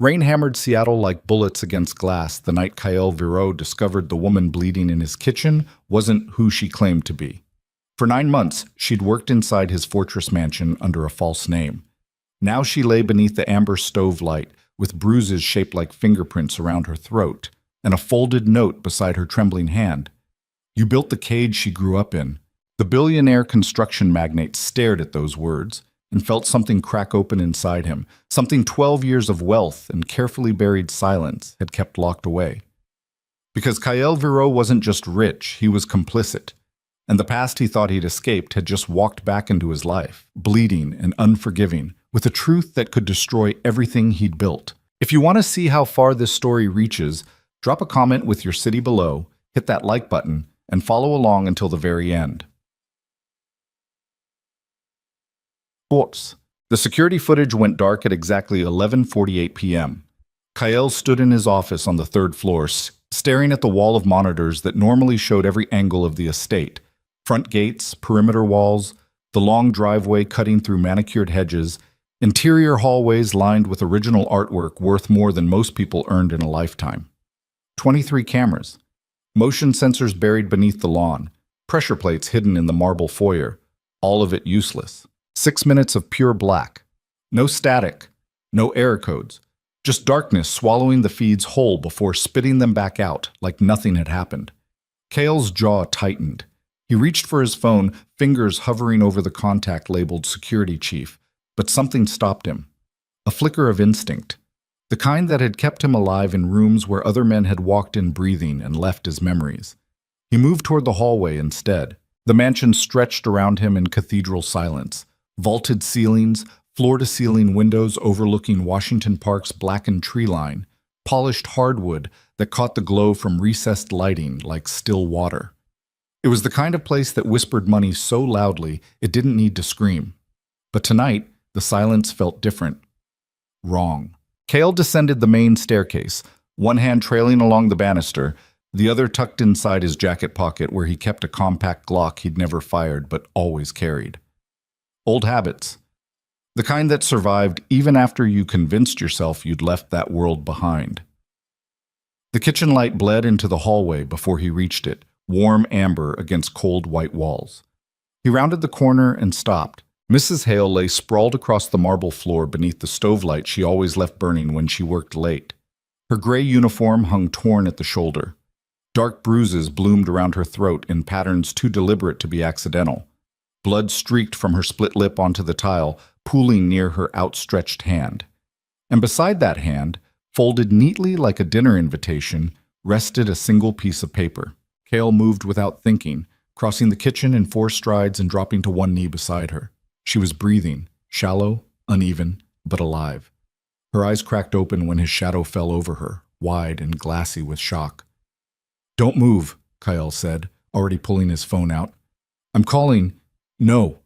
Rain hammered Seattle like bullets against glass the night Kael Viro discovered the woman bleeding in his kitchen wasn't who she claimed to be. For 9 months, she'd worked inside his fortress mansion under a false name. Now she lay beneath the amber stove light, with bruises shaped like fingerprints around her throat, and a folded note beside her trembling hand. "You built the cage she grew up in." The billionaire construction magnate stared at those words and felt something crack open inside him, something 12 years of wealth and carefully buried silence had kept locked away. Because Kael Viro wasn't just rich, he was complicit. And the past he thought he'd escaped had just walked back into his life, bleeding and unforgiving, with a truth that could destroy everything he'd built. If you want to see how far this story reaches, drop a comment with your city below, hit that like button, and follow along until the very end. Sports. The security footage went dark at exactly 11:48 p.m. Kael stood in his office on the third floor, staring at the wall of monitors that normally showed every angle of the estate. Front gates, perimeter walls, the long driveway cutting through manicured hedges, interior hallways lined with original artwork worth more than most people earned in a lifetime. 23 cameras. Motion sensors buried beneath the lawn. Pressure plates hidden in the marble foyer. All of it useless. 6 minutes of pure black. No static. No error codes. Just darkness swallowing the feeds whole before spitting them back out like nothing had happened. Kael's jaw tightened. He reached for his phone, fingers hovering over the contact labeled Security Chief, but something stopped him. A flicker of instinct. The kind that had kept him alive in rooms where other men had walked in breathing and left as memories. He moved toward the hallway instead. The mansion stretched around him in cathedral silence. Vaulted ceilings, floor-to-ceiling windows overlooking Washington Park's blackened tree line, polished hardwood that caught the glow from recessed lighting like still water. It was the kind of place that whispered money so loudly it didn't need to scream. But tonight, the silence felt different. Wrong. Kael descended the main staircase, one hand trailing along the banister, the other tucked inside his jacket pocket where he kept a compact Glock he'd never fired but always carried. Old habits. The kind that survived even after you convinced yourself you'd left that world behind. The kitchen light bled into the hallway before he reached it, warm amber against cold white walls. He rounded the corner and stopped. Mrs. Hale lay sprawled across the marble floor beneath the stove light she always left burning when she worked late. Her gray uniform hung torn at the shoulder. Dark bruises bloomed around her throat in patterns too deliberate to be accidental. Blood streaked from her split lip onto the tile, pooling near her outstretched hand. And beside that hand, folded neatly like a dinner invitation, rested a single piece of paper. Kael moved without thinking, crossing the kitchen in 4 strides and dropping to one knee beside her. She was breathing, shallow, uneven, but alive. Her eyes cracked open when his shadow fell over her, wide and glassy with shock. "Don't move," Kael said, already pulling his phone out. "I'm calling. No."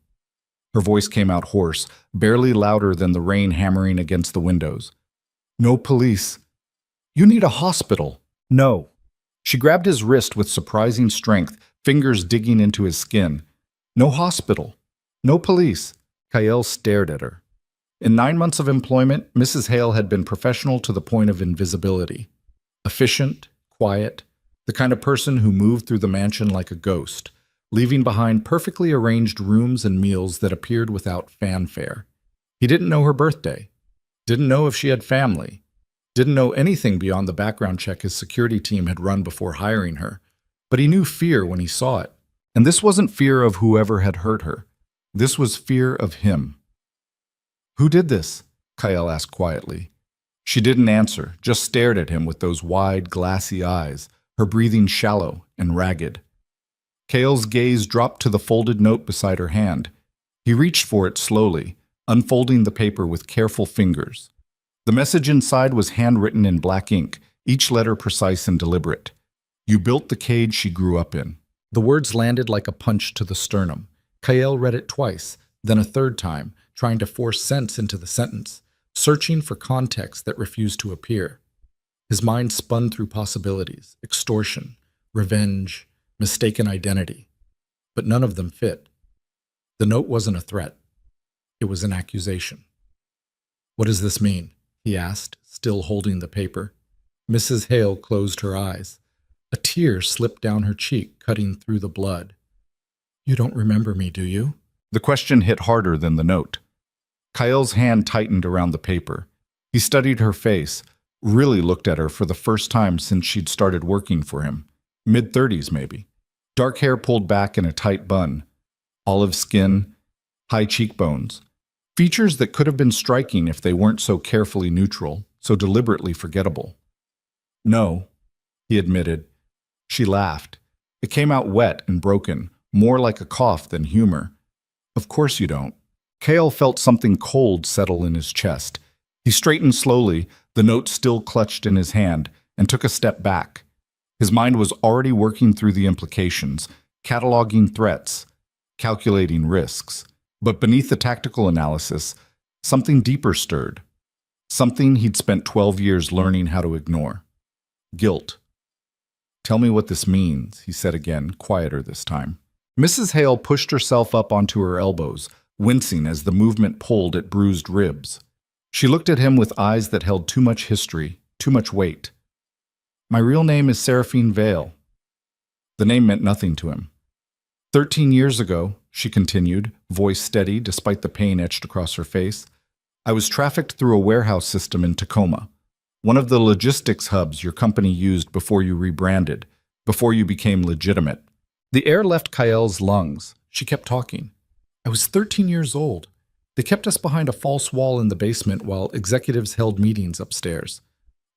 Her voice came out hoarse, barely louder than the rain hammering against the windows. "No police. You need a hospital. No." She grabbed his wrist with surprising strength, fingers digging into his skin. "No hospital. No police." Kael stared at her. In 9 months of employment, Mrs. Hale had been professional to the point of invisibility. Efficient, quiet, the kind of person who moved through the mansion like a ghost, leaving behind perfectly arranged rooms and meals that appeared without fanfare. He didn't know her birthday, didn't know if she had family, didn't know anything beyond the background check his security team had run before hiring her, but he knew fear when he saw it. And this wasn't fear of whoever had hurt her. This was fear of him. "Who did this?" Kael asked quietly. She didn't answer, just stared at him with those wide, glassy eyes, her breathing shallow and ragged. Kael's gaze dropped to the folded note beside her hand. He reached for it slowly, unfolding the paper with careful fingers. The message inside was handwritten in black ink, each letter precise and deliberate. "You built the cage she grew up in." The words landed like a punch to the sternum. Kael read it twice, then a third time, trying to force sense into the sentence, searching for context that refused to appear. His mind spun through possibilities: extortion, revenge, mistaken identity. But none of them fit. The note wasn't a threat. It was an accusation. "What does this mean?" he asked, still holding the paper. Mrs. Hale closed her eyes. A tear slipped down her cheek, cutting through the blood. You don't remember me, do you? The question hit harder than the note. Kyl's hand tightened around the paper. He studied her face, really looked at her for the first time since she'd started working for him. Mid-30s, maybe. Dark hair pulled back in a tight bun. Olive skin, high cheekbones. Features that could have been striking if they weren't so carefully neutral, so deliberately forgettable. No, he admitted. She laughed. It came out wet and broken, more like a cough than humor. Of course you don't. Kyle felt something cold settle in his chest. He straightened slowly, the note still clutched in his hand, and took a step back. His mind was already working through the implications, cataloging threats, calculating risks. But beneath the tactical analysis, something deeper stirred. Something he'd spent 12 years learning how to ignore. Guilt. Tell me what this means, he said again, quieter this time. Mrs. Hale pushed herself up onto her elbows, wincing as the movement pulled at bruised ribs. She looked at him with eyes that held too much history, too much weight. My real name is Seraphine Vale. The name meant nothing to him. 13 years ago, she continued, voice steady despite the pain etched across her face, I was trafficked through a warehouse system in Tacoma, one of the logistics hubs your company used before you rebranded, before you became legitimate. The air left Kyl's lungs. She kept talking. I was 13 years old. They kept us behind a false wall in the basement while executives held meetings upstairs.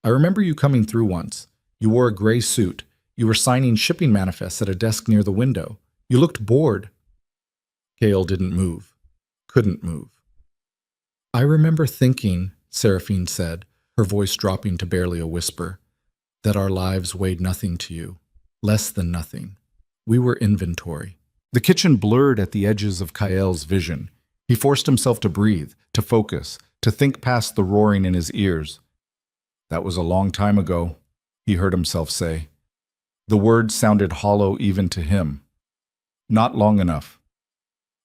I remember you coming through once. You wore a gray suit. You were signing shipping manifests at a desk near the window. You looked bored. Kyle didn't move. Couldn't move. I remember thinking, Seraphine said, her voice dropping to barely a whisper, that our lives weighed nothing to you, less than nothing. We were inventory. The kitchen blurred at the edges of Kyl's vision. He forced himself to breathe, to focus, to think past the roaring in his ears. That was a long time ago, he heard himself say. The words sounded hollow even to him. Not long enough.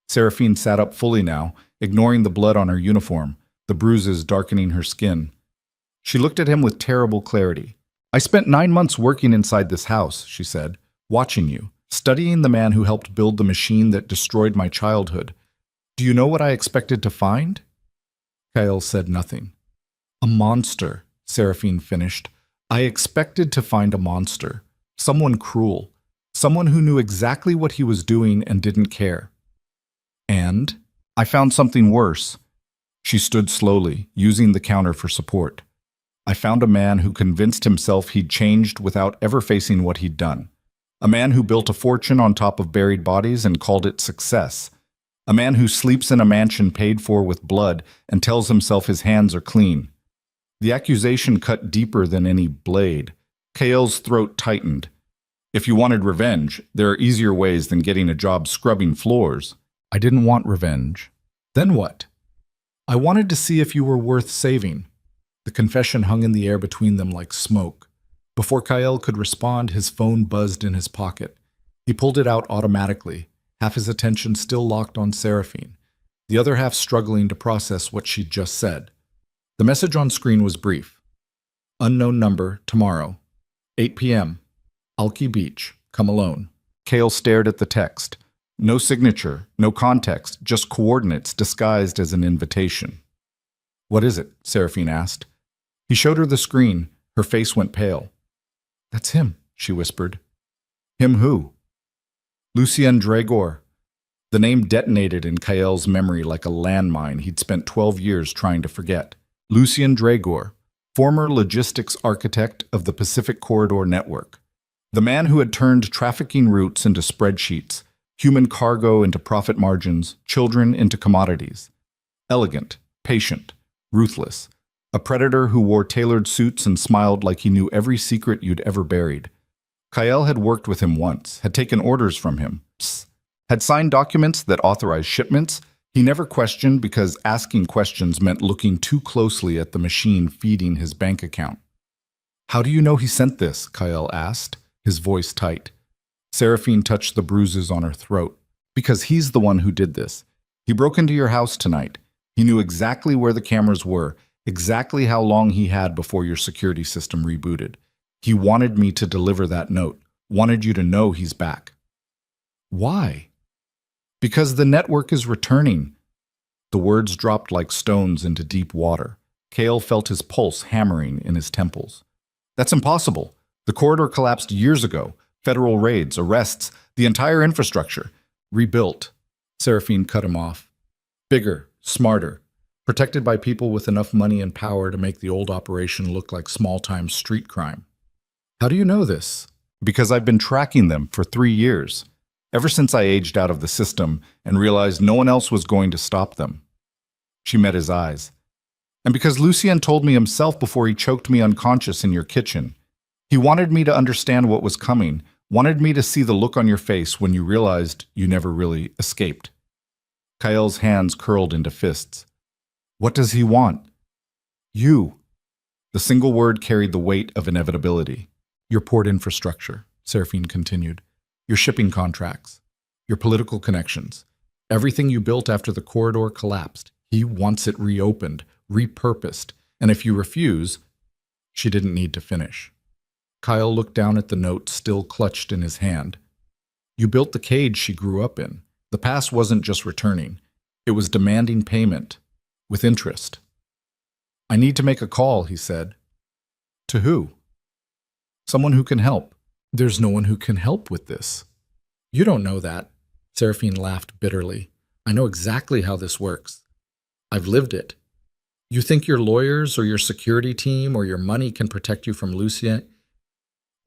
Seraphine sat up fully now, ignoring the blood on her uniform, the bruises darkening her skin. She looked at him with terrible clarity. I spent 9 months working inside this house, she said, watching you, studying the man who helped build the machine that destroyed my childhood. Do you know what I expected to find? Kyle said nothing. A monster, Seraphine finished. I expected to find a monster, someone cruel, someone who knew exactly what he was doing and didn't care. And I found something worse. She stood slowly, using the counter for support. I found a man who convinced himself he'd changed without ever facing what he'd done. A man who built a fortune on top of buried bodies and called it success. A man who sleeps in a mansion paid for with blood and tells himself his hands are clean. The accusation cut deeper than any blade. Kale's throat tightened. If you wanted revenge, there are easier ways than getting a job scrubbing floors. I didn't want revenge. Then what? I wanted to see if you were worth saving. The confession hung in the air between them like smoke. Before Kyle could respond, his phone buzzed in his pocket. He pulled it out automatically, half his attention still locked on Seraphine, the other half struggling to process what she'd just said. The message on screen was brief. Unknown number, tomorrow. 8 p.m. Alki Beach. Come alone. Kale stared at the text. No signature, no context, just coordinates disguised as an invitation. What is it? Seraphine asked. He showed her the screen. Her face went pale. That's him, she whispered. Him who? Lucien Dragor. The name detonated in Kyle's memory like a landmine he'd spent 12 years trying to forget. Lucien Dragor, former logistics architect of the Pacific Corridor Network. The man who had turned trafficking routes into spreadsheets, human cargo into profit margins, children into commodities. Elegant, patient, ruthless. A predator who wore tailored suits and smiled like he knew every secret you'd ever buried. Kyle had worked with him once, had taken orders from him, had signed documents that authorized shipments. He never questioned because asking questions meant looking too closely at the machine feeding his bank account. How do you know he sent this? Kyle asked, his voice tight. Seraphine touched the bruises on her throat. Because he's the one who did this. He broke into your house tonight. He knew exactly where the cameras were, Exactly how long he had before your security system rebooted. He wanted me to deliver that note, wanted you to know he's back. Why? Because the network is returning. The words dropped like stones into deep water. Cale felt his pulse hammering in his temples. That's impossible. The corridor collapsed years ago. Federal raids, arrests, the entire infrastructure. Rebuilt. Seraphine cut him off. Bigger, smarter, protected by people with enough money and power to make the old operation look like small-time street crime. How do you know this? Because I've been tracking them for 3 years. Ever since I aged out of the system and realized no one else was going to stop them. She met his eyes. And because Lucien told me himself before he choked me unconscious in your kitchen. He wanted me to understand what was coming, wanted me to see the look on your face when you realized you never really escaped. Kael's hands curled into fists. What does he want? You. The single word carried the weight of inevitability. Your port infrastructure, Seraphine continued. Your shipping contracts. Your political connections. Everything you built after the corridor collapsed. He wants it reopened, repurposed, and if you refuse, she didn't need to finish. Kyle looked down at the note still clutched in his hand. You built the cage she grew up in. The past wasn't just returning. It was demanding payment, with interest. I need to make a call, he said. To who? Someone who can help. There's no one who can help with this. You don't know that. Seraphine laughed bitterly. I know exactly how this works. I've lived it. You think your lawyers or your security team or your money can protect you from Lucien?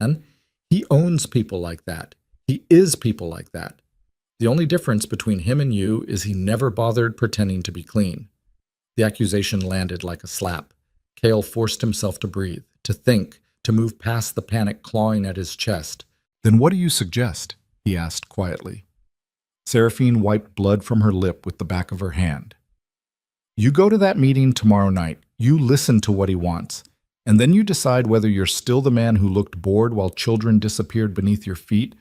And he owns people like that. He is people like that. The only difference between him and you is he never bothered pretending to be clean. The accusation landed like a slap. Cale forced himself to breathe, to think, to move past the panic clawing at his chest. Then what do you suggest? He asked quietly. Seraphine wiped blood from her lip with the back of her hand. You go to that meeting tomorrow night. You listen to what he wants. And then you decide whether you're still the man who looked bored while children disappeared beneath your feet,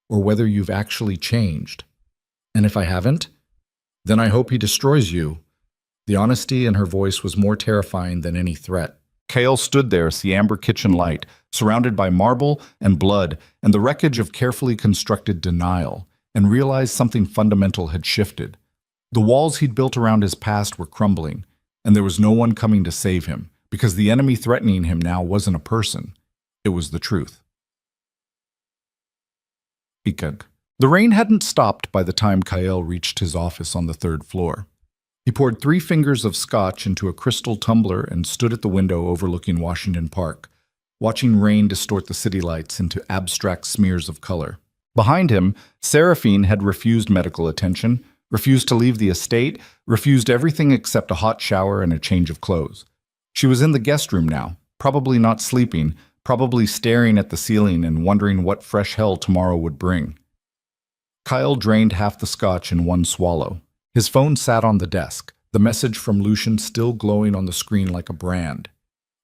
or whether you've actually changed. And if I haven't, then I hope he destroys you. The honesty in her voice was more terrifying than any threat. Cale stood there as the amber kitchen light, surrounded by marble and blood and the wreckage of carefully constructed denial, and realized something fundamental had shifted. The walls he'd built around his past were crumbling, and there was no one coming to save him, because the enemy threatening him now wasn't a person. It was the truth. The rain hadn't stopped by the time Kyle reached his office on the 3rd floor. He poured 3 fingers of scotch into a crystal tumbler and stood at the window overlooking Washington Park, watching rain distort the city lights into abstract smears of color. Behind him, Seraphine had refused medical attention, refused to leave the estate, refused everything except a hot shower and a change of clothes. She was in the guest room now, probably not sleeping, probably staring at the ceiling and wondering what fresh hell tomorrow would bring. Kyle drained half the scotch in one swallow. His phone sat on the desk, the message from Lucien still glowing on the screen like a brand.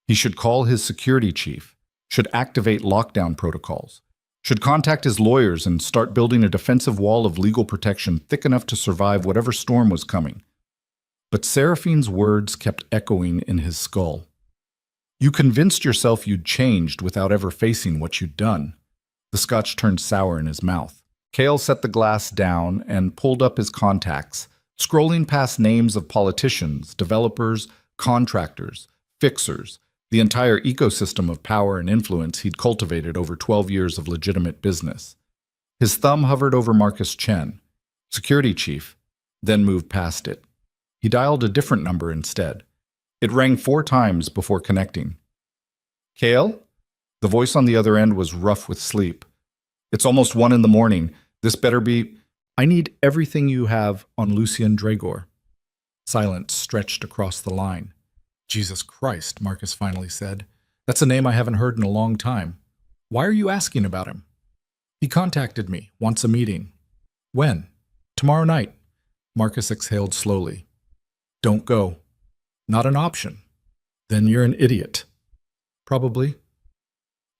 He should call his security chief, should activate lockdown protocols, should contact his lawyers and start building a defensive wall of legal protection thick enough to survive whatever storm was coming. But Seraphine's words kept echoing in his skull. You convinced yourself you'd changed without ever facing what you'd done. The scotch turned sour in his mouth. Cale set the glass down and pulled up his contacts, scrolling past names of politicians, developers, contractors, fixers, the entire ecosystem of power and influence he'd cultivated over 12 years of legitimate business. His thumb hovered over Marcus Chen, security chief, then moved past it. He dialed a different number instead. It rang 4 times before connecting. Cale? The voice on the other end was rough with sleep. It's almost 1 a.m. This better be... I need everything you have on Lucien Dragor. Silence stretched across the line. Jesus Christ, Marcus finally said. That's a name I haven't heard in a long time. Why are you asking about him? He contacted me, wants a meeting. When? Tomorrow night. Marcus exhaled slowly. Don't go. Not an option. Then you're an idiot. Probably.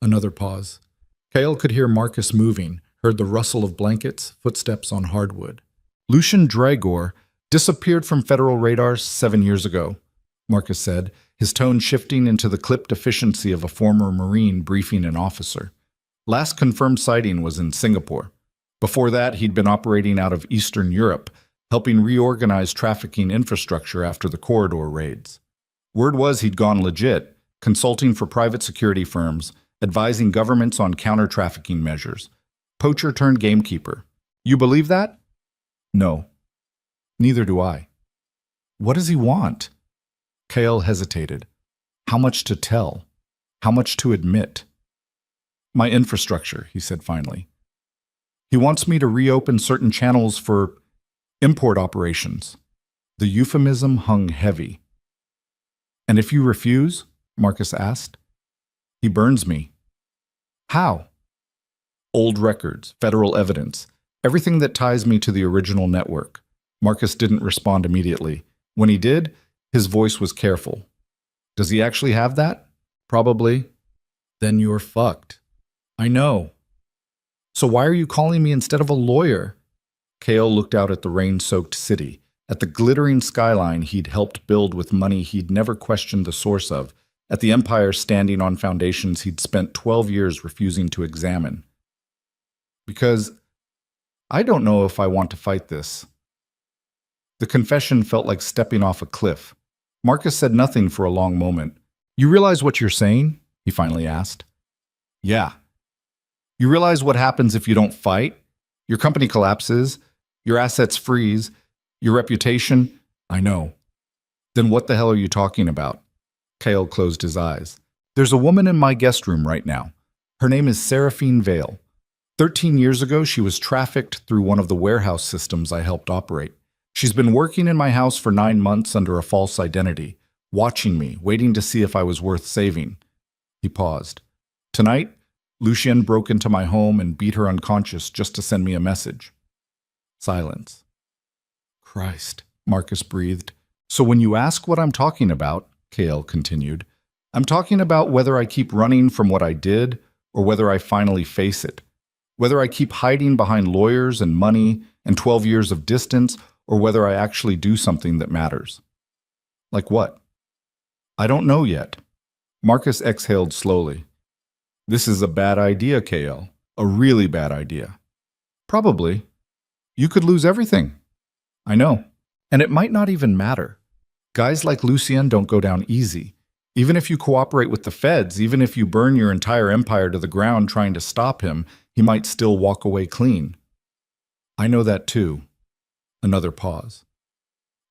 Another pause. Cale could hear Marcus moving, heard the rustle of blankets, footsteps on hardwood. Lucien Dragor disappeared from federal radars 7 years ago, Marcus said, his tone shifting into the clipped efficiency of a former Marine briefing an officer. Last confirmed sighting was in Singapore. Before that, he'd been operating out of Eastern Europe, helping reorganize trafficking infrastructure after the corridor raids. Word was he'd gone legit, consulting for private security firms, advising governments on counter-trafficking measures. Poacher turned gamekeeper. You believe that? No. Neither do I. What does he want? Kale hesitated. How much to tell? How much to admit? My infrastructure, he said finally. He wants me to reopen certain channels for import operations. The euphemism hung heavy. And if you refuse? Marcus asked. He burns me. How? Old records, federal evidence, everything that ties me to the original network. Marcus didn't respond immediately. When he did, his voice was careful. Does he actually have that? Probably. Then you're fucked. I know. So why are you calling me instead of a lawyer? Kale looked out at the rain-soaked city, at the glittering skyline he'd helped build with money he'd never questioned the source of, at the empire standing on foundations he'd spent 12 years refusing to examine. Because I don't know if I want to fight this. The confession felt like stepping off a cliff. Marcus said nothing for a long moment. You realize what you're saying? He finally asked. Yeah. You realize what happens if you don't fight? Your company collapses, your assets freeze, your reputation? I know. Then what the hell are you talking about? Kale closed his eyes. There's a woman in my guest room right now. Her name is Seraphine Vale. 13 years ago, she was trafficked through one of the warehouse systems I helped operate. She's been working in my house for 9 months under a false identity, watching me, waiting to see if I was worth saving. He paused. Tonight, Lucien broke into my home and beat her unconscious just to send me a message. Silence. Christ, Marcus breathed. So when you ask what I'm talking about, Kale continued, I'm talking about whether I keep running from what I did or whether I finally face it. Whether I keep hiding behind lawyers and money and 12 years of distance, or whether I actually do something that matters. Like what? I don't know yet. Marcus exhaled slowly. This is a bad idea, Kale. A really bad idea. Probably. You could lose everything. I know. And it might not even matter. Guys like Lucien don't go down easy. Even if you cooperate with the feds, even if you burn your entire empire to the ground trying to stop him, he might still walk away clean. I know that too. Another pause.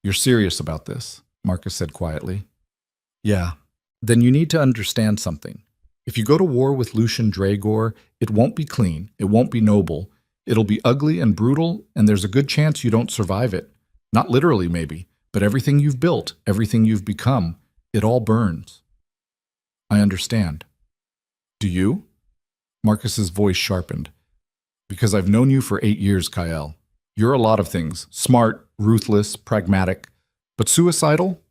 You're serious about this, Marcus said quietly. Yeah. Then you need to understand something. If you go to war with Lucien Dragor, it won't be clean, it won't be noble, it'll be ugly and brutal, and there's a good chance you don't survive it. Not literally, maybe, but everything you've built, everything you've become, it all burns. I understand. Do you? Marcus's voice sharpened. Because I've known you for 8 years, Kyle. You're a lot of things. Smart, ruthless, pragmatic. But suicidal?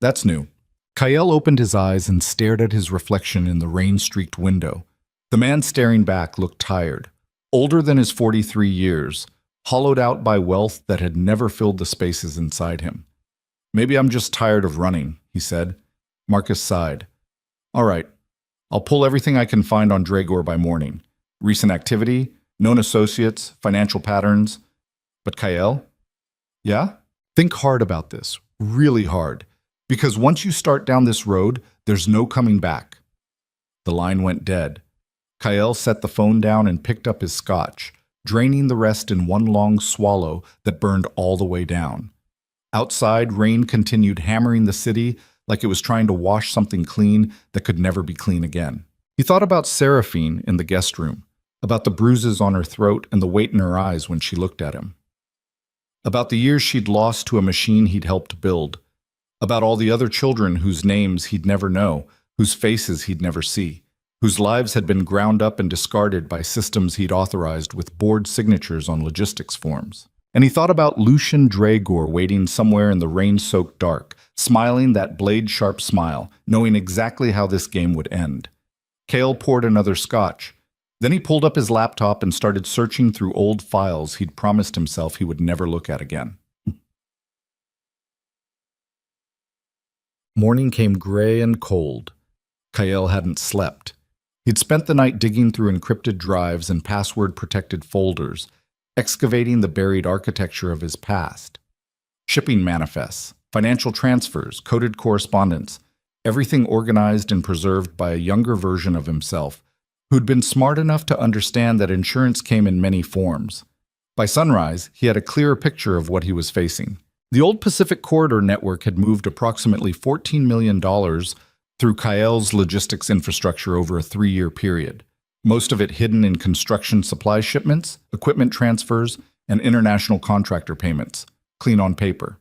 That's new. Kyle opened his eyes and stared at his reflection in the rain-streaked window. The man staring back looked tired, older than his 43 years, hollowed out by wealth that had never filled the spaces inside him. Maybe I'm just tired of running, he said. Marcus sighed. All right, I'll pull everything I can find on Dragor by morning. Recent activity, known associates, financial patterns. But Kyle? Yeah? Think hard about this, really hard. Because once you start down this road, there's no coming back. The line went dead. Kyle set the phone down and picked up his scotch, draining the rest in one long swallow that burned all the way down. Outside, rain continued hammering the city like it was trying to wash something clean that could never be clean again. He thought about Seraphine in the guest room, about the bruises on her throat and the weight in her eyes when she looked at him. About the years she'd lost to a machine he'd helped build. About all the other children whose names he'd never know, whose faces he'd never see, whose lives had been ground up and discarded by systems he'd authorized with board signatures on logistics forms. And he thought about Lucien Dragor waiting somewhere in the rain-soaked dark, smiling that blade-sharp smile, knowing exactly how this game would end. Kale poured another scotch. Then he pulled up his laptop and started searching through old files he'd promised himself he would never look at again. Morning came gray and cold. Kael hadn't slept. He'd spent the night digging through encrypted drives and password-protected folders, excavating the buried architecture of his past. Shipping manifests, financial transfers, coded correspondence, everything organized and preserved by a younger version of himself, who'd been smart enough to understand that insurance came in many forms. By sunrise, he had a clearer picture of what he was facing. The old Pacific Corridor network had moved approximately $14 million through Kael's logistics infrastructure over a 3-year period, most of it hidden in construction supply shipments, equipment transfers, and international contractor payments, clean on paper,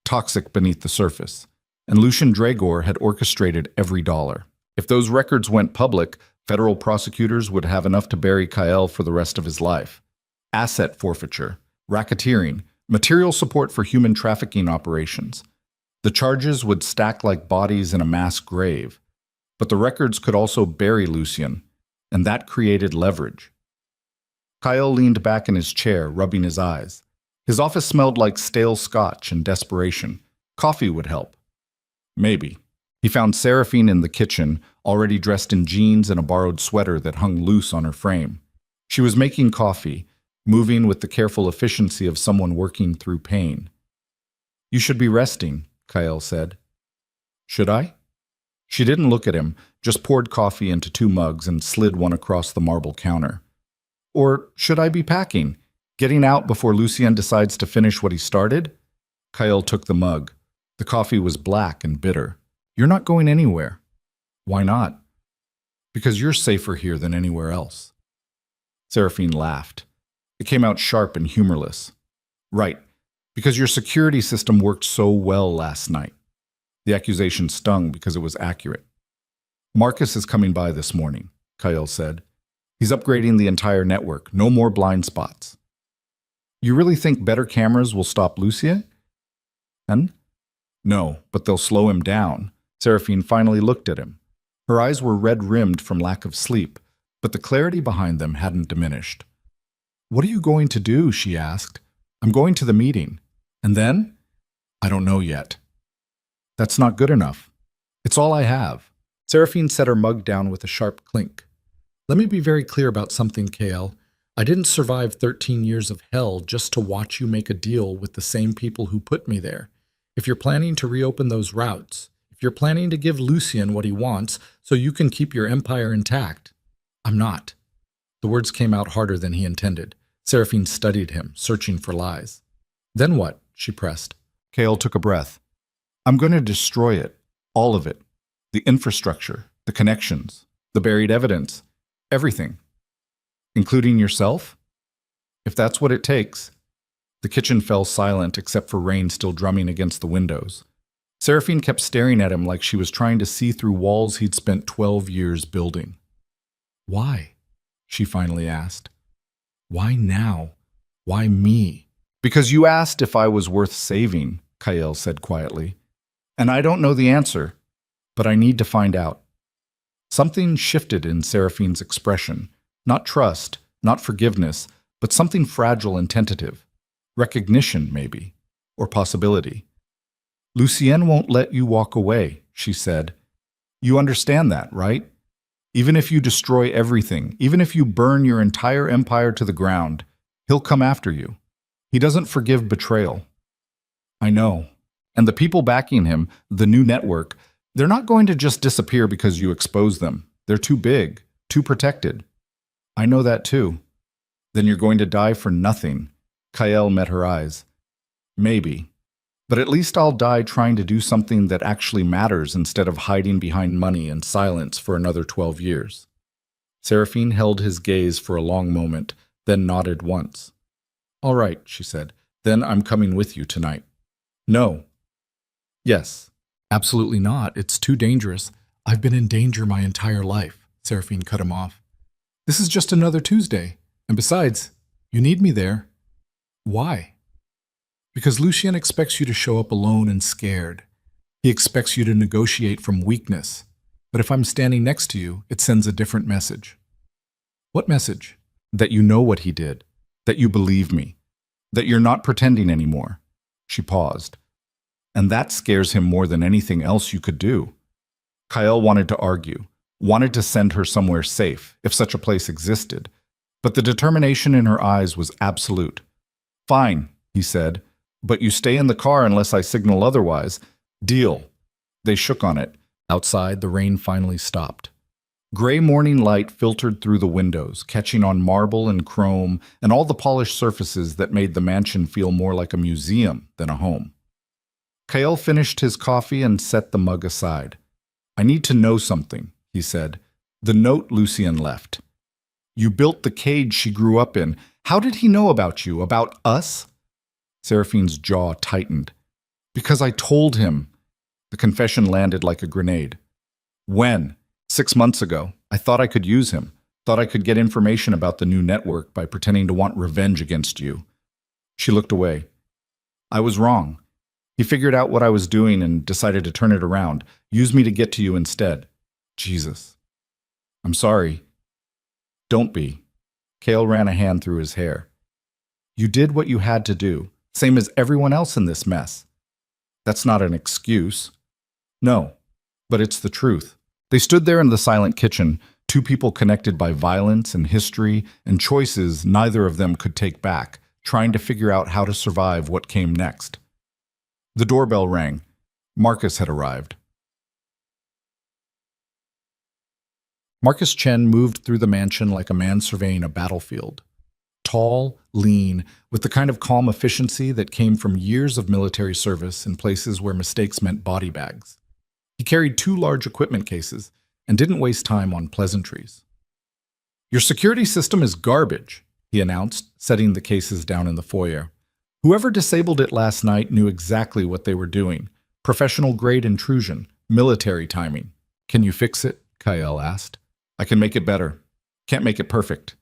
toxic beneath the surface. And Lucian Dragor had orchestrated every dollar. If those records went public, federal prosecutors would have enough to bury Kael for the rest of his life. Asset forfeiture, racketeering, material support for human trafficking operations. The charges would stack like bodies in a mass grave. But the records could also bury Lucian, and that created leverage. Kael leaned back in his chair, rubbing his eyes. His office smelled like stale scotch and desperation. Coffee would help. Maybe. He found Seraphine in the kitchen, already dressed in jeans and a borrowed sweater that hung loose on her frame. She was making coffee, moving with the careful efficiency of someone working through pain. "You should be resting," Kael said. "Should I?" She didn't look at him, just poured coffee into 2 mugs and slid one across the marble counter. "Or should I be packing? Getting out before Lucien decides to finish what he started?" Kael took the mug. The coffee was black and bitter. "You're not going anywhere." "Why not?" "Because you're safer here than anywhere else." Seraphine laughed. It came out sharp and humorless. "Right, because your security system worked so well last night." The accusation stung because it was accurate. "Marcus is coming by this morning," Kael said. "He's upgrading the entire network. No more blind spots." "You really think better cameras will stop Lucia?" "And?" "No, but they'll slow him down." Seraphine finally looked at him. Her eyes were red-rimmed from lack of sleep, but the clarity behind them hadn't diminished. "What are you going to do?" she asked. "I'm going to the meeting." "And then?" "I don't know yet." "That's not good enough." "It's all I have." Seraphine set her mug down with a sharp clink. "Let me be very clear about something, Kael. I didn't survive 13 years of hell just to watch you make a deal with the same people who put me there. If you're planning to reopen those routes, if you're planning to give Lucien what he wants so you can keep your empire intact, I'm not." The words came out harder than he intended. Seraphine studied him, searching for lies. "Then what?" she pressed. Kael took a breath. "I'm going to destroy it. All of it. The infrastructure, the connections, the buried evidence, everything. Including yourself? If that's what it takes." The kitchen fell silent except for rain still drumming against the windows. Seraphine kept staring at him like she was trying to see through walls he'd spent 12 years building. "Why?" she finally asked. "Why now? Why me?" "Because you asked if I was worth saving," Kael said quietly. "And I don't know the answer, but I need to find out." Something shifted in Seraphine's expression. Not trust, not forgiveness, but something fragile and tentative. Recognition, maybe, or possibility. "Lucien won't let you walk away," she said. "You understand that, right? Even if you destroy everything, even if you burn your entire empire to the ground, he'll come after you. He doesn't forgive betrayal." "I know. And the people backing him, the new network, they're not going to just disappear because you expose them. They're too big, too protected." "I know that too." "Then you're going to die for nothing." Kael met her eyes. "Maybe. But at least I'll die trying to do something that actually matters instead of hiding behind money and silence for another 12 years. Seraphine held his gaze for a long moment, then nodded once. "All right," she said. "Then I'm coming with you tonight." "No." "Yes." "Absolutely not. It's too dangerous." "I've been in danger my entire life," Seraphine cut him off. "This is just another Tuesday. And besides, you need me there." "Why?" "Because Lucien expects you to show up alone and scared. He expects you to negotiate from weakness. But if I'm standing next to you, it sends a different message." "What message?" "That you know what he did. That you believe me. That you're not pretending anymore." She paused. and that scares him more than anything else you could do. Kyle wanted to argue, wanted to send her somewhere safe, if such a place existed, but the determination in her eyes was absolute. "Fine," he said, "but you stay in the car unless I signal otherwise. Deal." They shook on it. Outside, the rain finally stopped. Gray morning light filtered through the windows, catching on marble and chrome and all the polished surfaces that made the mansion feel more like a museum than a home. Kyle finished his coffee and set the mug aside. "I need to know something," he said. "The note Lucien left. You built the cage she grew up in. How did he know about you, about us?" Seraphine's jaw tightened. "Because I told him." The confession landed like a grenade. "When?" 6 months ago. I thought I could use him. Thought I could get information about the new network by pretending to want revenge against you." She looked away. "I was wrong. He figured out what I was doing and decided to turn it around, use me to get to you instead. Jesus. I'm sorry." "Don't be." Cale ran a hand through his hair. "You did what you had to do, same as everyone else in this mess. That's not an excuse." "No, but it's the truth." They stood there in the silent kitchen, two people connected by violence and history and choices neither of them could take back, trying to figure out how to survive what came next. The doorbell rang. Marcus had arrived. Marcus Chen moved through the mansion like a man surveying a battlefield. Tall, lean, with the kind of calm efficiency that came from years of military service in places where mistakes meant body bags. He carried 2 large equipment cases and didn't waste time on pleasantries. "Your security system is garbage," he announced, setting the cases down in the foyer. "Whoever disabled it last night knew exactly what they were doing. Professional-grade intrusion, military timing. Can you fix it?" Kyle asked. "I can make it better. Can't make it perfect."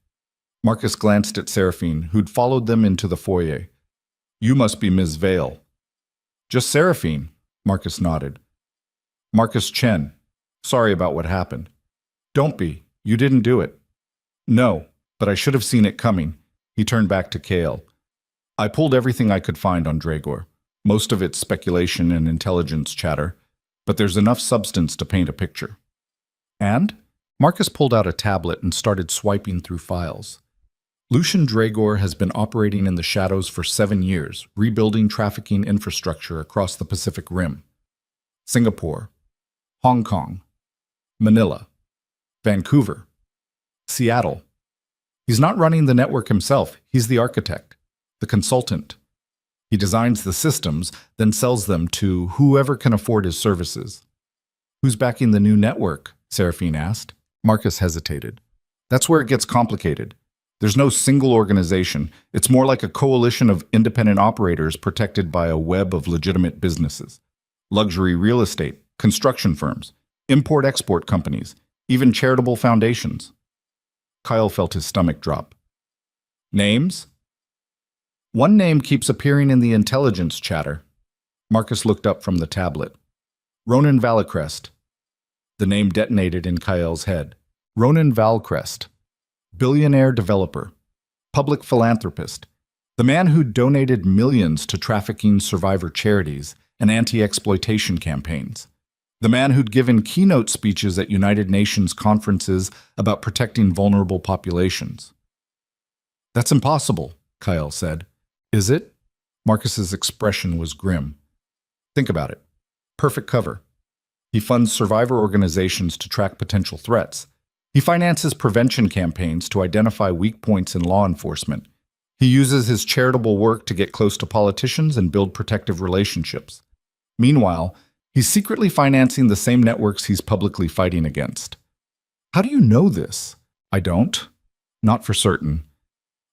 Marcus glanced at Seraphine, who'd followed them into the foyer. "You must be Ms. Vale." "Just Seraphine," Marcus nodded. "Marcus Chen. Sorry about what happened." "Don't be. You didn't do it." "No, but I should have seen it coming." He turned back to Cale. "I pulled everything I could find on Dragor. Most of it's speculation and intelligence chatter, but there's enough substance to paint a picture." "And?" Marcus pulled out a tablet and started swiping through files. Lucian Dragor has been operating in the shadows for 7 years, rebuilding trafficking infrastructure across the Pacific Rim. Singapore, Hong Kong, Manila, Vancouver, Seattle. He's not running the network himself, he's the architect, the consultant. He designs the systems, then sells them to whoever can afford his services. "Who's backing the new network?" Seraphine asked. Marcus hesitated. "That's where it gets complicated. There's no single organization. It's more like a coalition of independent operators protected by a web of legitimate businesses. Luxury real estate, construction firms, import-export companies, even charitable foundations." Kyle felt his stomach drop. "Names?" "One name keeps appearing in the intelligence chatter." Marcus looked up from the tablet. "Ronan Valicrest." The name detonated in Kyle's head. Ronan Valcrest. Billionaire developer. Public philanthropist. The man who donated millions to trafficking survivor charities and anti-exploitation campaigns. The man who'd given keynote speeches at United Nations conferences about protecting vulnerable populations. "That's impossible," Kyle said. "Is it?" Marcus's expression was grim. "Think about it. Perfect cover. He funds survivor organizations to track potential threats. He finances prevention campaigns to identify weak points in law enforcement. He uses his charitable work to get close to politicians and build protective relationships. Meanwhile, he's secretly financing the same networks he's publicly fighting against. How do you know this? I don't. Not for certain.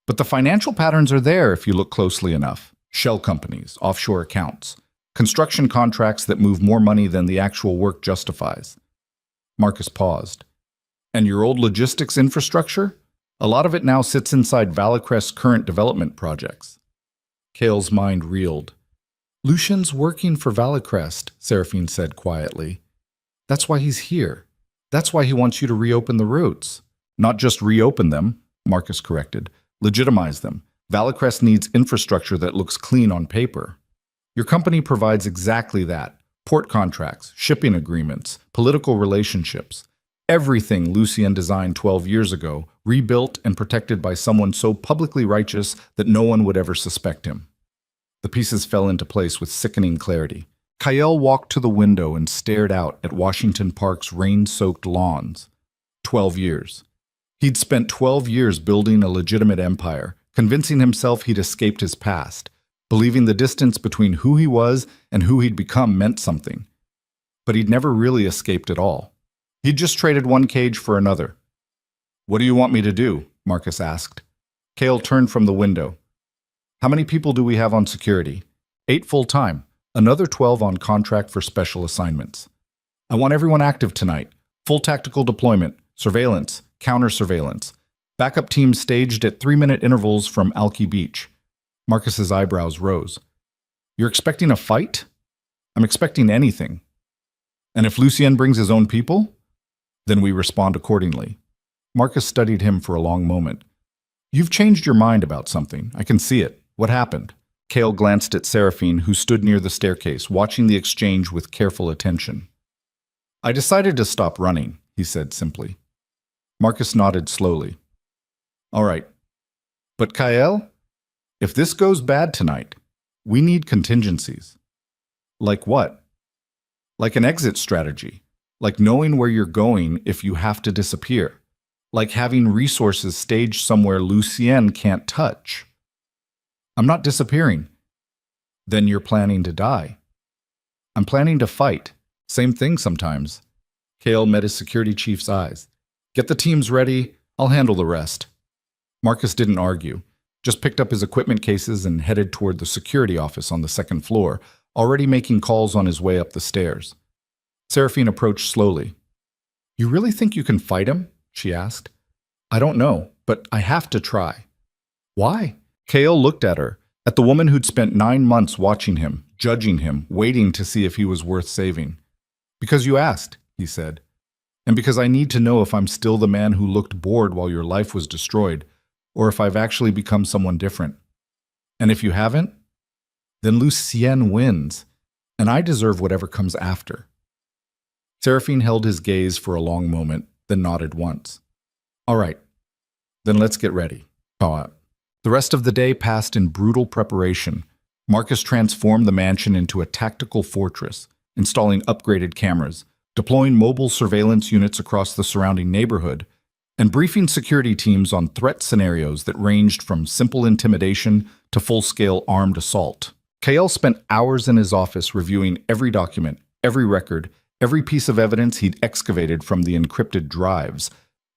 But the financial patterns are there if you look closely enough. Shell companies, offshore accounts, construction contracts that move more money than the actual work justifies." Marcus paused. "And your old logistics infrastructure? A lot of it now sits inside Valicrest's current development projects." Cale's mind reeled. "Lucian's working for Valicrest," Seraphine said quietly. "That's why he's here. That's why he wants you to reopen the routes." "Not just reopen them," Marcus corrected. "Legitimize them. Valicrest needs infrastructure that looks clean on paper." Your company provides exactly that. Port contracts, shipping agreements, political relationships. Everything Lucien designed 12 years ago, rebuilt and protected by someone so publicly righteous that no one would ever suspect him. The pieces fell into place with sickening clarity. Kyle walked to the window and stared out at Washington Park's rain-soaked lawns. 12 years. He'd spent 12 years building a legitimate empire, convincing himself he'd escaped his past, believing the distance between who he was and who he'd become meant something. But he'd never really escaped at all. He'd just traded one cage for another. "What do you want me to do?" Marcus asked. Cale turned from the window. "How many people do we have on security?" 8 full-time, another 12 on contract for special assignments. "I want everyone active tonight. Full tactical deployment, surveillance, counter-surveillance. Backup teams staged at 3-minute intervals from Alki Beach." Marcus's eyebrows rose. "You're expecting a fight?" "I'm expecting anything." "And if Lucien brings his own people?" "Then we respond accordingly." Marcus studied him for a long moment. "You've changed your mind about something. I can see it. What happened?" Cale glanced at Seraphine, who stood near the staircase, watching the exchange with careful attention. "I decided to stop running," he said simply. Marcus nodded slowly. "All right. But Kyle, if this goes bad tonight, we need contingencies." "Like what?" "Like an exit strategy. Like knowing where you're going if you have to disappear. Like having resources staged somewhere Lucien can't touch." "I'm not disappearing." "Then you're planning to die." "I'm planning to fight. Same thing sometimes." Cale met his security chief's eyes. "Get the teams ready. I'll handle the rest." Marcus didn't argue, just picked up his equipment cases and headed toward the security office on the second floor, already making calls on his way up the stairs. Seraphine approached slowly. "You really think you can fight him?" she asked. "I don't know, but I have to try." "Why?" Cale looked at her, at the woman who'd spent 9 months watching him, judging him, waiting to see if he was worth saving. "Because you asked," he said. "And because I need to know if I'm still the man who looked bored while your life was destroyed, or if I've actually become someone different. And if you haven't, then Lucien wins, and I deserve whatever comes after." Seraphine held his gaze for a long moment, then nodded once. "All right, then let's get ready." The rest of the day passed in brutal preparation. Marcus transformed the mansion into a tactical fortress, installing upgraded cameras, deploying mobile surveillance units across the surrounding neighborhood, and briefing security teams on threat scenarios that ranged from simple intimidation to full-scale armed assault. Kale spent hours in his office reviewing every document, every record, every piece of evidence he'd excavated from the encrypted drives.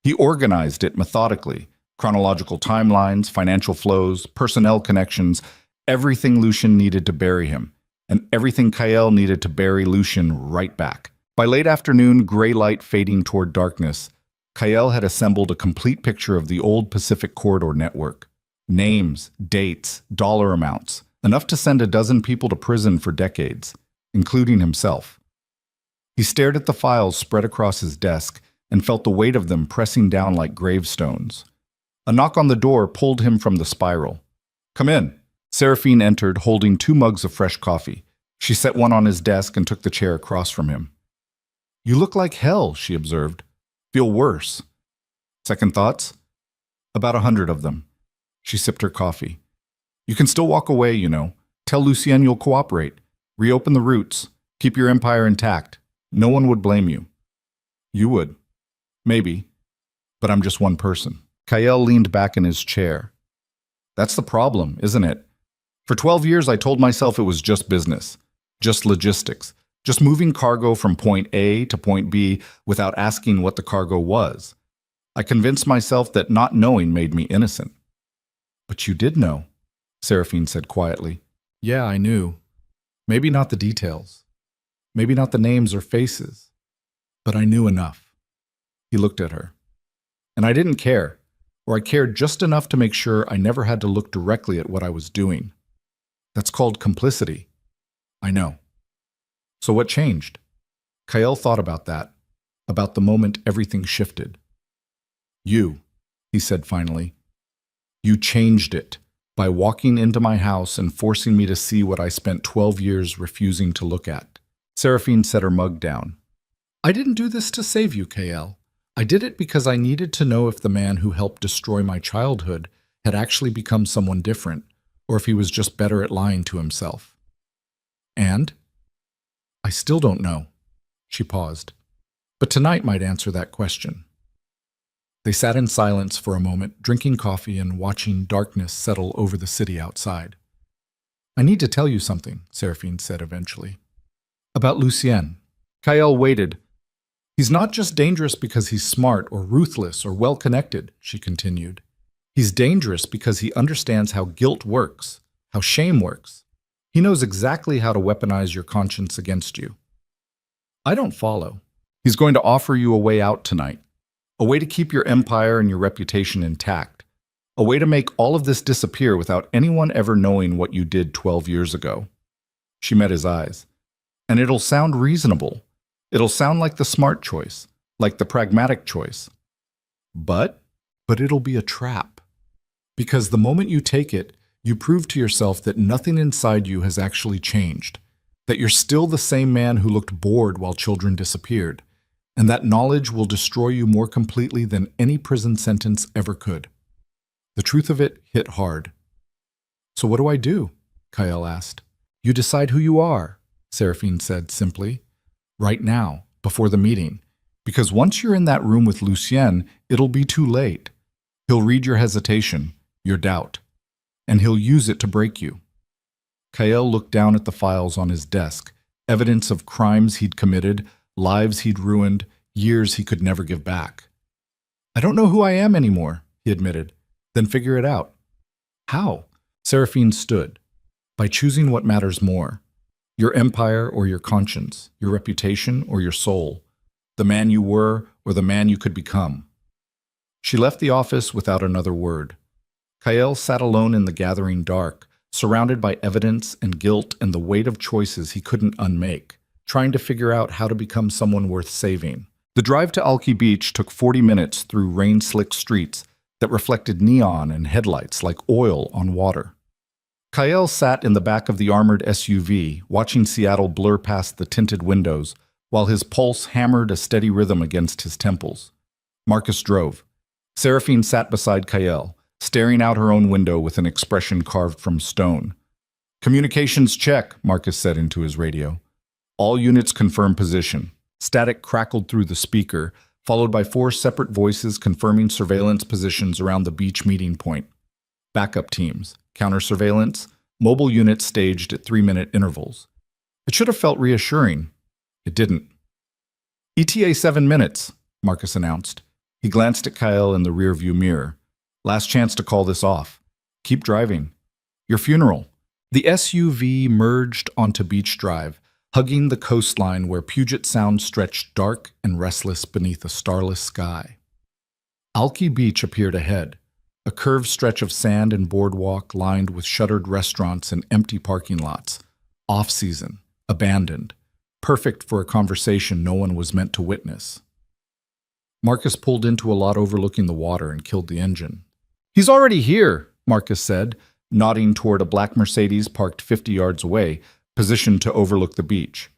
He organized it methodically, chronological timelines, financial flows, personnel connections, everything Lucien needed to bury him, and everything Kyle needed to bury Lucien right back. By late afternoon, gray light fading toward darkness, Kyle had assembled a complete picture of the old Pacific Corridor network. Names, dates, dollar amounts, enough to send a dozen people to prison for decades, including himself. He stared at the files spread across his desk and felt the weight of them pressing down like gravestones. A knock on the door pulled him from the spiral. "Come in." Seraphine entered, holding 2 mugs of fresh coffee. She set one on his desk and took the chair across from him. "You look like hell," she observed. "Feel worse." "Second thoughts?" "About 100 of them." She sipped her coffee. "You can still walk away, you know. Tell Lucien you'll cooperate. Reopen the routes. Keep your empire intact. No one would blame you." "You would. Maybe. But I'm just one person." Kyle leaned back in his chair. "That's the problem, isn't it? For 12 years, I told myself it was just business, just logistics, just moving cargo from point A to point B without asking what the cargo was. I convinced myself that not knowing made me innocent." "But you did know," Seraphine said quietly. "Yeah, I knew. Maybe not the details. Maybe not the names or faces. But I knew enough." He looked at her. "And I didn't care. Or I cared just enough to make sure I never had to look directly at what I was doing. That's called complicity." "I know." "So what changed?" Kyle thought about that, about the moment everything shifted. "You," he said finally. "You changed it. by walking into my house and forcing me to see what I spent 12 years refusing to look at. Seraphine set her mug down. I didn't do this to save you, KL. I did it because I needed to know if the man who helped destroy my childhood had actually become someone different, or if he was just better at lying to himself. And? I still don't know. She paused. But tonight might answer that question. They sat in silence for a moment, drinking coffee and watching darkness settle over the city outside. I need to tell you something, Seraphine said eventually. About Lucien. Kael waited. He's not just dangerous because he's smart or ruthless or well-connected, she continued. He's dangerous because he understands how guilt works, how shame works. He knows exactly how to weaponize your conscience against you. I don't follow. He's going to offer you a way out tonight. A way to keep your empire and your reputation intact. A way to make all of this disappear without anyone ever knowing what you did 12 years ago. She met his eyes. And it'll sound reasonable. It'll sound like the smart choice, like the pragmatic choice. But it'll be a trap. Because the moment you take it, you prove to yourself that nothing inside you has actually changed, that you're still the same man who looked bored while children disappeared, and that knowledge will destroy you more completely than any prison sentence ever could. The truth of it hit hard. So what do I do? Kael asked. You decide who you are, Seraphine said simply. Right now, before the meeting. Because once you're in that room with Lucien, it'll be too late. He'll read your hesitation, your doubt, and he'll use it to break you. Kael looked down at the files on his desk, evidence of crimes he'd committed, lives he'd ruined, years he could never give back. I don't know who I am anymore, he admitted. Then figure it out. How? Seraphine stood. By choosing what matters more. Your empire or your conscience, your reputation or your soul, the man you were or the man you could become. She left the office without another word. Kael sat alone in the gathering dark, surrounded by evidence and guilt and the weight of choices he couldn't unmake, trying to figure out how to become someone worth saving. The drive to Alki Beach took 40 minutes through rain-slick streets that reflected neon and headlights like oil on water. Kael sat in the back of the armored SUV, watching Seattle blur past the tinted windows, while his pulse hammered a steady rhythm against his temples. Marcus drove. Seraphine sat beside Kael, staring out her own window with an expression carved from stone. Communications check, Marcus said into his radio. All units confirm position. Static crackled through the speaker, followed by 4 separate voices confirming surveillance positions around the beach meeting point. Backup teams, counter-surveillance, mobile units staged at 3-minute intervals. It should have felt reassuring. It didn't. ETA 7 minutes, Marcus announced. He glanced at Kael in the rearview mirror. Last chance to call this off. Keep driving. Your funeral. The SUV merged onto Beach Drive, hugging the coastline where Puget Sound stretched dark and restless beneath a starless sky. Alki Beach appeared ahead, a curved stretch of sand and boardwalk lined with shuttered restaurants and empty parking lots, off-season, abandoned, perfect for a conversation no one was meant to witness. Marcus pulled into a lot overlooking the water and killed the engine. He's already here, Marcus said, nodding toward a black Mercedes parked 50 yards away, positioned to overlook the beach.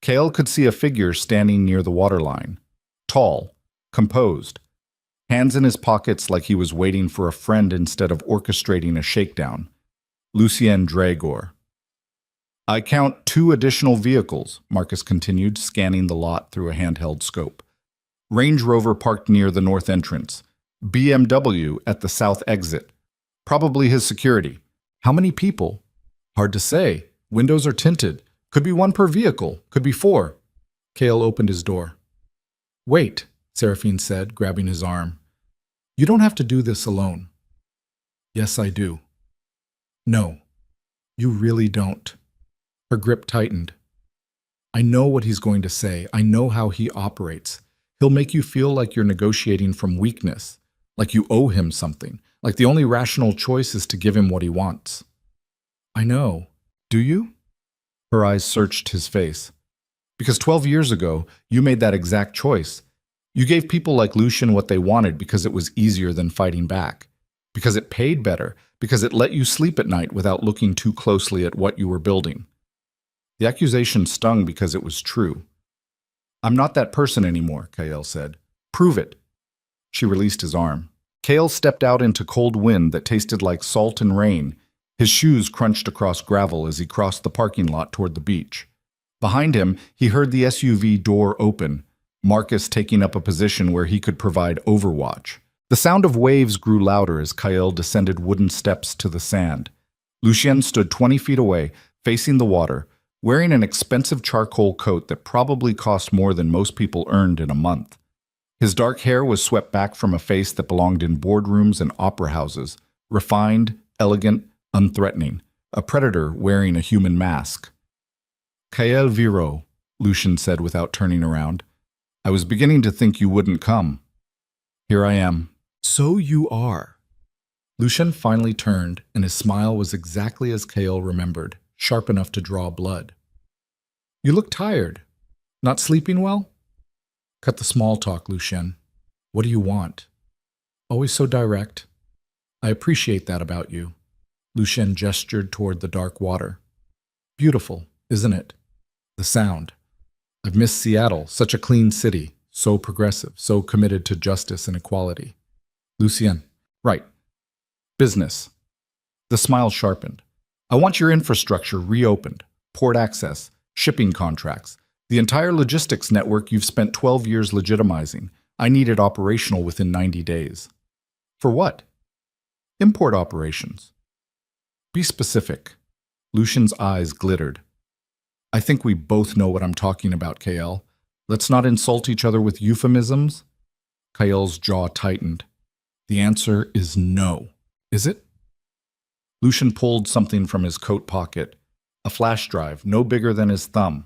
Kael could see a figure standing near the waterline. Tall, composed, hands in his pockets like he was waiting for a friend instead of orchestrating a shakedown. Lucien Dragor. I count 2 additional vehicles, Marcus continued, scanning the lot through a handheld scope. Range Rover parked near the north entrance. BMW at the south exit. Probably his security. How many people? Hard to say. Windows are tinted. Could be 1 per vehicle. Could be 4. Kael opened his door. Wait, Seraphine said, grabbing his arm. You don't have to do this alone. Yes, I do. No, you really don't. Her grip tightened. I know what he's going to say. I know how he operates. He'll make you feel like you're negotiating from weakness, like you owe him something, like the only rational choice is to give him what he wants. I know. Do you? Her eyes searched his face. Because 12 years ago, you made that exact choice. You gave people like Lucien what they wanted because it was easier than fighting back. Because it paid better, because it let you sleep at night without looking too closely at what you were building. The accusation stung because it was true. I'm not that person anymore, Kael said. Prove it. She released his arm. Kael stepped out into cold wind that tasted like salt and rain. His shoes crunched across gravel as he crossed the parking lot toward the beach. Behind him, he heard the SUV door open, Marcus taking up a position where he could provide overwatch. The sound of waves grew louder as Kael descended wooden steps to the sand. Lucien stood 20 feet away, facing the water, wearing an expensive charcoal coat that probably cost more than most people earned in a month. His dark hair was swept back from a face that belonged in boardrooms and opera houses, refined, elegant, unthreatening, a predator wearing a human mask. Kael Viro, Lucien said without turning around. I was beginning to think you wouldn't come. Here I am. So you are. Lucien finally turned, and his smile was exactly as Kael remembered, sharp enough to draw blood. You look tired. Not sleeping well? Cut the small talk, Lucien. What do you want? Always so direct. I appreciate that about you. Lucien gestured toward the dark water. Beautiful, isn't it? The sound. I've missed Seattle, such a clean city, so progressive, so committed to justice and equality. Lucien. Right. Business. The smile sharpened. I want your infrastructure reopened. Port access, shipping contracts, the entire logistics network you've spent 12 years legitimizing. I need it operational within 90 days. For what? Import operations. Be specific. Lucien's eyes glittered. I think we both know what I'm talking about, Kael. Let's not insult each other with euphemisms. Kael's jaw tightened. The answer is no. Is it? Lucien pulled something from his coat pocket. A flash drive, no bigger than his thumb.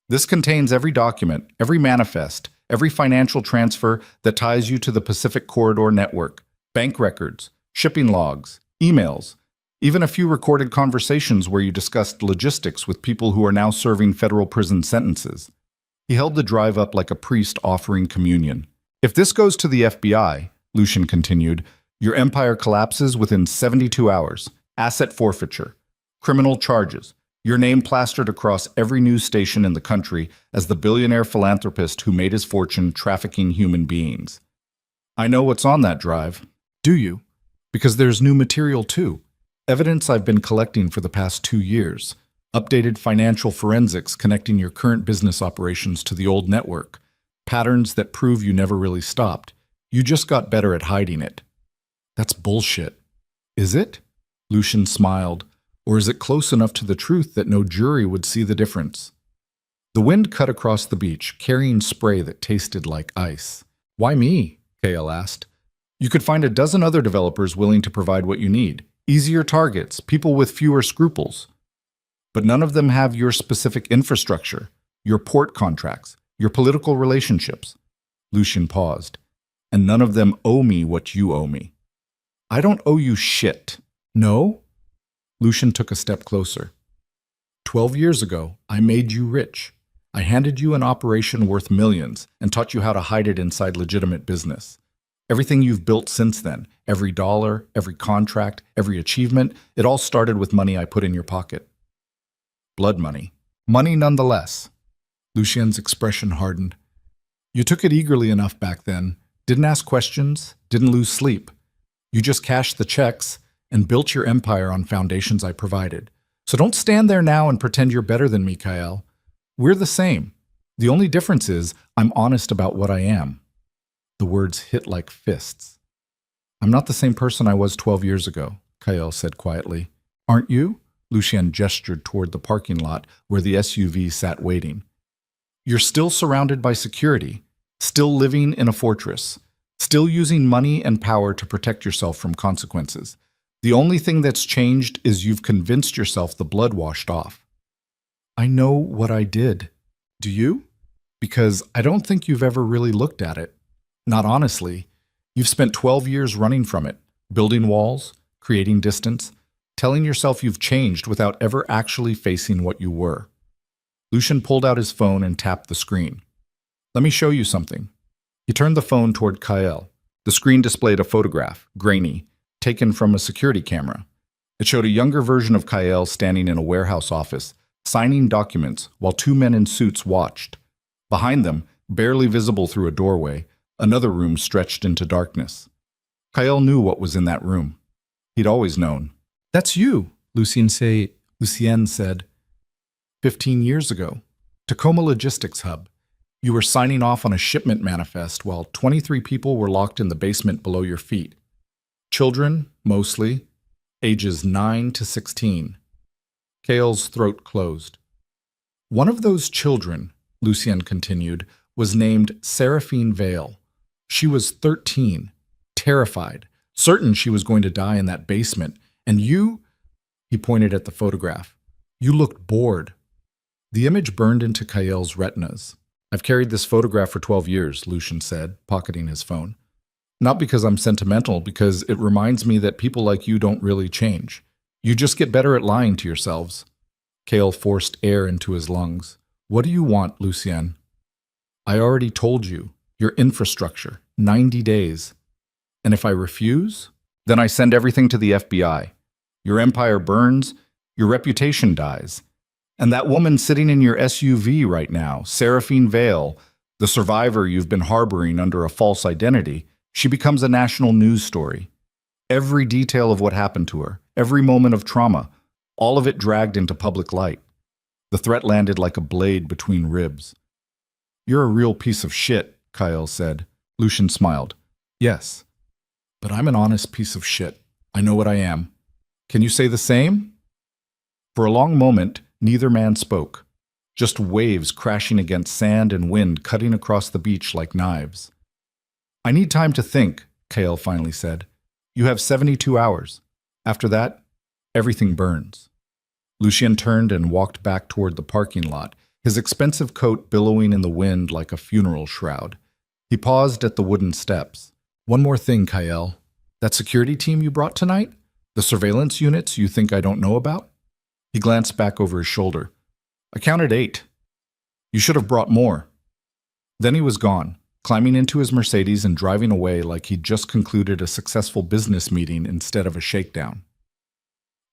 This contains every document, every manifest, every financial transfer that ties you to the Pacific Corridor network, bank records, shipping logs, emails, even a few recorded conversations where you discussed logistics with people who are now serving federal prison sentences. He held the drive up like a priest offering communion. If this goes to the FBI, Lucien continued, your empire collapses within 72 hours. Asset forfeiture, criminal charges, your name plastered across every news station in the country as the billionaire philanthropist who made his fortune trafficking human beings. I know what's on that drive. Do you? Because there's new material too. Evidence I've been collecting for the past 2 years. Updated financial forensics connecting your current business operations to the old network. Patterns that prove you never really stopped. You just got better at hiding it. That's bullshit. Is it? Lucien smiled. Or is it close enough to the truth that no jury would see the difference? The wind cut across the beach, carrying spray that tasted like ice. Why me? Kael asked. You could find a dozen other developers willing to provide what you need. Easier targets, people with fewer scruples. But none of them have your specific infrastructure, your port contracts, your political relationships. Lucien paused. And none of them owe me what you owe me. I don't owe you shit. No? Lucien took a step closer. 12 years ago, I made you rich. I handed you an operation worth millions and taught you how to hide it inside legitimate business. Everything you've built since then, every dollar, every contract, every achievement, it all started with money I put in your pocket. Blood money. Money nonetheless. Lucien's expression hardened. You took it eagerly enough back then, didn't ask questions, didn't lose sleep. You just cashed the checks and built your empire on foundations I provided. So don't stand there now and pretend you're better than me, Kael. We're the same. The only difference is I'm honest about what I am. The words hit like fists. I'm not the same person I was 12 years ago, Kael said quietly. Aren't you? Lucien gestured toward the parking lot where the SUV sat waiting. You're still surrounded by security, still living in a fortress, still using money and power to protect yourself from consequences. The only thing that's changed is you've convinced yourself the blood washed off. I know what I did. Do you? Because I don't think you've ever really looked at it. Not honestly. You've spent 12 years running from it, building walls, creating distance, telling yourself you've changed without ever actually facing what you were. Lucien pulled out his phone and tapped the screen. Let me show you something. He turned the phone toward Kael. The screen displayed a photograph, grainy, taken from a security camera. It showed a younger version of Kyle standing in a warehouse office, signing documents while two men in suits watched. Behind them, barely visible through a doorway, another room stretched into darkness. Kyle knew what was in that room. He'd always known. That's you, Lucien said. 15 years ago. Tacoma Logistics Hub. You were signing off on a shipment manifest while 23 people were locked in the basement below your feet. Children, mostly, ages 9 to 16. Cale's throat closed. One of those children, Lucien continued, was named Seraphine Vale. She was 13, terrified, certain she was going to die in that basement. And you, he pointed at the photograph, you looked bored. The image burned into Kale's retinas. I've carried this photograph for 12 years, Lucien said, pocketing his phone. Not because I'm sentimental, because it reminds me that people like you don't really change. You just get better at lying to yourselves. Kale forced air into his lungs. What do you want, Lucien? I already told you. Your infrastructure. 90 days. And if I refuse? Then I send everything to the FBI. Your empire burns. Your reputation dies. And that woman sitting in your SUV right now, Seraphine Vale, the survivor you've been harboring under a false identity, she becomes a national news story. Every detail of what happened to her, every moment of trauma, all of it dragged into public light. The threat landed like a blade between ribs. You're a real piece of shit, Kyle said. Lucien smiled. Yes, but I'm an honest piece of shit. I know what I am. Can you say the same? For a long moment, neither man spoke. Just waves crashing against sand and wind cutting across the beach like knives. I need time to think, Kale finally said. You have 72 hours. After that, everything burns. Lucien turned and walked back toward the parking lot, his expensive coat billowing in the wind like a funeral shroud. He paused at the wooden steps. One more thing, Kyle. That security team you brought tonight? The surveillance units you think I don't know about? He glanced back over his shoulder. I counted 8. You should have brought more. Then he was gone, climbing into his Mercedes and driving away like he'd just concluded a successful business meeting instead of a shakedown.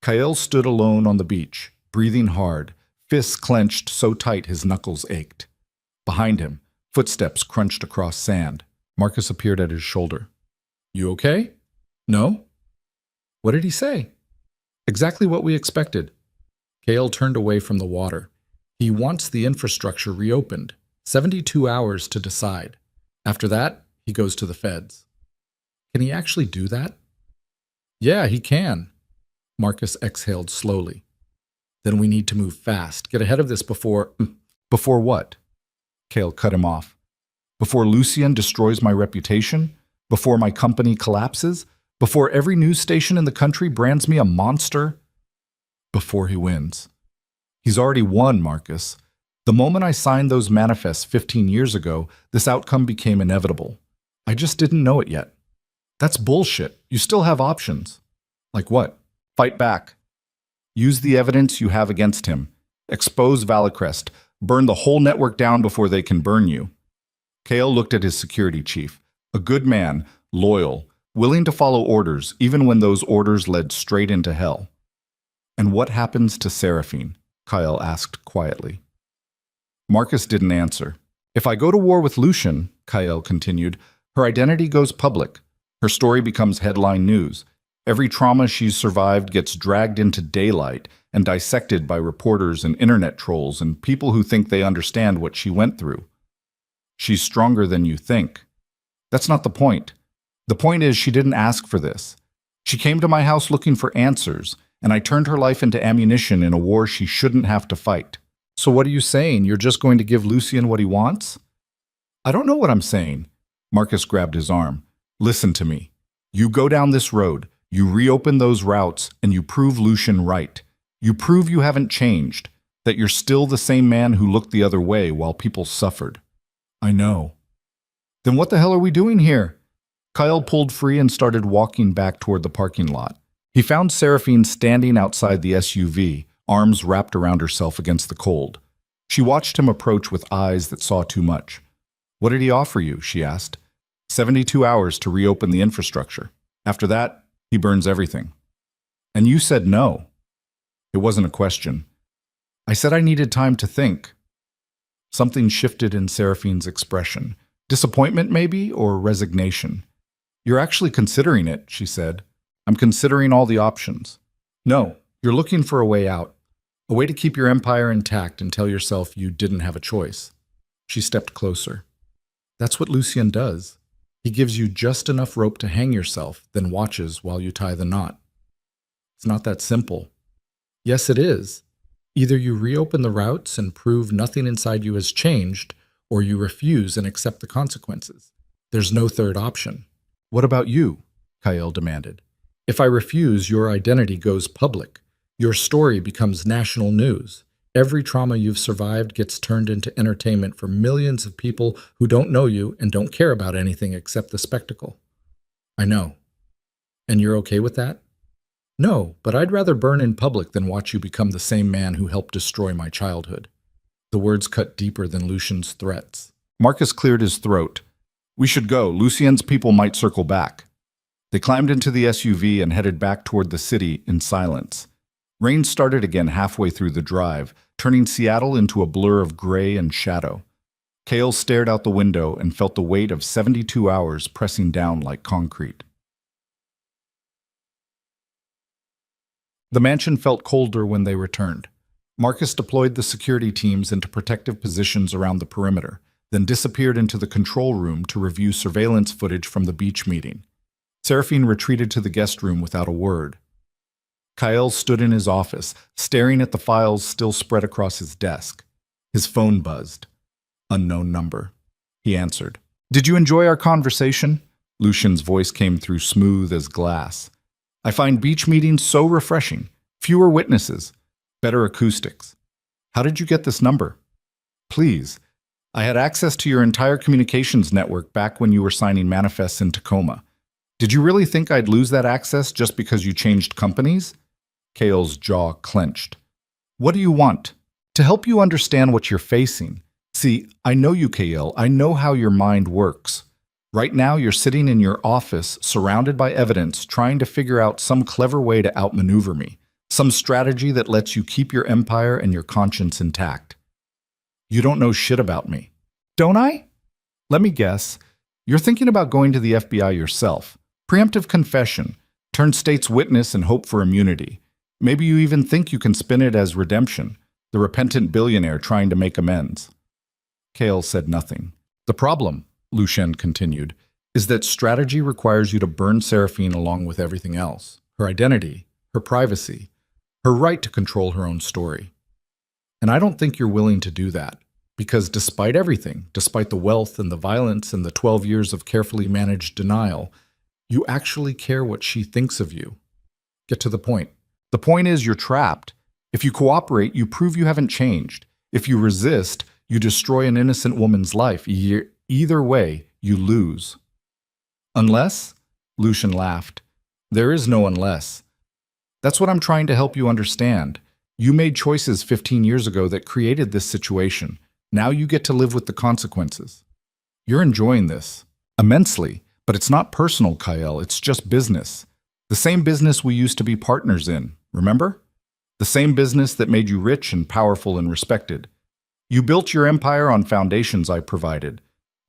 Kyle stood alone on the beach, breathing hard, fists clenched so tight his knuckles ached. Behind him, footsteps crunched across sand. Marcus appeared at his shoulder. You okay? No? What did he say? Exactly what we expected. Kale turned away from the water. He wants the infrastructure reopened. 72 hours to decide. After that, he goes to the feds. Can he actually do that? Yeah, he can. Marcus exhaled slowly. Then we need to move fast. Get ahead of this before... Before what? Kale cut him off. Before Lucien destroys my reputation? Before my company collapses? Before every news station in the country brands me a monster? Before he wins. He's already won, Marcus. The moment I signed those manifests 15 years ago, this outcome became inevitable. I just didn't know it yet. That's bullshit. You still have options. Like what? Fight back. Use the evidence you have against him. Expose Valicrest. Burn the whole network down before they can burn you. Kale looked at his security chief. A good man, loyal, willing to follow orders even when those orders led straight into hell. And what happens to Seraphine? Kyle asked quietly. Marcus didn't answer. If I go to war with Lucien, Kyle continued, her identity goes public. Her story becomes headline news. Every trauma she's survived gets dragged into daylight and dissected by reporters and internet trolls and people who think they understand what she went through. She's stronger than you think. That's not the point. The point is she didn't ask for this. She came to my house looking for answers, and I turned her life into ammunition in a war she shouldn't have to fight. So what are you saying? You're just going to give Lucien what he wants? I don't know what I'm saying. Marcus grabbed his arm. Listen to me. You go down this road, you reopen those routes, and you prove Lucien right. You prove you haven't changed, that you're still the same man who looked the other way while people suffered. I know. Then what the hell are we doing here? Kyle pulled free and started walking back toward the parking lot. He found Seraphine standing outside the SUV, arms wrapped around herself against the cold. She watched him approach with eyes that saw too much. What did he offer you? She asked. 72 hours to reopen the infrastructure. After that, He burns everything. And you said no. It wasn't a question. I said I needed time to think. Something shifted in Seraphine's expression. Disappointment, maybe, or resignation. You're actually considering it, she said. I'm considering all the options. No, you're looking for a way out. A way to keep your empire intact and tell yourself you didn't have a choice. She stepped closer. That's what Lucien does. He gives you just enough rope to hang yourself, then watches while you tie the knot. It's not that simple. Yes, it is. Either you reopen the routes and prove nothing inside you has changed, or you refuse and accept the consequences. There's no third option. What about you? Kael demanded. If I refuse, your identity goes public. Your story becomes national news. Every trauma you've survived gets turned into entertainment for millions of people who don't know you and don't care about anything except the spectacle. I know. And you're okay with that? No, but I'd rather burn in public than watch you become the same man who helped destroy my childhood. The words cut deeper than Lucien's threats. Marcus cleared his throat. We should go. Lucien's people might circle back. They climbed into the SUV and headed back toward the city in silence. Rain started again halfway through the drive, turning Seattle into a blur of gray and shadow. Kael stared out the window and felt the weight of 72 hours pressing down like concrete. The mansion felt colder when they returned. Marcus deployed the security teams into protective positions around the perimeter, then disappeared into the control room to review surveillance footage from the beach meeting. Seraphine retreated to the guest room without a word. Kael stood in his office, staring at the files still spread across his desk. His phone buzzed. Unknown number. He answered. Did you enjoy our conversation? Lucien's voice came through smooth as glass. I find beach meetings so refreshing. Fewer witnesses. Better acoustics. How did you get this number? Please. I had access to your entire communications network back when you were signing manifests in Tacoma. Did you really think I'd lose that access just because you changed companies? Kael's jaw clenched. What do you want? To help you understand what you're facing. See, I know you, Kael. I know how your mind works. Right now, you're sitting in your office, surrounded by evidence, trying to figure out some clever way to outmaneuver me. Some strategy that lets you keep your empire and your conscience intact. You don't know shit about me. Don't I? Let me guess. You're thinking about going to the FBI yourself. Preemptive confession. Turn state's witness and hope for immunity. Maybe you even think you can spin it as redemption. The repentant billionaire trying to make amends. Kael said nothing. The problem, Lucien continued, is that strategy requires you to burn Seraphine along with everything else. Her identity, her privacy, her right to control her own story. And I don't think you're willing to do that. Because despite everything, despite the wealth and the violence and the 12 years of carefully managed denial, you actually care what she thinks of you. Get to the point. The point is you're trapped. If you cooperate, you prove you haven't changed. If you resist, you destroy an innocent woman's life. Either way, you lose. Unless? Lucien laughed. There is no unless. That's what I'm trying to help you understand. You made choices 15 years ago that created this situation. Now you get to live with the consequences. You're enjoying this. Immensely. But it's not personal, Kael. It's just business. The same business we used to be partners in, remember? The same business that made you rich and powerful and respected. You built your empire on foundations I provided.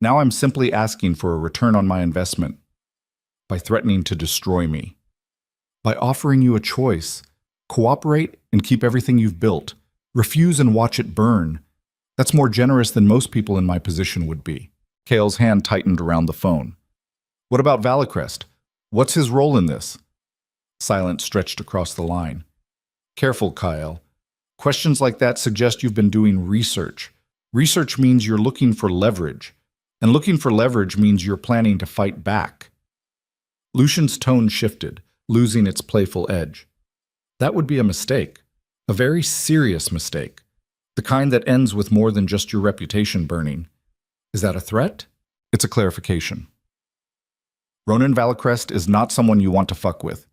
Now I'm simply asking for a return on my investment. By threatening to destroy me. By offering you a choice. Cooperate and keep everything you've built. Refuse and watch it burn. That's more generous than most people in my position would be. Kael's hand tightened around the phone. What about Valicrest? What's his role in this? Silence stretched across the line. Careful, Kael. Questions like that suggest you've been doing research. Research means you're looking for leverage. And looking for leverage means you're planning to fight back. Lucien's tone shifted, losing its playful edge. That would be a mistake. A very serious mistake. The kind that ends with more than just your reputation burning. Is that a threat? It's a clarification. Ronan Valicrest is not someone you want to fuck with.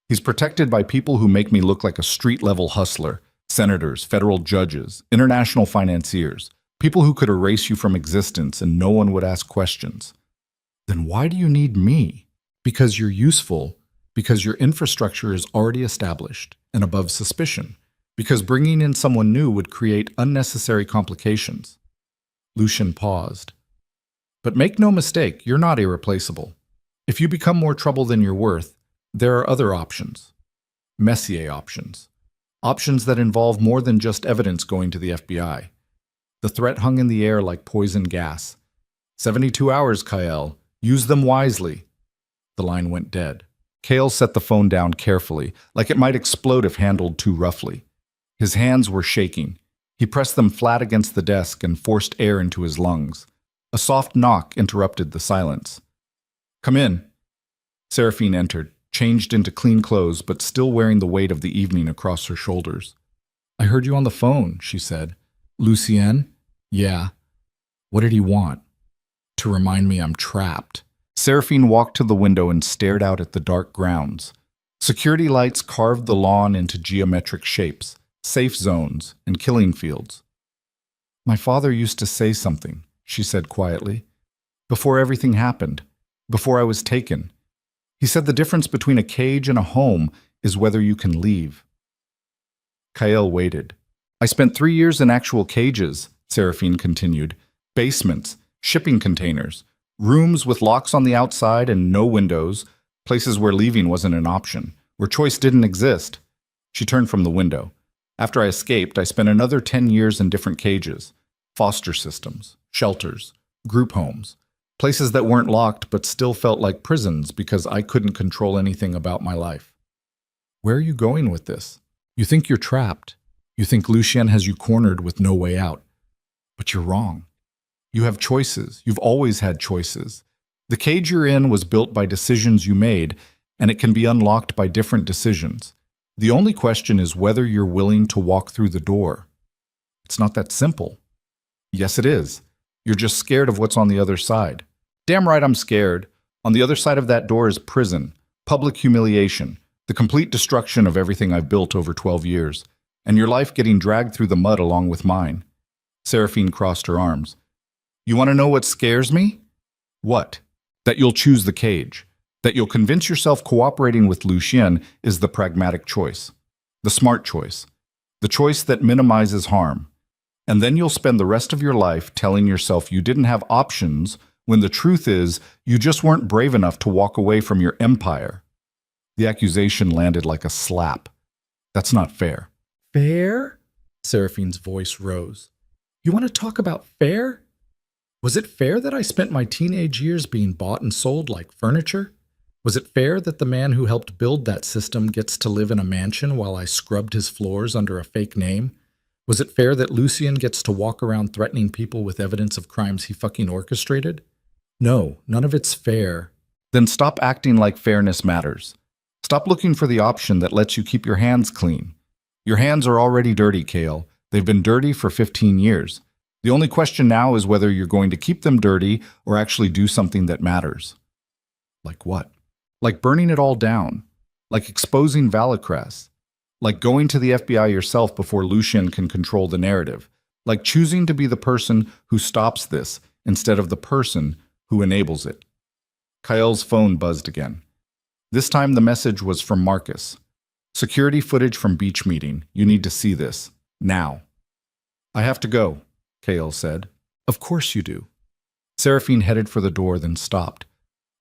He's protected by people who make me look like a street-level hustler, senators, federal judges, international financiers, people who could erase you from existence and no one would ask questions. Then why do you need me? Because you're useful. Because your infrastructure is already established and above suspicion. Because bringing in someone new would create unnecessary complications. Lucian paused. But make no mistake, you're not irreplaceable. If you become more trouble than you're worth, there are other options. Messier options. Options that involve more than just evidence going to the FBI. The threat hung in the air like poison gas. 72 hours, Kael. Use them wisely. The line went dead. Kael set the phone down carefully, like it might explode if handled too roughly. His hands were shaking. He pressed them flat against the desk and forced air into his lungs. A soft knock interrupted the silence. "Come in." Seraphine entered, changed into clean clothes but still wearing the weight of the evening across her shoulders. "I heard you on the phone," she said. "Lucien?" "Yeah." "What did he want?" "To remind me I'm trapped." Seraphine walked to the window and stared out at the dark grounds. Security lights carved the lawn into geometric shapes, safe zones, and killing fields. "My father used to say something," she said quietly. "Before everything happened, before I was taken. He said the difference between a cage and a home is whether you can leave." Kael waited. "I spent 3 years in actual cages," Seraphine continued. "Basements, shipping containers, rooms with locks on the outside and no windows, places where leaving wasn't an option, where choice didn't exist." She turned from the window. "After I escaped, I spent another 10 years in different cages. Foster systems, shelters, group homes, places that weren't locked but still felt like prisons because I couldn't control anything about my life." "Where are you going with this? You think you're trapped. You think Lucien has you cornered with no way out. But you're wrong. You have choices. You've always had choices. The cage you're in was built by decisions you made, and it can be unlocked by different decisions. The only question is whether you're willing to walk through the door. It's not that simple." "Yes, it is. You're just scared of what's on the other side." "Damn right I'm scared. On the other side of that door is prison, public humiliation, the complete destruction of everything I've built over 12 years, and your life getting dragged through the mud along with mine." Seraphine crossed her arms. "You want to know what scares me?" "What?" "That you'll choose the cage. That you'll convince yourself cooperating with Lucien is the pragmatic choice, the smart choice, the choice that minimizes harm. And then you'll spend the rest of your life telling yourself you didn't have options when the truth is you just weren't brave enough to walk away from your empire." The accusation landed like a slap. "That's not fair." "Fair?" Seraphine's voice rose. "You want to talk about fair? Was it fair that I spent my teenage years being bought and sold like furniture? Was it fair that the man who helped build that system gets to live in a mansion while I scrubbed his floors under a fake name? Was it fair that Lucien gets to walk around threatening people with evidence of crimes he fucking orchestrated? No, none of it's fair." "Then stop acting like fairness matters. Stop looking for the option that lets you keep your hands clean. Your hands are already dirty, Kael. They've been dirty for 15 years. The only question now is whether you're going to keep them dirty or actually do something that matters." "Like what?" "Like burning it all down. Like exposing Valacras. Like going to the FBI yourself before Lucien can control the narrative. Like choosing to be the person who stops this instead of the person who enables it." Kael's phone buzzed again. This time the message was from Marcus. "Security footage from beach meeting. You need to see this. Now." "I have to go," Kael said. "Of course you do." Seraphine headed for the door, then stopped.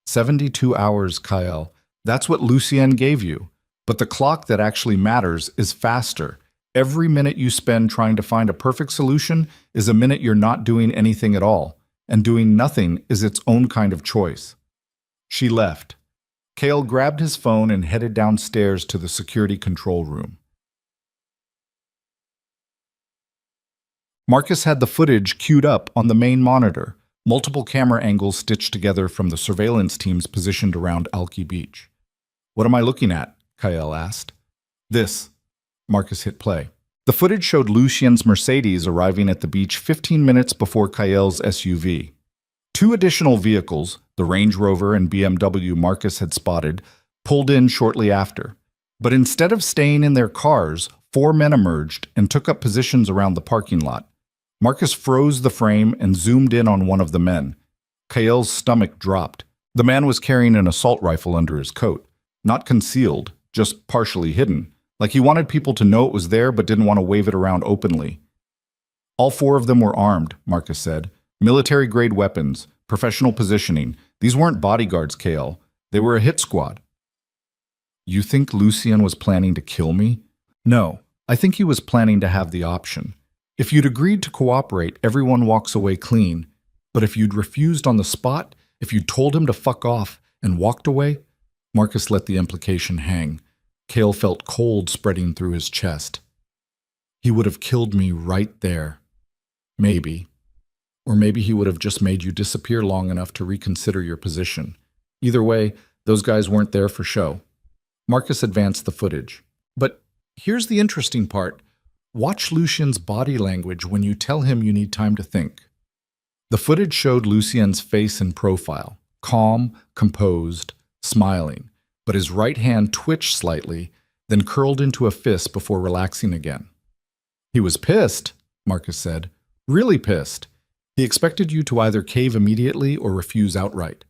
72 hours, Kael. That's what Lucien gave you. But the clock that actually matters is faster. Every minute you spend trying to find a perfect solution is a minute you're not doing anything at all, and doing nothing is its own kind of choice. She left. Kael grabbed his phone and headed downstairs to the security control room. Marcus had the footage queued up on the main monitor, multiple camera angles stitched together from the surveillance teams positioned around Alki Beach. "What am I looking at?" Kael asked. "This." Marcus hit play. The footage showed Lucien's Mercedes arriving at the beach 15 minutes before Kael's SUV. 2 additional vehicles, the Range Rover and BMW Marcus had spotted, pulled in shortly after. But instead of staying in their cars, 4 men emerged and took up positions around the parking lot. Marcus froze the frame and zoomed in on one of the men. Kael's stomach dropped. The man was carrying an assault rifle under his coat. Not concealed, just partially hidden, like he wanted people to know it was there but didn't want to wave it around openly. All four of them were armed, Marcus said. Military-grade weapons, professional positioning. These weren't bodyguards, Kale. They were a hit squad. You think Lucien was planning to kill me? No, I think he was planning to have the option. If you'd agreed to cooperate, everyone walks away clean. But if you'd refused on the spot, if you'd told him to fuck off and walked away, Marcus let the implication hang. Kale felt cold spreading through his chest. He would have killed me right there. Maybe. Or maybe he would have just made you disappear long enough to reconsider your position. Either way, those guys weren't there for show. Marcus advanced the footage. But here's the interesting part. Watch Lucien's body language when you tell him you need time to think. The footage showed Lucien's face in profile, calm, composed, smiling, but his right hand twitched slightly, then curled into a fist before relaxing again. He was pissed, Marcus said. Really pissed. He expected you to either cave immediately or refuse outright.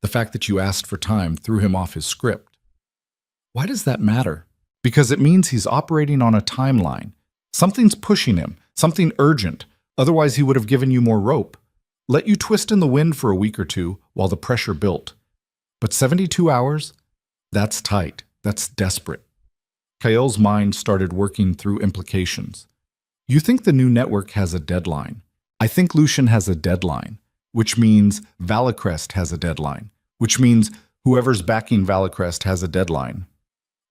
The fact that you asked for time threw him off his script. Why does that matter? Because it means he's operating on a timeline. Something's pushing him, something urgent. Otherwise, he would have given you more rope. Let you twist in the wind for a week or two while the pressure built. But 72 hours? That's tight. That's desperate. Kael's mind started working through implications. You think the new network has a deadline. I think Lucien has a deadline, which means Valicrest has a deadline, which means whoever's backing Valicrest has a deadline.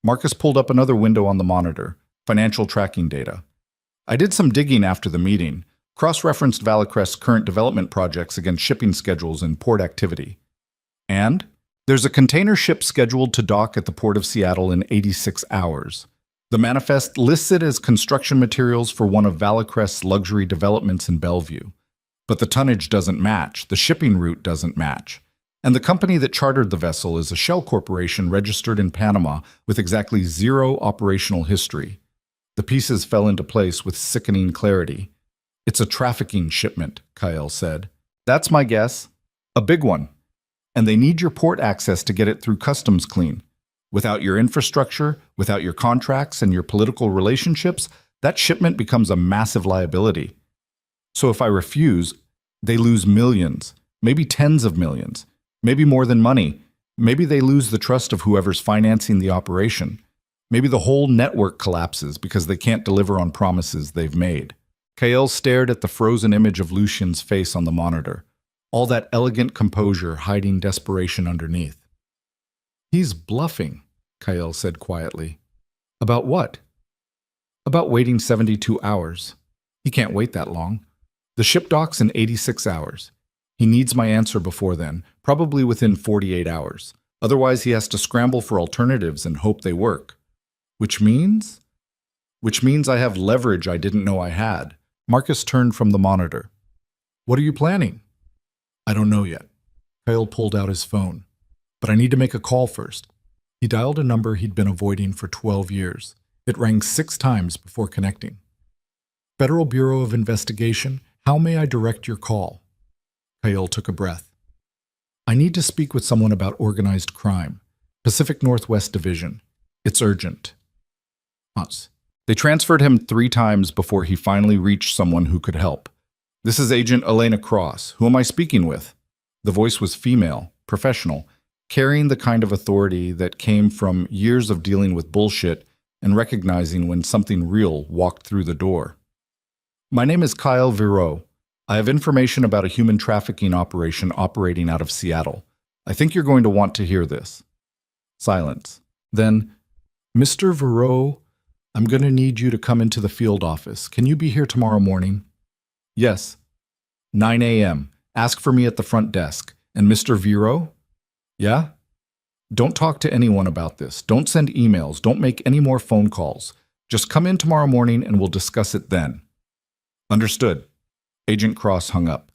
Marcus pulled up another window on the monitor, financial tracking data. I did some digging after the meeting, cross-referenced Valicrest's current development projects against shipping schedules and port activity. And there's a container ship scheduled to dock at the Port of Seattle in 86 hours. The manifest lists it as construction materials for one of Valicrest's luxury developments in Bellevue. But the tonnage doesn't match, the shipping route doesn't match. And the company that chartered the vessel is a shell corporation registered in Panama with exactly zero operational history. The pieces fell into place with sickening clarity. It's a trafficking shipment, Kael said. That's my guess. A big one. And they need your port access to get it through customs clean. Without your infrastructure, without your contracts and your political relationships, that shipment becomes a massive liability. So if I refuse, they lose millions, maybe tens of millions, maybe more than money. Maybe they lose the trust of whoever's financing the operation. Maybe the whole network collapses because they can't deliver on promises they've made. Kael stared at the frozen image of Lucien's face on the monitor, all that elegant composure hiding desperation underneath. He's bluffing, Kael said quietly. About what? About waiting 72 hours. He can't wait that long. The ship docks in 86 hours. He needs my answer before then, probably within 48 hours. Otherwise, he has to scramble for alternatives and hope they work. Which means I have leverage I didn't know I had. Marcus turned from the monitor. What are you planning? I don't know yet. Kael pulled out his phone. But I need to make a call first. He dialed a number he'd been avoiding for 12 years. It rang 6 times before connecting. Federal Bureau of Investigation, how may I direct your call? Kael took a breath. I need to speak with someone about organized crime. Pacific Northwest Division. It's urgent. They transferred him 3 times before he finally reached someone who could help. This is Agent Elena Cross. Who am I speaking with? The voice was female, professional, carrying the kind of authority that came from years of dealing with bullshit and recognizing when something real walked through the door. My name is Kyle Viro. I have information about a human trafficking operation operating out of Seattle. I think you're going to want to hear this. Silence. Then, Mr. Viro, I'm going to need you to come into the field office. Can you be here tomorrow morning? Yes. 9 a.m. Ask for me at the front desk. And Mr. Viro? Yeah? Don't talk to anyone about this. Don't send emails. Don't make any more phone calls. Just come in tomorrow morning and we'll discuss it then. Understood. Agent Cross hung up.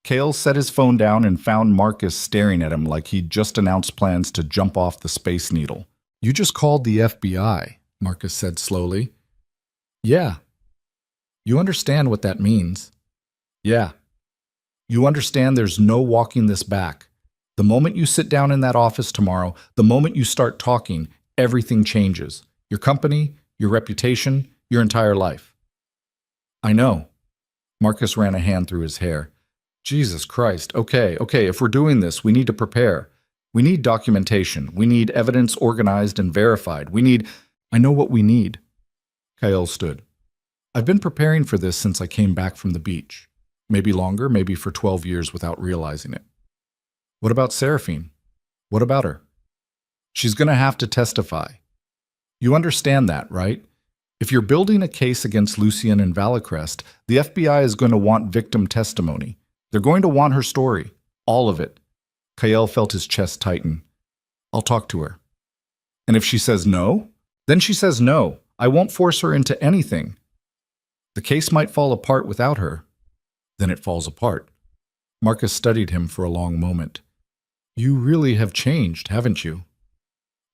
Kael set his phone down and found Marcus staring at him like he'd just announced plans to jump off the Space Needle. You just called the FBI, Marcus said slowly. Yeah. You understand what that means? Yeah. You understand there's no walking this back. The moment you sit down in that office tomorrow, the moment you start talking, everything changes. Your company, your reputation, your entire life. I know. Marcus ran a hand through his hair. Jesus Christ. Okay, if we're doing this, we need to prepare. We need documentation. We need evidence organized and verified. I know what we need. Kyle stood. I've been preparing for this since I came back from the beach. Maybe longer, maybe for 12 years without realizing it. What about Seraphine? What about her? She's going to have to testify. You understand that, right? If you're building a case against Lucien and Valicrest, the FBI is going to want victim testimony. They're going to want her story. All of it. Kyle felt his chest tighten. I'll talk to her. And if she says no, then she says no. I won't force her into anything. The case might fall apart without her. Then it falls apart. Marcus studied him for a long moment. You really have changed, haven't you?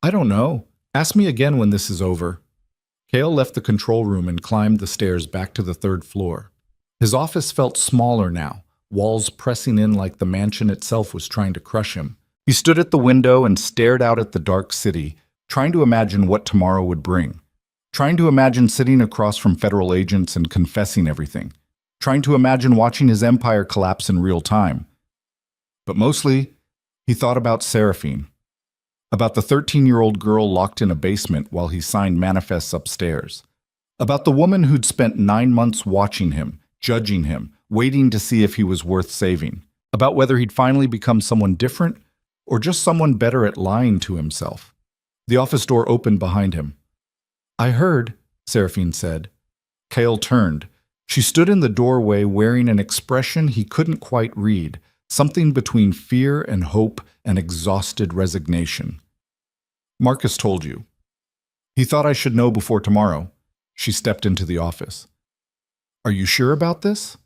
I don't know. Ask me again when this is over. Kale left the control room and climbed the stairs back to the 3rd floor. His office felt smaller now, walls pressing in like the mansion itself was trying to crush him. He stood at the window and stared out at the dark city, trying to imagine what tomorrow would bring. Trying to imagine sitting across from federal agents and confessing everything. Trying to imagine watching his empire collapse in real time. But mostly, he thought about Seraphine. About the 13-year-old girl locked in a basement while he signed manifests upstairs. About the woman who'd spent 9 months watching him, judging him, waiting to see if he was worth saving. About whether he'd finally become someone different or just someone better at lying to himself. The office door opened behind him. I heard, Seraphine said. Kale turned. She stood in the doorway wearing an expression he couldn't quite read, something between fear and hope and exhausted resignation. Marcus told you. He thought I should know before tomorrow. She stepped into the office. Are you sure about this?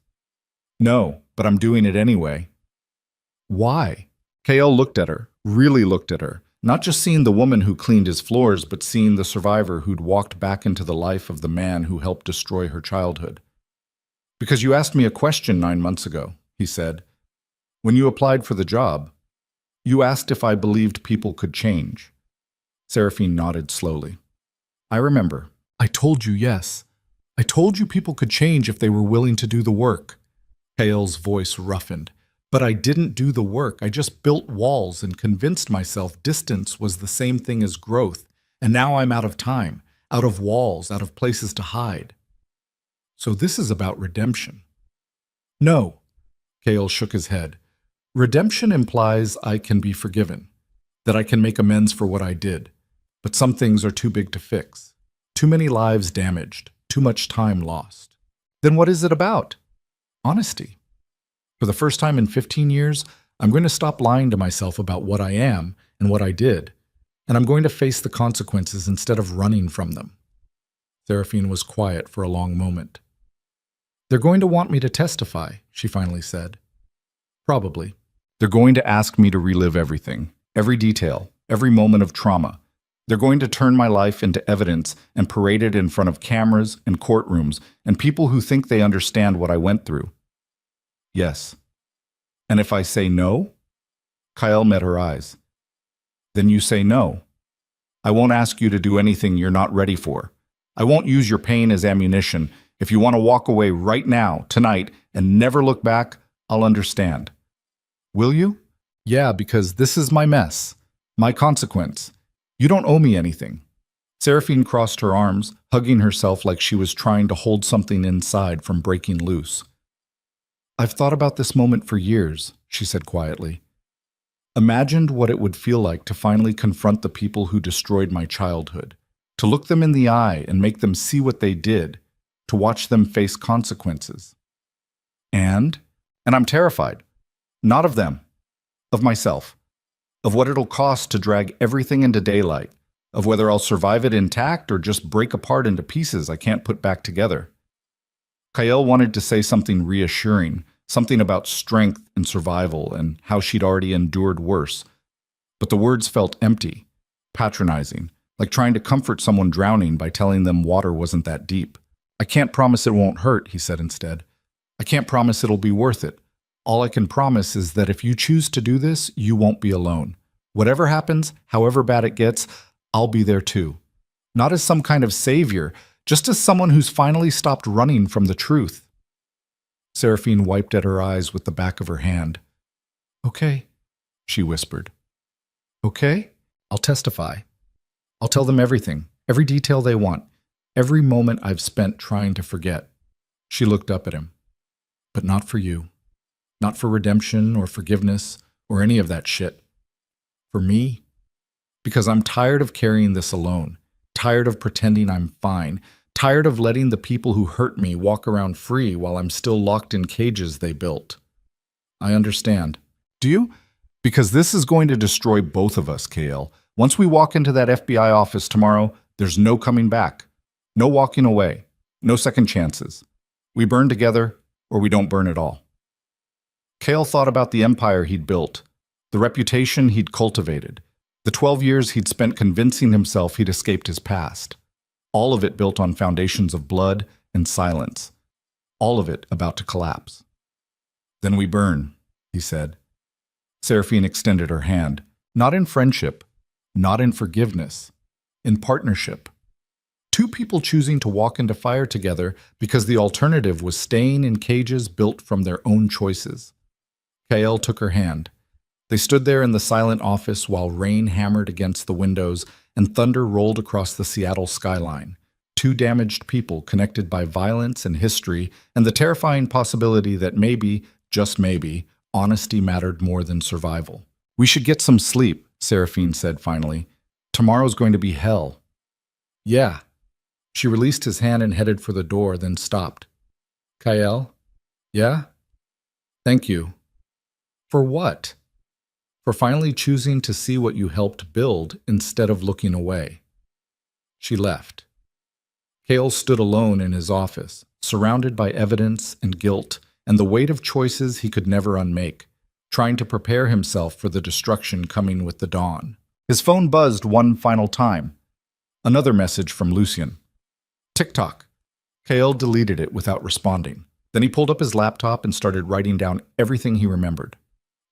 No, but I'm doing it anyway. Why? Kale looked at her, really looked at her, not just seeing the woman who cleaned his floors, but seeing the survivor who'd walked back into the life of the man who helped destroy her childhood. Because you asked me a question 9 months ago, he said. When you applied for the job, you asked if I believed people could change. Seraphine nodded slowly. I remember. I told you yes. I told you people could change if they were willing to do the work. Kale's voice roughened. But I didn't do the work. I just built walls and convinced myself distance was the same thing as growth. And now I'm out of time, out of walls, out of places to hide. So this is about redemption. No. Kale shook his head. Redemption implies I can be forgiven, that I can make amends for what I did. But some things are too big to fix. Too many lives damaged, too much time lost. Then what is it about? Honesty. For the first time in 15 years, I'm going to stop lying to myself about what I am and what I did, and I'm going to face the consequences instead of running from them. Seraphine was quiet for a long moment. They're going to want me to testify, she finally said. Probably. They're going to ask me to relive everything, every detail, every moment of trauma. They're going to turn my life into evidence and parade it in front of cameras and courtrooms and people who think they understand what I went through. Yes. And if I say no? Kyle met her eyes. Then you say no. I won't ask you to do anything you're not ready for. I won't use your pain as ammunition. If you want to walk away right now, tonight, and never look back, I'll understand. Will you? Yeah, because this is my mess, my consequence. You don't owe me anything. Seraphine crossed her arms, hugging herself like she was trying to hold something inside from breaking loose. I've thought about this moment for years, she said quietly. Imagined what it would feel like to finally confront the people who destroyed my childhood, to look them in the eye and make them see what they did, to watch them face consequences. And I'm terrified. Not of them, of myself, of what it'll cost to drag everything into daylight, of whether I'll survive it intact or just break apart into pieces I can't put back together. Kyle wanted to say something reassuring, something about strength and survival and how she'd already endured worse. But the words felt empty, patronizing, like trying to comfort someone drowning by telling them water wasn't that deep. I can't promise it won't hurt, he said instead. I can't promise it'll be worth it. All I can promise is that if you choose to do this, you won't be alone. Whatever happens, however bad it gets, I'll be there too. Not as some kind of savior, just as someone who's finally stopped running from the truth." Seraphine wiped at her eyes with the back of her hand. "Okay," she whispered. "Okay? I'll testify. I'll tell them everything, every detail they want, every moment I've spent trying to forget." She looked up at him. "But not for you. Not for redemption or forgiveness or any of that shit. For me. Because I'm tired of carrying this alone, tired of pretending I'm fine, tired of letting the people who hurt me walk around free while I'm still locked in cages they built." "I understand." "Do you? Because this is going to destroy both of us, KL. Once we walk into that FBI office tomorrow, there's no coming back. No walking away. No second chances. We burn together, or we don't burn at all." Kale thought about the empire he'd built, the reputation he'd cultivated, the 12 years he'd spent convincing himself he'd escaped his past. All of it built on foundations of blood and silence. All of it about to collapse. "Then we burn," he said. Seraphine extended her hand, not in friendship, not in forgiveness, in partnership. Two people choosing to walk into fire together because the alternative was staying in cages built from their own choices. Kael took her hand. They stood there in the silent office while rain hammered against the windows and thunder rolled across the Seattle skyline. Two damaged people connected by violence and history and the terrifying possibility that maybe, just maybe, honesty mattered more than survival. "We should get some sleep," Seraphine said finally. "Tomorrow's going to be hell." "Yeah." She released his hand and headed for the door, then stopped. "Kael? Yeah? Thank you." "For what?" "For finally choosing to see what you helped build instead of looking away." She left. Kael stood alone in his office, surrounded by evidence and guilt and the weight of choices he could never unmake, trying to prepare himself for the destruction coming with the dawn. His phone buzzed one final time. Another message from Lucien. "TikTok." Kael deleted it without responding. Then he pulled up his laptop and started writing down everything he remembered.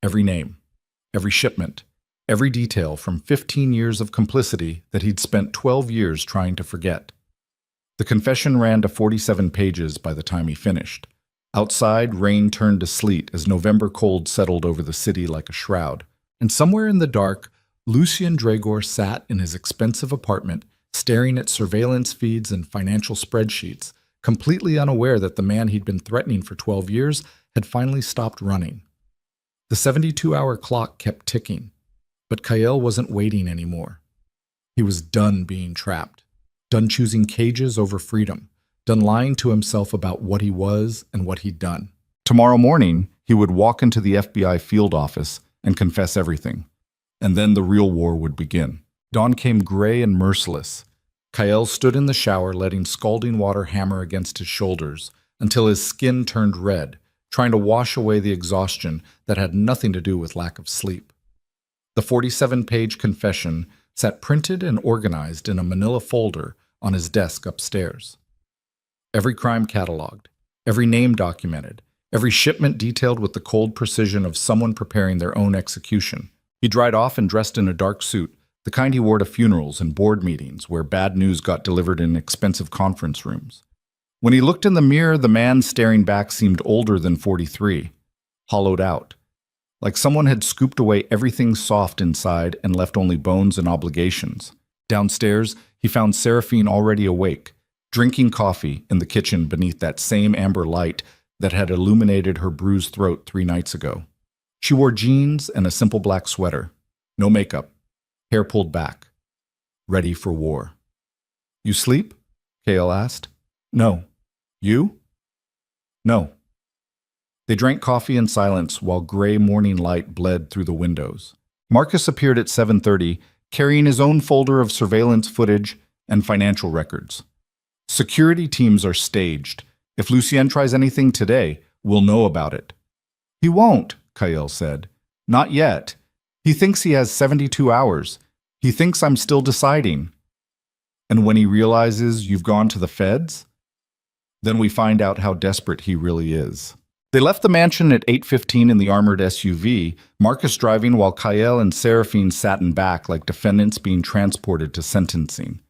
Every name, every shipment, every detail from 15 years of complicity that he'd spent 12 years trying to forget. The confession ran to 47 pages by the time he finished. Outside, rain turned to sleet as November cold settled over the city like a shroud. And somewhere in the dark, Lucien Dragor sat in his expensive apartment, staring at surveillance feeds and financial spreadsheets, completely unaware that the man he'd been threatening for 12 years had finally stopped running. The 72-hour clock kept ticking, but Kael wasn't waiting anymore. He was done being trapped, done choosing cages over freedom, done lying to himself about what he was and what he'd done. Tomorrow morning, he would walk into the FBI field office and confess everything. And then the real war would begin. Dawn came gray and merciless. Kael stood in the shower, letting scalding water hammer against his shoulders until his skin turned red, trying to wash away the exhaustion that had nothing to do with lack of sleep. The 47-page confession sat printed and organized in a manila folder on his desk upstairs. Every crime cataloged, every name documented, every shipment detailed with the cold precision of someone preparing their own execution. He dried off and dressed in a dark suit, the kind he wore to funerals and board meetings where bad news got delivered in expensive conference rooms. When he looked in the mirror, the man staring back seemed older than 43, hollowed out, like someone had scooped away everything soft inside and left only bones and obligations. Downstairs, he found Seraphine already awake, drinking coffee in the kitchen beneath that same amber light that had illuminated her bruised throat 3 nights ago. She wore jeans and a simple black sweater, no makeup, hair pulled back, ready for war. "You sleep?" Kael asked. "No." "You?" "No." They drank coffee in silence while gray morning light bled through the windows. Marcus appeared at 7:30, carrying his own folder of surveillance footage and financial records. "Security teams are staged. If Lucien tries anything today, we'll know about it." "He won't," Kael said. "Not yet. He thinks he has 72 hours. He thinks I'm still deciding." "And when he realizes you've gone to the feds? Then we find out how desperate he really is." They left the mansion at 8:15 in the armored SUV, Marcus driving while Kael and Seraphine sat in back like defendants being transported to sentencing.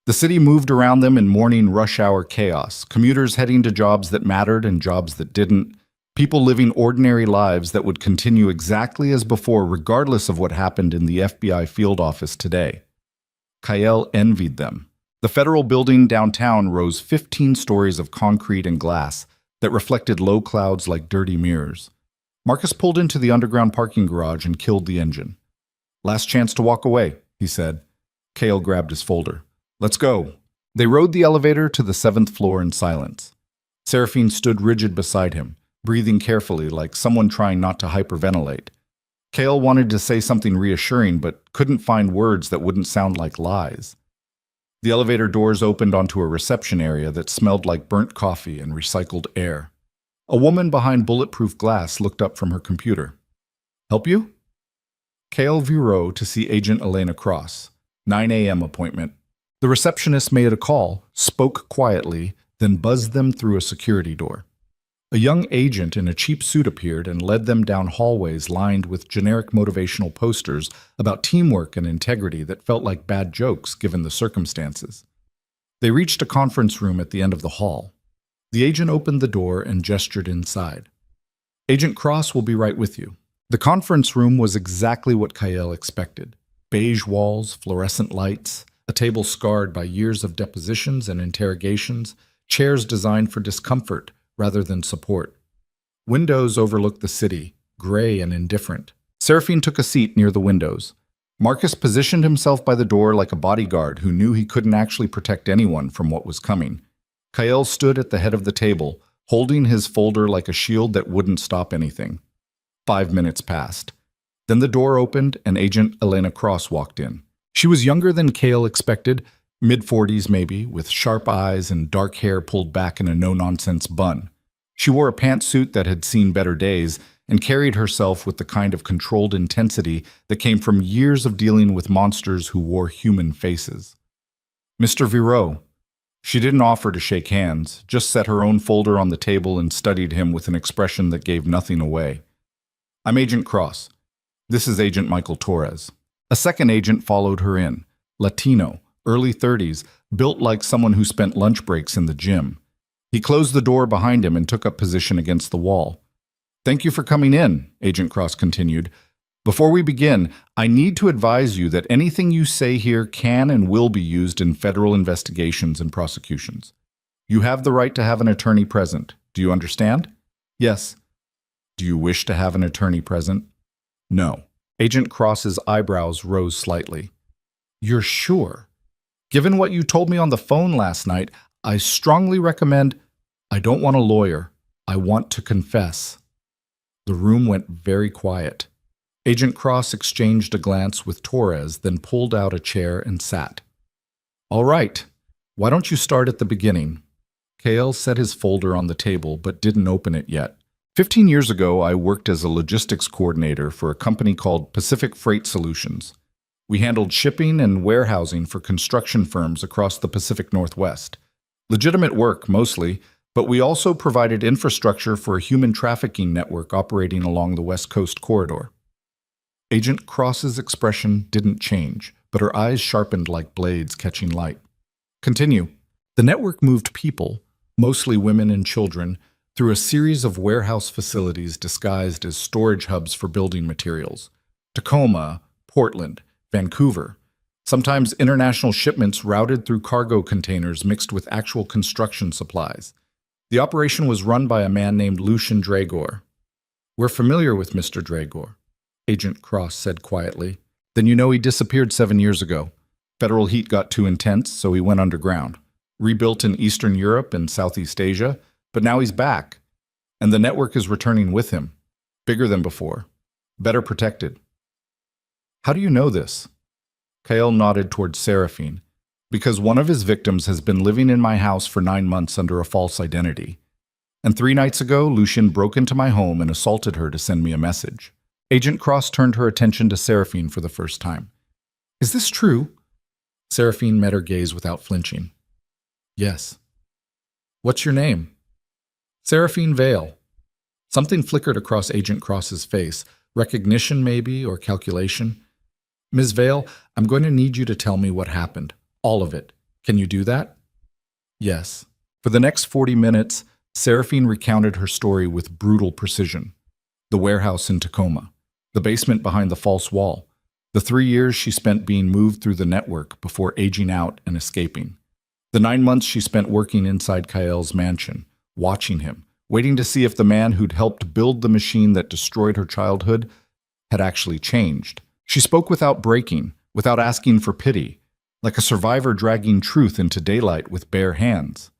The city moved around them in morning rush hour chaos, commuters heading to jobs that mattered and jobs that didn't, people living ordinary lives that would continue exactly as before regardless of what happened in the FBI field office today. Kael envied them. The federal building downtown rose 15 stories of concrete and glass that reflected low clouds like dirty mirrors. Marcus pulled into the underground parking garage and killed the engine. "Last chance to walk away," he said. Kael grabbed his folder. "Let's go." They rode the elevator to the 7th floor in silence. Seraphine stood rigid beside him, breathing carefully like someone trying not to hyperventilate. Kael wanted to say something reassuring but couldn't find words that wouldn't sound like lies. The elevator doors opened onto a reception area that smelled like burnt coffee and recycled air. A woman behind bulletproof glass looked up from her computer. "Help you?" Kael Viro to see Agent Elena Cross. 9 a.m. appointment. The receptionist made a call, spoke quietly, then buzzed them through a security door. A young agent in a cheap suit appeared and led them down hallways lined with generic motivational posters about teamwork and integrity that felt like bad jokes given the circumstances. They reached a conference room at the end of the hall. The agent opened the door and gestured inside. "Agent Cross will be right with you." The conference room was exactly what Kael expected. Beige walls, fluorescent lights, a table scarred by years of depositions and interrogations, chairs designed for discomfort rather than support. Windows overlooked the city, gray and indifferent. Seraphine took a seat near the windows. Marcus positioned himself by the door like a bodyguard who knew he couldn't actually protect anyone from what was coming. Kael stood at the head of the table, holding his folder like a shield that wouldn't stop anything. 5 minutes passed. Then the door opened and Agent Elena Cross walked in. She was younger than Kael expected, mid-40s maybe, with sharp eyes and dark hair pulled back in a no-nonsense bun. She wore a pantsuit that had seen better days and carried herself with the kind of controlled intensity that came from years of dealing with monsters who wore human faces. "Mr. Viro." She didn't offer to shake hands, just set her own folder on the table and studied him with an expression that gave nothing away. "I'm Agent Cross. This is Agent Michael Torres." A second agent followed her in, Latino, early 30s, built like someone who spent lunch breaks in the gym. He closed the door behind him and took up position against the wall. "Thank you for coming in," Agent Cross continued. "Before we begin, I need to advise you that anything you say here can and will be used in federal investigations and prosecutions. You have the right to have an attorney present. Do you understand?" "Yes." "Do you wish to have an attorney present?" "No." Agent Cross's eyebrows rose slightly. "You're sure? Given what you told me on the phone last night, I strongly recommend—" "I don't want a lawyer. I want to confess." The room went very quiet. Agent Cross exchanged a glance with Torres, then pulled out a chair and sat. "All right. Why don't you start at the beginning?" Kael set his folder on the table but didn't open it yet. 15 years ago, I worked as a logistics coordinator for a company called Pacific Freight Solutions. We handled shipping and warehousing for construction firms across the Pacific Northwest. Legitimate work, mostly, but we also provided infrastructure for a human trafficking network operating along the West Coast corridor. Agent Cross's expression didn't change, but her eyes sharpened like blades catching light. "Continue." The network moved people, mostly women and children, through a series of warehouse facilities disguised as storage hubs for building materials. Tacoma, Portland, Vancouver. Sometimes international shipments routed through cargo containers mixed with actual construction supplies. The operation was run by a man named Lucian Dragor. "We're familiar with Mr. Dragor," Agent Cross said quietly. "Then you know he disappeared 7 years ago. Federal heat got too intense, so he went underground. Rebuilt in Eastern Europe and Southeast Asia, but now he's back. And the network is returning with him. Bigger than before. Better protected." "How do you know this?" Kael nodded toward Seraphine. "Because one of his victims has been living in my house for 9 months under a false identity. And 3 nights ago, Lucian broke into my home and assaulted her to send me a message." Agent Cross turned her attention to Seraphine for the first time. "Is this true?" Seraphine met her gaze without flinching. "Yes." "What's your name?" "Seraphine Vale." Something flickered across Agent Cross's face. Recognition, maybe, or calculation. Ms. Vale, I'm going to need you to tell me what happened. All of it. Can you do that? Yes. For the next 40 minutes, Seraphine recounted her story with brutal precision. The warehouse in Tacoma, the basement behind the false wall, the 3 years she spent being moved through the network before aging out and escaping, the 9 months she spent working inside Kael's mansion, watching him, waiting to see if the man who'd helped build the machine that destroyed her childhood had actually changed. She spoke without breaking, without asking for pity, like a survivor dragging truth into daylight with bare hands.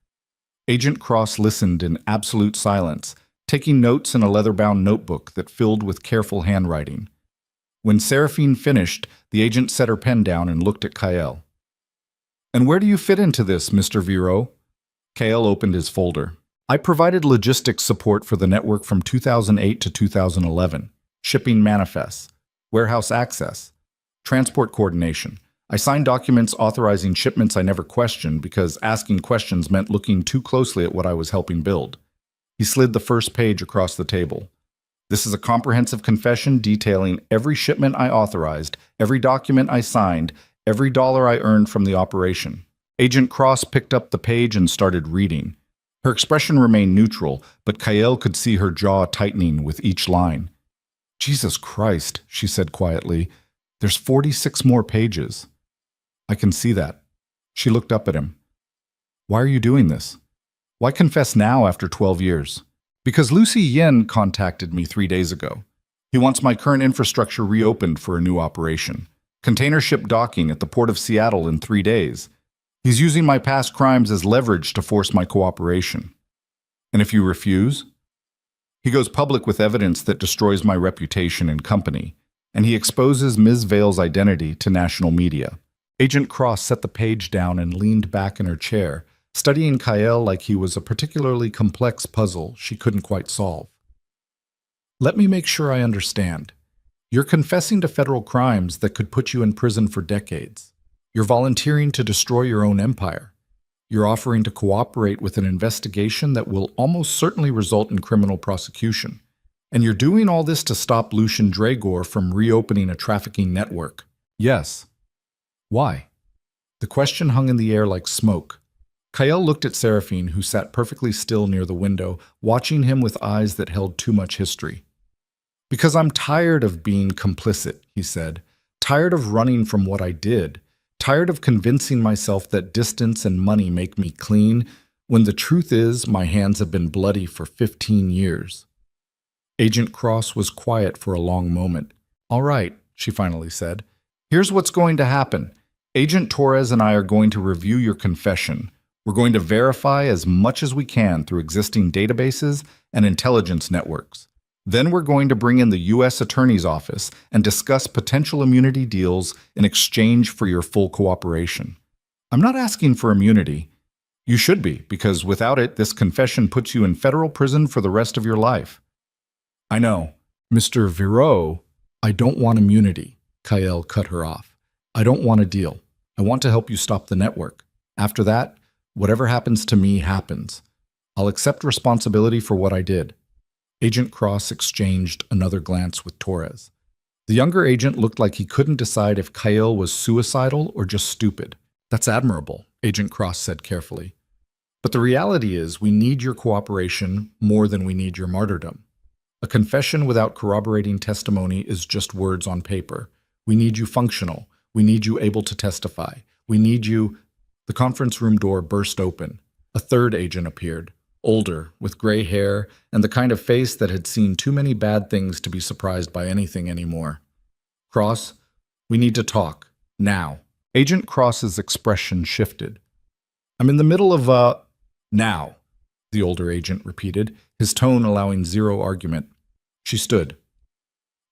Agent Cross listened in absolute silence, taking notes in a leather-bound notebook that filled with careful handwriting. When Seraphine finished, the agent set her pen down and looked at Kael. "And where do you fit into this, Mr. Viro?" Kael opened his folder. "I provided logistics support for the network from 2008 to 2011, shipping manifests, warehouse access, transport coordination. I signed documents authorizing shipments I never questioned because asking questions meant looking too closely at what I was helping build." He slid the first page across the table. "This is a comprehensive confession detailing every shipment I authorized, every document I signed, every dollar I earned from the operation." Agent Cross picked up the page and started reading. Her expression remained neutral, but Kael could see her jaw tightening with each line. "Jesus Christ," she said quietly, "there's 46 more pages." "I can see that." She looked up at him. "Why are you doing this? Why confess now after 12 years? "Because Lucy Yin contacted me 3 days ago. He wants my current infrastructure reopened for a new operation. Container ship docking at the port of Seattle in 3 days. He's using my past crimes as leverage to force my cooperation. And if you refuse?" He goes public with evidence that destroys my reputation and company, and he exposes Ms. Vale's identity to national media. Agent Cross set the page down and leaned back in her chair, studying Kael like he was a particularly complex puzzle she couldn't quite solve. "Let me make sure I understand. You're confessing to federal crimes that could put you in prison for decades. You're volunteering to destroy your own empire. You're offering to cooperate with an investigation that will almost certainly result in criminal prosecution. And you're doing all this to stop Lucian Dragor from reopening a trafficking network." "Yes." "Why?" The question hung in the air like smoke. Kael looked at Seraphine, who sat perfectly still near the window, watching him with eyes that held too much history. "Because I'm tired of being complicit," he said. "Tired of running from what I did. Tired of convincing myself that distance and money make me clean, when the truth is my hands have been bloody for 15 years. Agent Cross was quiet for a long moment. "All right," she finally said. "Here's what's going to happen. Agent Torres and I are going to review your confession. We're going to verify as much as we can through existing databases and intelligence networks. Then we're going to bring in the U.S. Attorney's Office and discuss potential immunity deals in exchange for your full cooperation. I'm not asking for immunity. You should be, because without it, this confession puts you in federal prison for the rest of your life." "I know. Mr. Viro, I don't want immunity," Kael cut her off. "I don't want a deal. I want to help you stop the network. After that, whatever happens to me happens. I'll accept responsibility for what I did." Agent Cross exchanged another glance with Torres. The younger agent looked like he couldn't decide if Kael was suicidal or just stupid. "That's admirable," Agent Cross said carefully. "But the reality is we need your cooperation more than we need your martyrdom. A confession without corroborating testimony is just words on paper. We need you functional. We need you able to testify. We need you—" The conference room door burst open. A third agent appeared, older, with gray hair, and the kind of face that had seen too many bad things to be surprised by anything anymore. "Cross, we need to talk. Now." Agent Cross's expression shifted. "I'm in the middle of now," the older agent repeated, his tone allowing zero argument. She stood.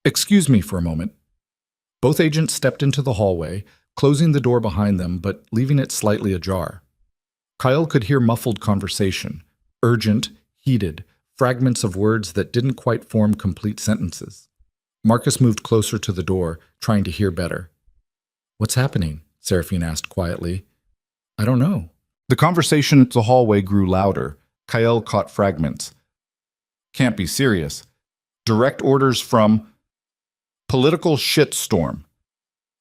"Excuse me for a moment." Both agents stepped into the hallway, closing the door behind them but leaving it slightly ajar. Kyle could hear muffled conversation, urgent, heated, fragments of words that didn't quite form complete sentences. Marcus moved closer to the door, trying to hear better. "What's happening?" Seraphine asked quietly. "I don't know." The conversation in the hallway grew louder. Kyle caught fragments. Can't be serious. Direct orders from political shitstorm.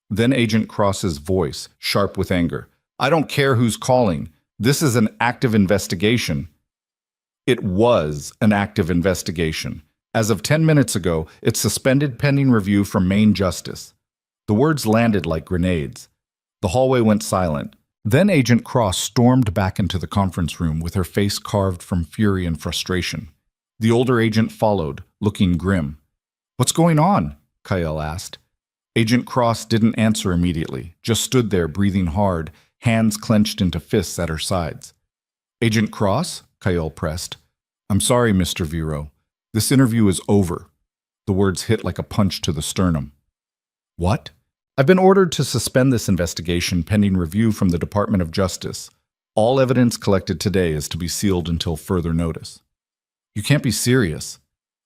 Then Agent Cross's voice, sharp with anger. I don't care who's calling. This is an active investigation. It was an active investigation. As of 10 minutes ago, it's suspended pending review from Main Justice. The words landed like grenades. The hallway went silent. Then Agent Cross stormed back into the conference room with her face carved from fury and frustration. The older agent followed, looking grim. What's going on? Kyle asked. Agent Cross didn't answer immediately, just stood there breathing hard, hands clenched into fists at her sides. Agent Cross? Kyle pressed. I'm sorry, Mr. Vero. This interview is over. The words hit like a punch to the sternum. What? I've been ordered to suspend this investigation pending review from the Department of Justice. All evidence collected today is to be sealed until further notice. You can't be serious.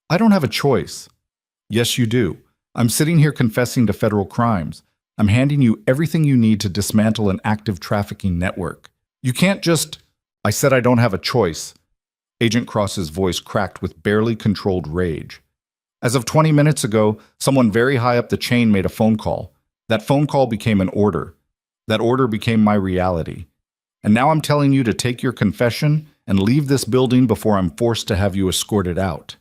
I don't have a choice. Yes, you do. I'm sitting here confessing to federal crimes. I'm handing you everything you need to dismantle an active trafficking network. You can't just... I said I don't have a choice. Agent Cross's voice cracked with barely controlled rage. As of 20 minutes ago, someone very high up the chain made a phone call. That phone call became an order. That order became my reality. And now I'm telling you to take your confession and leave this building before I'm forced to have you escorted out.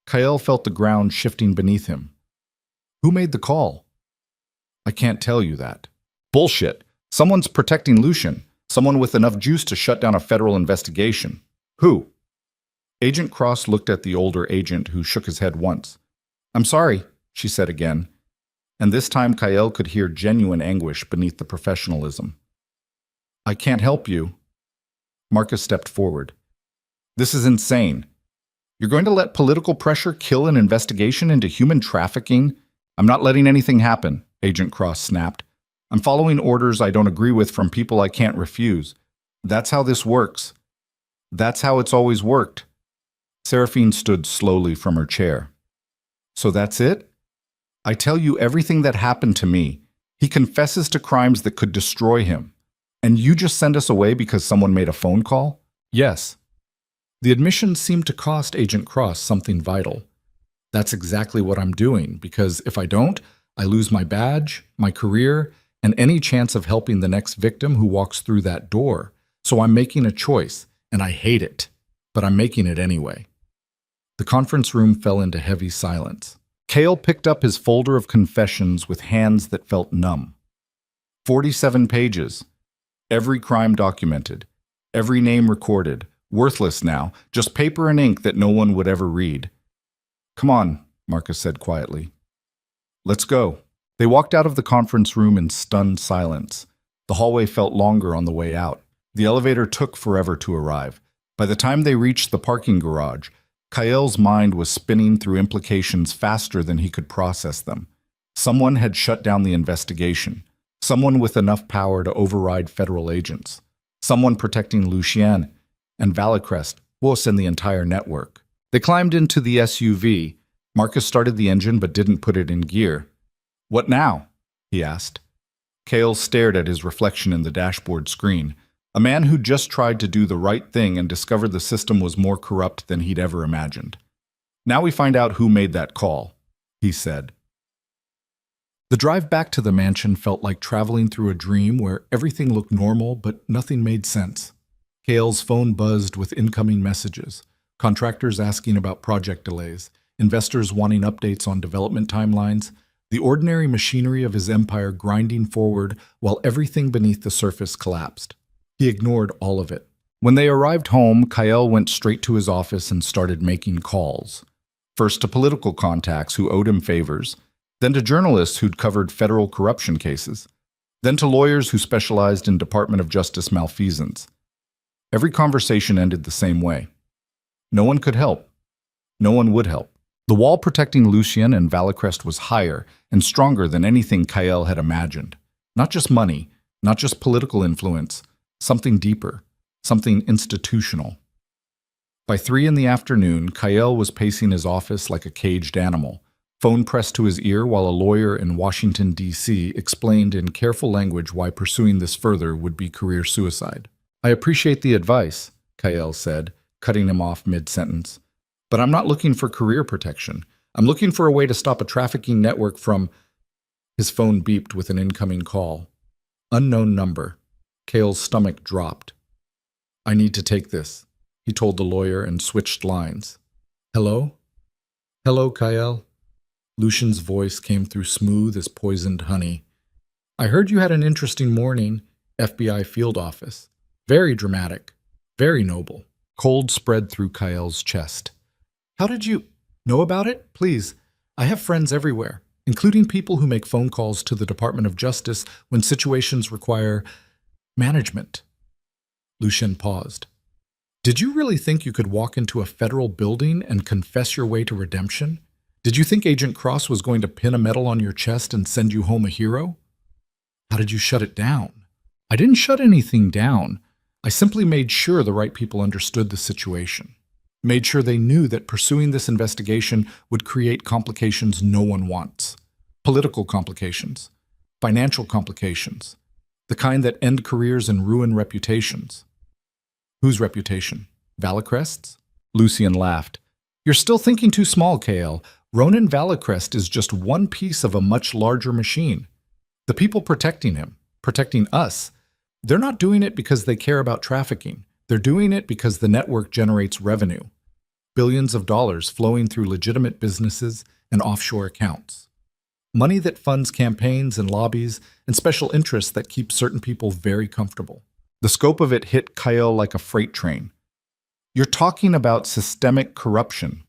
Kyle felt the ground shifting beneath him. Who made the call? I can't tell you that. Bullshit. Someone's protecting Lucian. Someone with enough juice to shut down a federal investigation. Who? Agent Cross looked at the older agent, who shook his head once. I'm sorry, she said again. And this time Kyle could hear genuine anguish beneath the professionalism. I can't help you. Marcus stepped forward. This is insane. You're going to let political pressure kill an investigation into human trafficking? I'm not letting anything happen, Agent Cross snapped. I'm following orders I don't agree with from people I can't refuse. That's how this works. That's how it's always worked. Seraphine stood slowly from her chair. So that's it? I tell you everything that happened to me. He confesses to crimes that could destroy him. And you just send us away because someone made a phone call? Yes. The admission seemed to cost Agent Cross something vital. That's exactly what I'm doing, because if I don't, I lose my badge, my career, and any chance of helping the next victim who walks through that door. So I'm making a choice, and I hate it, but I'm making it anyway. The conference room fell into heavy silence. Cale picked up his folder of confessions with hands that felt numb. 47 pages. Every crime documented. Every name recorded. Worthless now, just paper and ink that no one would ever read. Come on, Marcus said quietly. Let's go. They walked out of the conference room in stunned silence. The hallway felt longer on the way out. The elevator took forever to arrive. By the time they reached the parking garage, Kyle's mind was spinning through implications faster than he could process them. Someone had shut down the investigation. Someone with enough power to override federal agents. Someone protecting Lucien and Valicrest, Wuss, and the entire network. They climbed into the SUV. Marcus started the engine but didn't put it in gear. What now? He asked. Cale stared at his reflection in the dashboard screen. A man who just tried to do the right thing and discovered the system was more corrupt than he'd ever imagined. Now we find out who made that call, he said. The drive back to the mansion felt like traveling through a dream where everything looked normal but nothing made sense. Cale's phone buzzed with incoming messages, contractors asking about project delays, investors wanting updates on development timelines, the ordinary machinery of his empire grinding forward while everything beneath the surface collapsed. He ignored all of it. When they arrived home, Kyle went straight to his office and started making calls. First to political contacts who owed him favors, then to journalists who'd covered federal corruption cases, then to lawyers who specialized in Department of Justice malfeasance. Every conversation ended the same way. No one could help. No one would help. The wall protecting Lucien and Valicrest was higher and stronger than anything Kyle had imagined. Not just money, not just political influence, something deeper, something institutional. By 3 p.m, Kyle was pacing his office like a caged animal, phone pressed to his ear while a lawyer in Washington, D.C. explained in careful language why pursuing this further would be career suicide. I appreciate the advice, Kyle said, cutting him off mid-sentence. But I'm not looking for career protection. I'm looking for a way to stop a trafficking network from... His phone beeped with an incoming call. Unknown number. Cale's stomach dropped. I need to take this, he told the lawyer and switched lines. Hello? Hello, Kyle. Lucian's voice came through smooth as poisoned honey. I heard you had an interesting morning, FBI field office. Very dramatic. Very noble. Cold spread through Kyle's chest. How did you know about it? Please, I have friends everywhere, including people who make phone calls to the Department of Justice when situations require management. Lucian paused. Did you really think you could walk into a federal building and confess your way to redemption? Did you think Agent Cross was going to pin a medal on your chest and send you home a hero? How did you shut it down? I didn't shut anything down. I simply made sure the right people understood the situation. Made sure they knew that pursuing this investigation would create complications no one wants. Political complications. Financial complications. The kind that end careers and ruin reputations. Whose reputation? Valicrest's? Lucian laughed. You're still thinking too small, KL. Ronan Valicrest is just one piece of a much larger machine. The people protecting him, protecting us, they're not doing it because they care about trafficking. They're doing it because the network generates revenue. Billions of dollars flowing through legitimate businesses and offshore accounts. Money that funds campaigns and lobbies and special interests that keep certain people very comfortable. The scope of it hit Kyle like a freight train. You're talking about systemic corruption.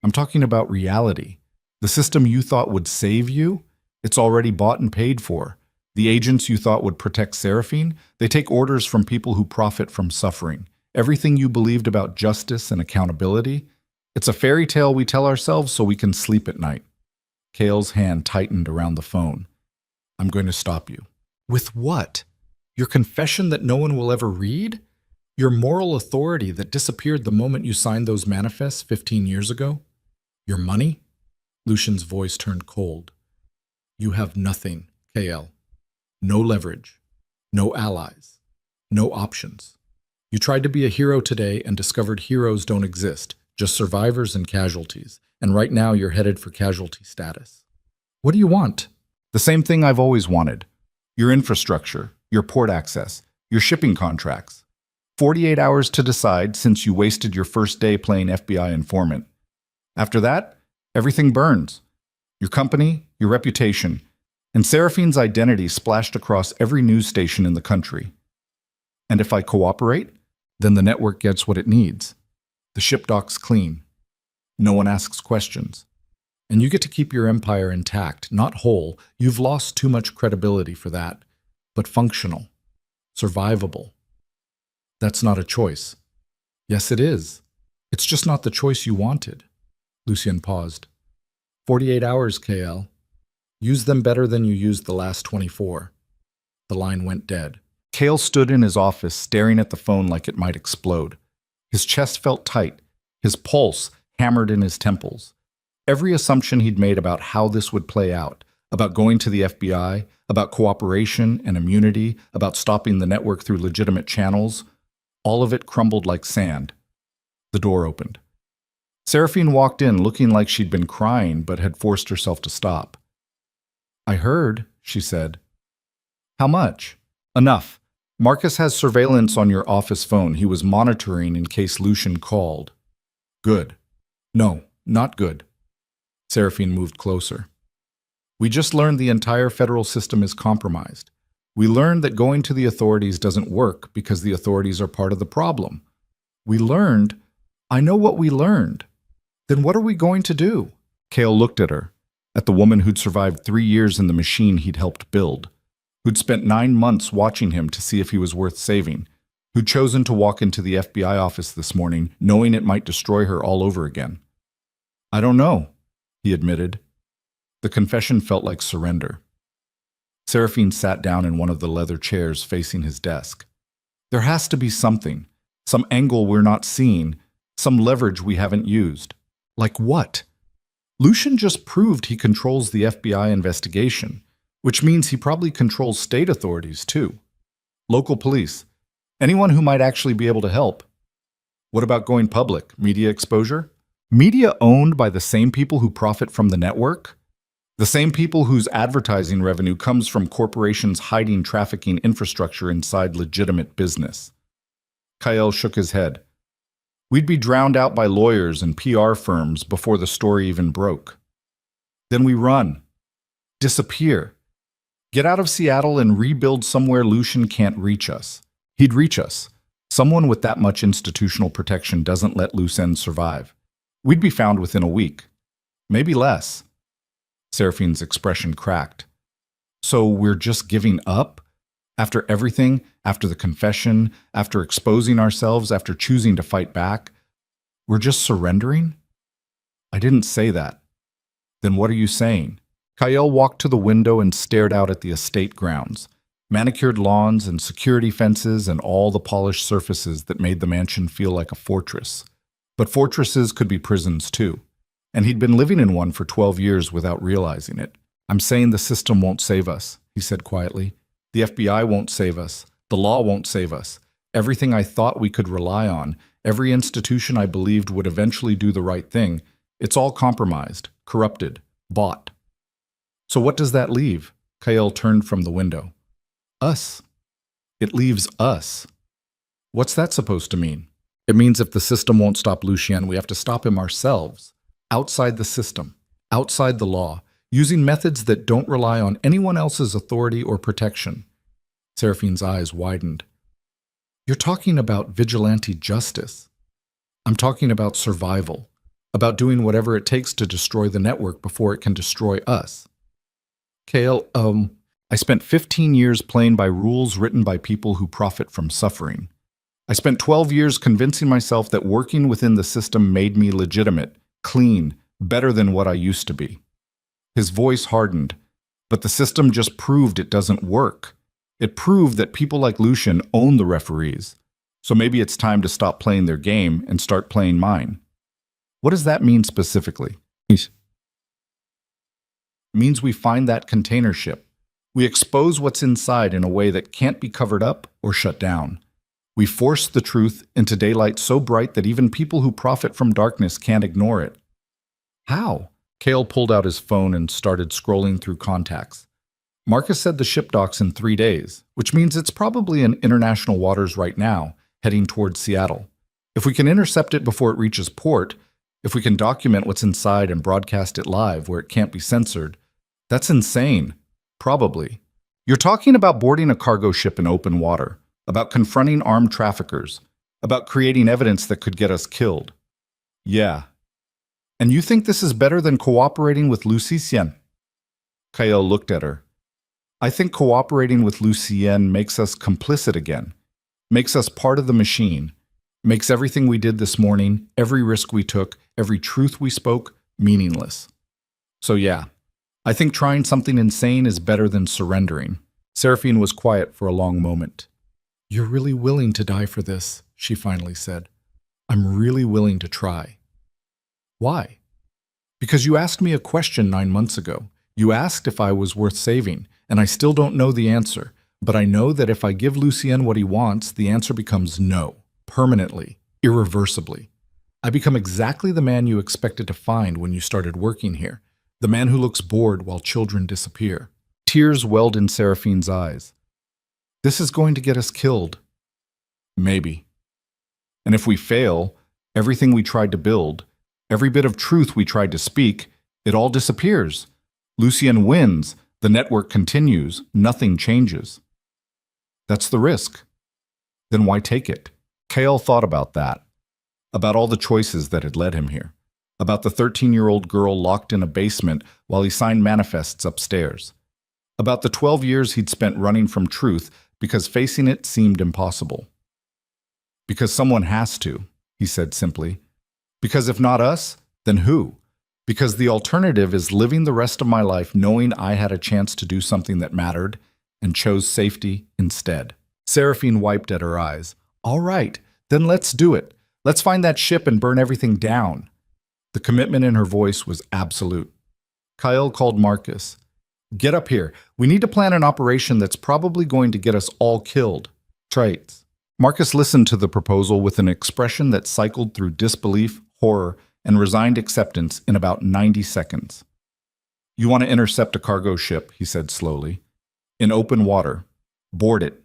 I'm talking about reality. The system you thought would save you, it's already bought and paid for. The agents you thought would protect Seraphine, they take orders from people who profit from suffering. Everything you believed about justice and accountability, it's a fairy tale we tell ourselves so we can sleep at night. Cale's hand tightened around the phone. I'm going to stop you. With what? Your confession that no one will ever read? Your moral authority that disappeared the moment you signed those manifests 15 years ago? Your money? Lucian's voice turned cold. You have nothing, KL. No leverage. No allies. No options. You tried to be a hero today and discovered heroes don't exist, just survivors and casualties. And right now you're headed for casualty status. What do you want? The same thing I've always wanted. Your infrastructure, your port access, your shipping contracts. 48 hours to decide since you wasted your first day playing FBI informant. After that, everything burns. Your company, your reputation, and Seraphine's identity splashed across every news station in the country. And if I cooperate, then the network gets what it needs. The ship docks clean. No one asks questions. And you get to keep your empire intact, not whole. You've lost too much credibility for that. But functional. Survivable. That's not a choice. Yes, it is. It's just not the choice you wanted. Lucian paused. 48 hours, KL. Use them better than you used the last 24. The line went dead. Cale stood in his office, staring at the phone like it might explode. His chest felt tight, his pulse hammered in his temples. Every assumption he'd made about how this would play out, about going to the FBI, about cooperation and immunity, about stopping the network through legitimate channels, all of it crumbled like sand. The door opened. Seraphine walked in looking like she'd been crying but had forced herself to stop. I heard, she said. How much? Enough. Marcus has surveillance on your office phone. He was monitoring in case Lucian called. Good. No, not good. Seraphine moved closer. We just learned the entire federal system is compromised. We learned that going to the authorities doesn't work because the authorities are part of the problem. We learned... I know what we learned. Then what are we going to do? Cale looked at her, at the woman who'd survived 3 years in the machine he'd helped build, who'd spent 9 months watching him to see if he was worth saving, who'd chosen to walk into the FBI office this morning knowing it might destroy her all over again. I don't know, he admitted. The confession felt like surrender. Seraphine sat down in one of the leather chairs facing his desk. There has to be something, some angle we're not seeing, some leverage we haven't used. Like what? Lucian just proved he controls the FBI investigation, which means he probably controls state authorities too. Local police. Anyone who might actually be able to help. What about going public? Media exposure? Media owned by the same people who profit from the network? The same people whose advertising revenue comes from corporations hiding trafficking infrastructure inside legitimate business. Kyle shook his head. We'd be drowned out by lawyers and PR firms before the story even broke. Then we run. Disappear. Get out of Seattle and rebuild somewhere Lucian can't reach us. He'd reach us. Someone with that much institutional protection doesn't let loose ends survive. We'd be found within a week. Maybe less. Seraphine's expression cracked. So we're just giving up? After everything, after the confession, after exposing ourselves, after choosing to fight back, we're just surrendering? I didn't say that. Then what are you saying? Kyle walked to the window and stared out at the estate grounds, manicured lawns and security fences and all the polished surfaces that made the mansion feel like a fortress. But fortresses could be prisons too, and he'd been living in one for 12 years without realizing it. I'm saying the system won't save us, he said quietly. The FBI won't save us. The law won't save us. Everything I thought we could rely on, every institution I believed would eventually do the right thing, it's all compromised, corrupted, bought. So what does that leave? Kyle turned from the window. Us. It leaves us. What's that supposed to mean? It means if the system won't stop Lucien, we have to stop him ourselves. Outside the system. Outside the law. Using methods that don't rely on anyone else's authority or protection. Seraphine's eyes widened. You're talking about vigilante justice. I'm talking about survival. About doing whatever it takes to destroy the network before it can destroy us. Kale, I spent 15 years playing by rules written by people who profit from suffering. I spent 12 years convincing myself that working within the system made me legitimate, clean, better than what I used to be. His voice hardened, but the system just proved it doesn't work. It proved that people like Lucien own the referees. So maybe it's time to stop playing their game and start playing mine. What does that mean specifically? It means we find that container ship. We expose what's inside in a way that can't be covered up or shut down. We force the truth into daylight so bright that even people who profit from darkness can't ignore it. How? Kale pulled out his phone and started scrolling through contacts. Marcus said the ship docks in 3 days, which means it's probably in international waters right now, heading towards Seattle. If we can intercept it before it reaches port, if we can document what's inside and broadcast it live where it can't be censored, that's insane. Probably. You're talking about boarding a cargo ship in open water, about confronting armed traffickers, about creating evidence that could get us killed. Yeah. And you think this is better than cooperating with Lucien? Kyle looked at her. I think cooperating with Lucien makes us complicit again, makes us part of the machine, makes everything we did this morning, every risk we took, every truth we spoke, meaningless. So yeah, I think trying something insane is better than surrendering. Seraphine was quiet for a long moment. You're really willing to die for this, she finally said. I'm really willing to try. Why? Because you asked me a question 9 months ago. You asked if I was worth saving, and I still don't know the answer, but I know that if I give Lucien what he wants, the answer becomes no, permanently, irreversibly. I become exactly the man you expected to find when you started working here, the man who looks bored while children disappear. Tears welled in Seraphine's eyes. This is going to get us killed. Maybe. And if we fail, everything we tried to build, every bit of truth we tried to speak, it all disappears. Lucien wins, the network continues, nothing changes. That's the risk. Then why take it? Kale thought about that, about all the choices that had led him here, about the 13-year-old girl locked in a basement while he signed manifests upstairs, about the 12 years he'd spent running from truth because facing it seemed impossible. Because someone has to, he said simply. Because if not us, then who? Because the alternative is living the rest of my life knowing I had a chance to do something that mattered and chose safety instead. Seraphine wiped at her eyes. All right, then let's do it. Let's find that ship and burn everything down. The commitment in her voice was absolute. Kyle called Marcus. Get up here. We need to plan an operation that's probably going to get us all killed. Traits. Marcus listened to the proposal with an expression that cycled through disbelief, horror, and resigned acceptance in about 90 seconds. You want to intercept a cargo ship, he said slowly. In open water. Board it.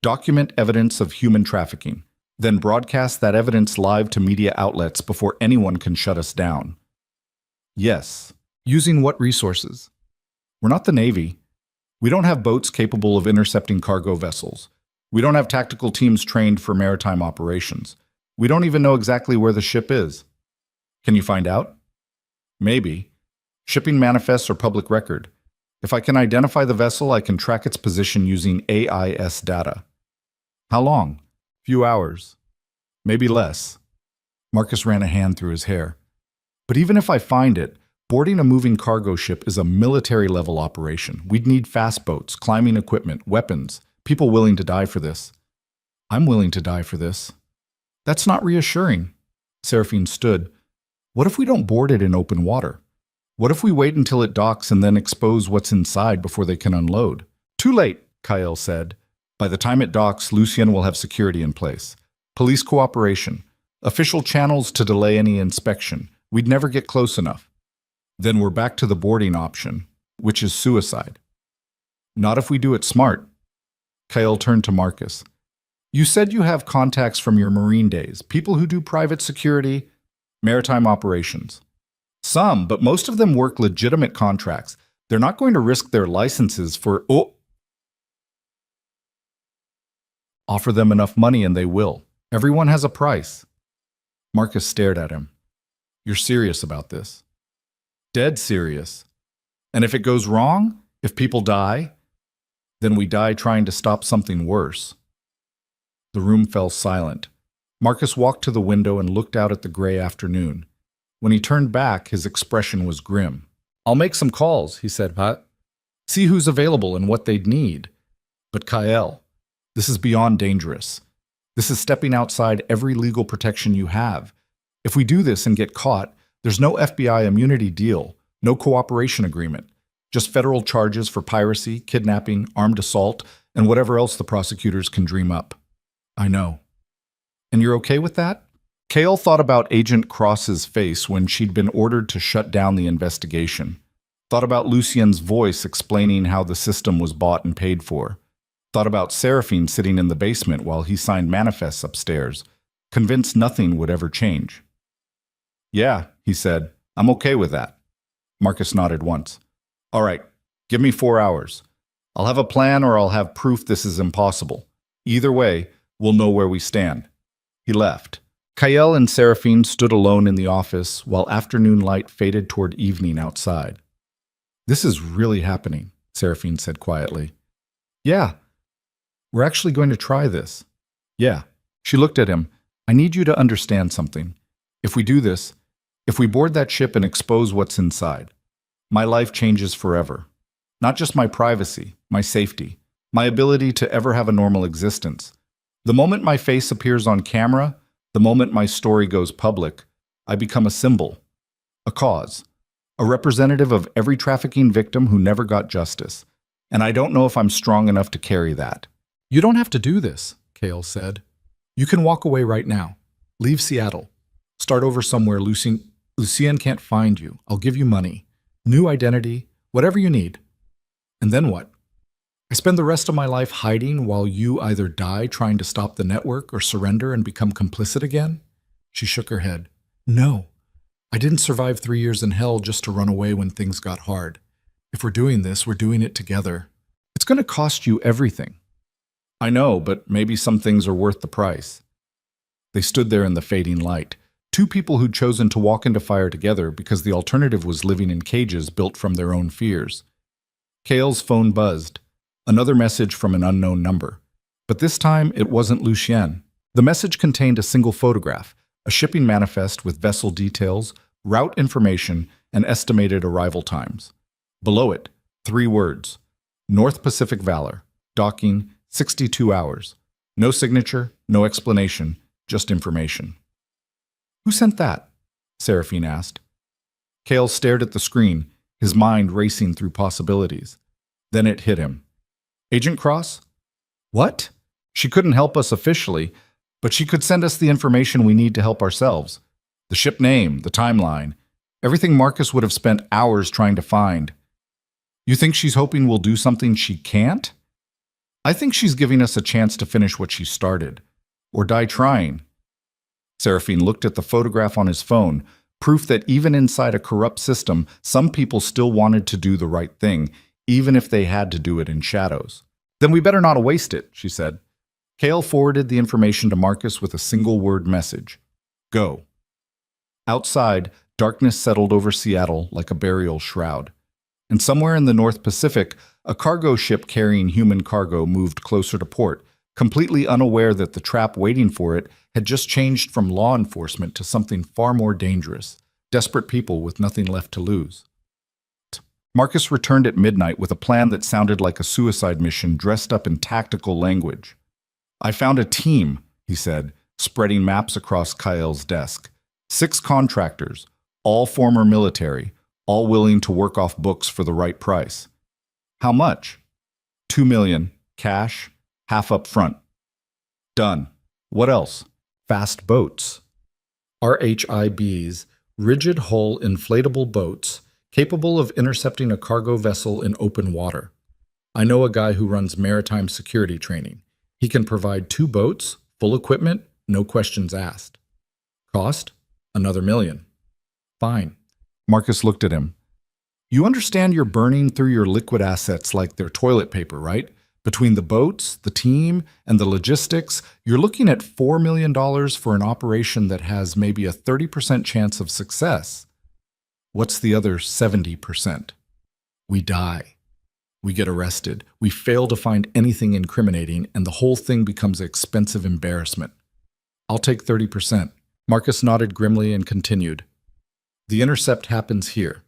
Document evidence of human trafficking. Then broadcast that evidence live to media outlets before anyone can shut us down. Yes. Using what resources? We're not the Navy. We don't have boats capable of intercepting cargo vessels. We don't have tactical teams trained for maritime operations. We don't even know exactly where the ship is. Can you find out? Maybe. Shipping manifests are public record. If I can identify the vessel, I can track its position using AIS data. How long? Few hours. Maybe less. Marcus ran a hand through his hair. But even if I find it, boarding a moving cargo ship is a military-level operation. We'd need fast boats, climbing equipment, weapons, people willing to die for this. I'm willing to die for this. That's not reassuring. Seraphine stood. What if we don't board it in open water? What if we wait until it docks and then expose what's inside before they can unload? Too late, Kael said. By the time it docks, Lucien will have security in place. Police cooperation. Official channels to delay any inspection. We'd never get close enough. Then we're back to the boarding option, which is suicide. Not if we do it smart. Kael turned to Marcus. You said you have contacts from your Marine days, people who do private security, maritime operations. Some, but most of them work legitimate contracts. They're not going to risk their licenses for... Offer them enough money and they will. Everyone has a price. Marcus stared at him. You're serious about this? Dead serious. And if it goes wrong, if people die, then we die trying to stop something worse. The room fell silent. Marcus walked to the window and looked out at the gray afternoon. When he turned back, his expression was grim. I'll make some calls, he said, Pat. See who's available and what they'd need. But Kael, this is beyond dangerous. This is stepping outside every legal protection you have. If we do this and get caught, there's no FBI immunity deal, no cooperation agreement, just federal charges for piracy, kidnapping, armed assault, and whatever else the prosecutors can dream up. I know. And you're okay with that? Kael thought about Agent Cross's face when she'd been ordered to shut down the investigation. Thought about Lucien's voice explaining how the system was bought and paid for. Thought about Seraphine sitting in the basement while he signed manifests upstairs, convinced nothing would ever change. Yeah, he said, I'm okay with that. Marcus nodded once. All right, give me 4 hours. I'll have a plan or I'll have proof this is impossible. Either way, we'll know where we stand. He left. Kael and Seraphine stood alone in the office while afternoon light faded toward evening outside. This is really happening, Seraphine said quietly. Yeah. We're actually going to try this. Yeah. She looked at him. I need you to understand something. If we do this, if we board that ship and expose what's inside, my life changes forever. Not just my privacy, my safety, my ability to ever have a normal existence. The moment my face appears on camera, the moment my story goes public, I become a symbol, a cause, a representative of every trafficking victim who never got justice. And I don't know if I'm strong enough to carry that. You don't have to do this, Kael said. You can walk away right now. Leave Seattle. Start over somewhere Lucien can't find you. I'll give you money, new identity, whatever you need. And then what? I spend the rest of my life hiding while you either die trying to stop the network or surrender and become complicit again? She shook her head. No, I didn't survive 3 years in hell just to run away when things got hard. If we're doing this, we're doing it together. It's going to cost you everything. I know, but maybe some things are worth the price. They stood there in the fading light, two people who'd chosen to walk into fire together because the alternative was living in cages built from their own fears. Kael's phone buzzed. Another message from an unknown number. But this time, it wasn't Lucien. The message contained a single photograph, a shipping manifest with vessel details, route information, and estimated arrival times. Below it, 3 words. North Pacific Valor. Docking, 62 hours. No signature, no explanation, just information. Who sent that? Seraphine asked. Kael stared at the screen, his mind racing through possibilities. Then it hit him. Agent Cross? What? She couldn't help us officially, but she could send us the information we need to help ourselves. The ship name, the timeline, everything Marcus would have spent hours trying to find. You think she's hoping we'll do something she can't? I think she's giving us a chance to finish what she started. Or die trying. Seraphine looked at the photograph on his phone, proof that even inside a corrupt system, some people still wanted to do the right thing, even if they had to do it in shadows. Then we better not waste it, she said. Cale forwarded the information to Marcus with a single-word message. Go. Outside, darkness settled over Seattle like a burial shroud. And somewhere in the North Pacific, a cargo ship carrying human cargo moved closer to port, completely unaware that the trap waiting for it had just changed from law enforcement to something far more dangerous, desperate people with nothing left to lose. Marcus returned at midnight with a plan that sounded like a suicide mission dressed up in tactical language. I found a team, he said, spreading maps across Kael's desk. 6 contractors, all former military, all willing to work off books for the right price. How much? 2 million, cash, half up front. Done. What else? Fast boats. RHIBs, rigid hull inflatable boats, capable of intercepting a cargo vessel in open water. I know a guy who runs maritime security training. He can provide 2 boats, full equipment, no questions asked. Cost? Another $1 million. Fine. Marcus looked at him. You understand you're burning through your liquid assets like they're toilet paper, right? Between the boats, the team, and the logistics, you're looking at $4 million for an operation that has maybe a 30% chance of success. What's the other 70%? We die. We get arrested. We fail to find anything incriminating, and the whole thing becomes an expensive embarrassment. I'll take 30%. Marcus nodded grimly and continued. The intercept happens here.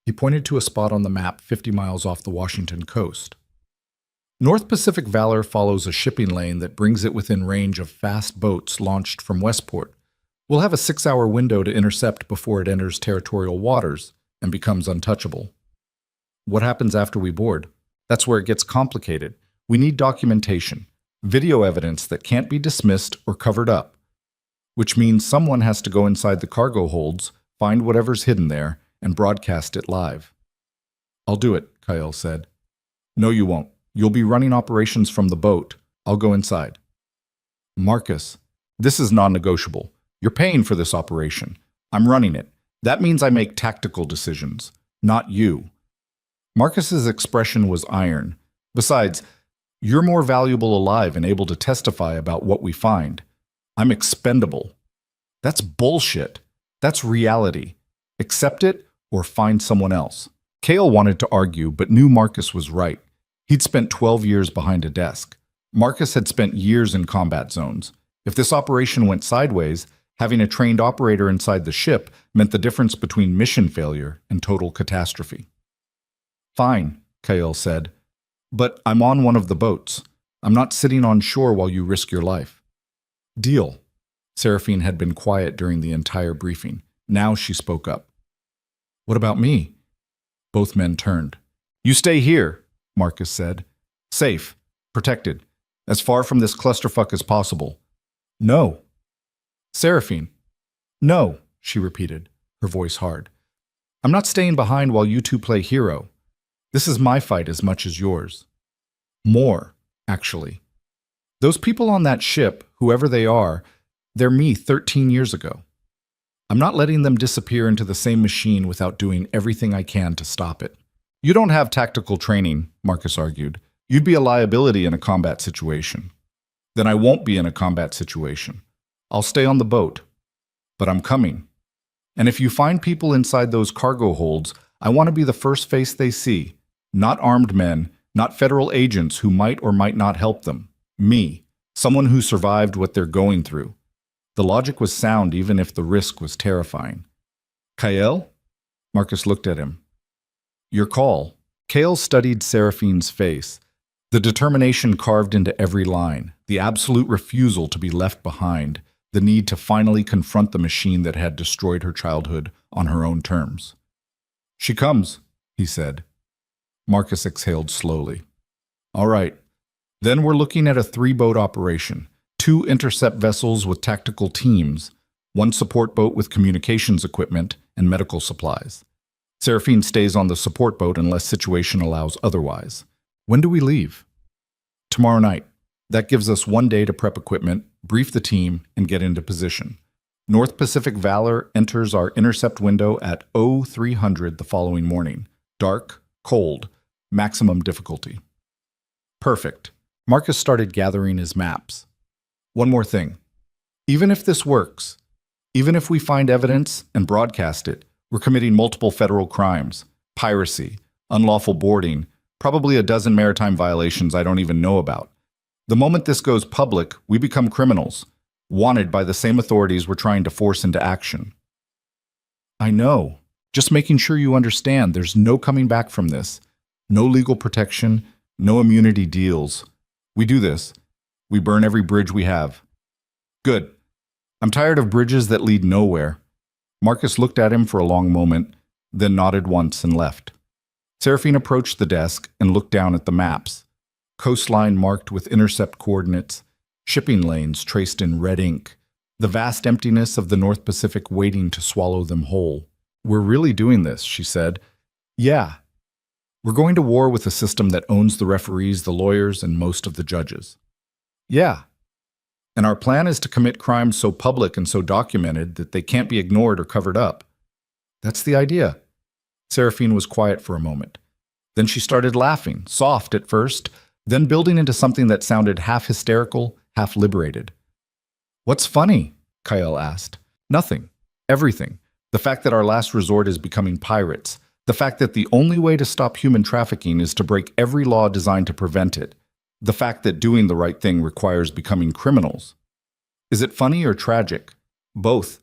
He pointed to a spot on the map 50 miles off the Washington coast. North Pacific Valor follows a shipping lane that brings it within range of fast boats launched from Westport. We'll have a 6-hour window to intercept before it enters territorial waters and becomes untouchable. What happens after we board? That's where it gets complicated. We need documentation, video evidence that can't be dismissed or covered up, which means someone has to go inside the cargo holds, find whatever's hidden there, and broadcast it live. I'll do it, Kael said. No, you won't. You'll be running operations from the boat. I'll go inside. Marcus, this is non-negotiable. You're paying for this operation. I'm running it. That means I make tactical decisions, not you. Marcus's expression was iron. Besides, you're more valuable alive and able to testify about what we find. I'm expendable. That's bullshit. That's reality. Accept it or find someone else. Kael wanted to argue, but knew Marcus was right. He'd spent 12 years behind a desk. Marcus had spent years in combat zones. If this operation went sideways, having a trained operator inside the ship meant the difference between mission failure and total catastrophe. Fine, Kael said. But I'm on one of the boats. I'm not sitting on shore while you risk your life. Deal. Seraphine had been quiet during the entire briefing. Now she spoke up. What about me? Both men turned. You stay here, Marcus said. Safe, protected, as far from this clusterfuck as possible. No. Seraphine. No, she repeated, her voice hard. I'm not staying behind while you two play hero. This is my fight as much as yours. More, actually. Those people on that ship, whoever they are, they're me 13 years ago. I'm not letting them disappear into the same machine without doing everything I can to stop it. You don't have tactical training, Marcus argued. You'd be a liability in a combat situation. Then I won't be in a combat situation. I'll stay on the boat. But I'm coming. And if you find people inside those cargo holds, I want to be the first face they see. Not armed men, not federal agents who might or might not help them. Me, someone who survived what they're going through. The logic was sound even if the risk was terrifying. Kael? Marcus looked at him. Your call. Kael studied Seraphine's face. The determination carved into every line, the absolute refusal to be left behind, the need to finally confront the machine that had destroyed her childhood on her own terms. She comes, he said. Marcus exhaled slowly. All right. Then we're looking at a 3-boat operation, 2 intercept vessels with tactical teams, one support boat with communications equipment and medical supplies. Seraphine stays on the support boat unless situation allows otherwise. When do we leave? Tomorrow night. That gives us 1 day to prep equipment, brief the team, and get into position. North Pacific Valor enters our intercept window at 0300 the following morning. Dark, cold, maximum difficulty. Perfect. Marcus started gathering his maps. One more thing. Even if this works, even if we find evidence and broadcast it, we're committing multiple federal crimes, piracy, unlawful boarding, probably a dozen maritime violations I don't even know about. The moment this goes public, we become criminals, wanted by the same authorities we're trying to force into action. I know. Just making sure you understand there's no coming back from this. No legal protection, no immunity deals. We do this. We burn every bridge we have. Good. I'm tired of bridges that lead nowhere. Marcus looked at him for a long moment, then nodded once and left. Seraphine approached the desk and looked down at the maps. Coastline marked with intercept coordinates, shipping lanes traced in red ink, the vast emptiness of the North Pacific waiting to swallow them whole. We're really doing this, she said. Yeah. We're going to war with a system that owns the referees, the lawyers, and most of the judges. Yeah. And our plan is to commit crimes so public and so documented that they can't be ignored or covered up. That's the idea. Seraphine was quiet for a moment. Then she started laughing, soft at first, then building into something that sounded half hysterical, half liberated. What's funny? Kyle asked. Nothing. Everything. The fact that our last resort is becoming pirates. The fact that the only way to stop human trafficking is to break every law designed to prevent it. The fact that doing the right thing requires becoming criminals. Is it funny or tragic? Both.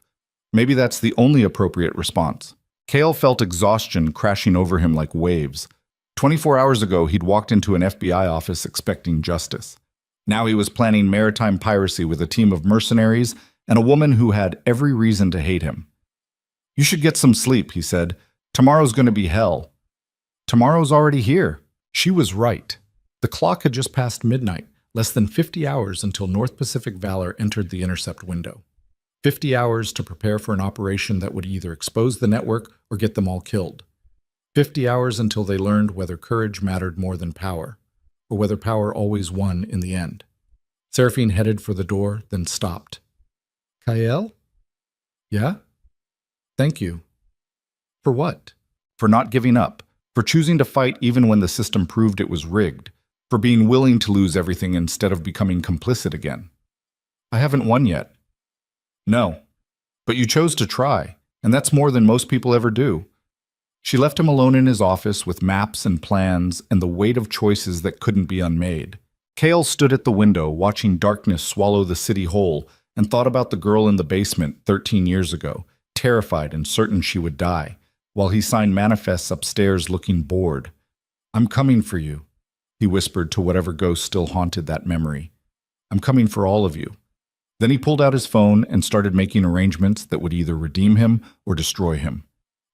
Maybe that's the only appropriate response. Cale felt exhaustion crashing over him like waves. 24 hours ago, he'd walked into an FBI office expecting justice. Now he was planning maritime piracy with a team of mercenaries and a woman who had every reason to hate him. You should get some sleep, he said. Tomorrow's going to be hell. Tomorrow's already here. She was right. The clock had just passed midnight, less than 50 hours until North Pacific Valor entered the intercept window. 50 hours to prepare for an operation that would either expose the network or get them all killed. 50 hours until they learned whether courage mattered more than power, or whether power always won in the end. Seraphine headed for the door, then stopped. Kyle? Yeah? Thank you. For what? For not giving up, for choosing to fight even when the system proved it was rigged, for being willing to lose everything instead of becoming complicit again. I haven't won yet. No, but you chose to try, and that's more than most people ever do. She left him alone in his office with maps and plans and the weight of choices that couldn't be unmade. Cale stood at the window, watching darkness swallow the city whole, and thought about the girl in the basement 13 years ago, terrified and certain she would die, while he signed manifests upstairs looking bored. I'm coming for you, he whispered to whatever ghost still haunted that memory. I'm coming for all of you. Then he pulled out his phone and started making arrangements that would either redeem him or destroy him.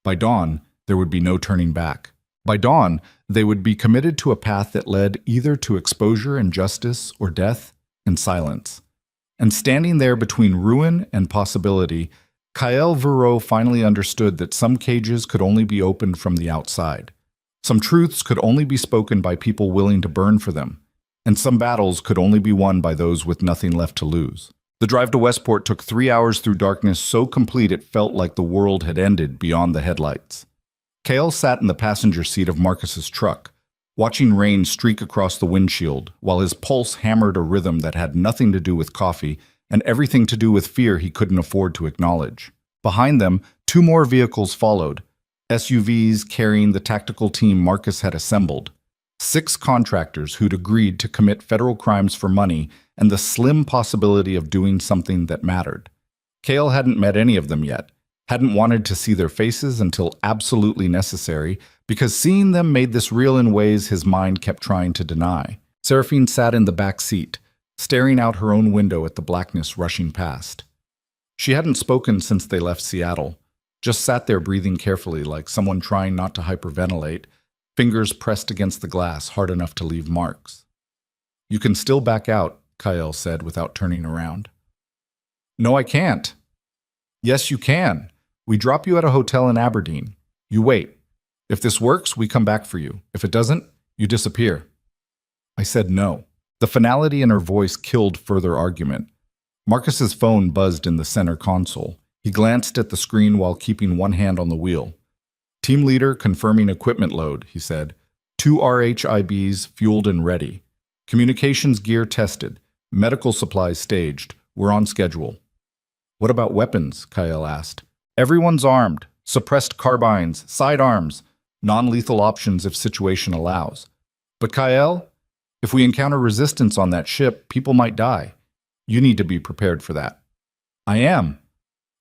By dawn, there would be no turning back. By dawn, they would be committed to a path that led either to exposure and justice or death and silence. And standing there between ruin and possibility, Kyle Verreau finally understood that some cages could only be opened from the outside. Some truths could only be spoken by people willing to burn for them, and some battles could only be won by those with nothing left to lose. The drive to Westport took 3 hours through darkness so complete it felt like the world had ended beyond the headlights. Cale sat in the passenger seat of Marcus's truck, watching rain streak across the windshield, while his pulse hammered a rhythm that had nothing to do with coffee and everything to do with fear he couldn't afford to acknowledge. Behind them, 2 more vehicles followed, SUVs carrying the tactical team Marcus had assembled. 6 contractors who'd agreed to commit federal crimes for money and the slim possibility of doing something that mattered. Cale hadn't met any of them yet, hadn't wanted to see their faces until absolutely necessary, because seeing them made this real in ways his mind kept trying to deny. Seraphine sat in the back seat, staring out her own window at the blackness rushing past. She hadn't spoken since they left Seattle, just sat there breathing carefully like someone trying not to hyperventilate, fingers pressed against the glass hard enough to leave marks. You can still back out, Kyle said without turning around. No, I can't. Yes, you can. We drop you at a hotel in Aberdeen. You wait. If this works, we come back for you. If it doesn't, you disappear. I said no. The finality in her voice killed further argument. Marcus's phone buzzed in the center console. He glanced at the screen while keeping one hand on the wheel. Team leader confirming equipment load, he said. 2 RHIBs fueled and ready. Communications gear tested. Medical supplies staged. We're on schedule. What about weapons? Kyle asked. Everyone's armed. Suppressed carbines, sidearms, non-lethal options if situation allows. But Kyle, if we encounter resistance on that ship, people might die. You need to be prepared for that. I am.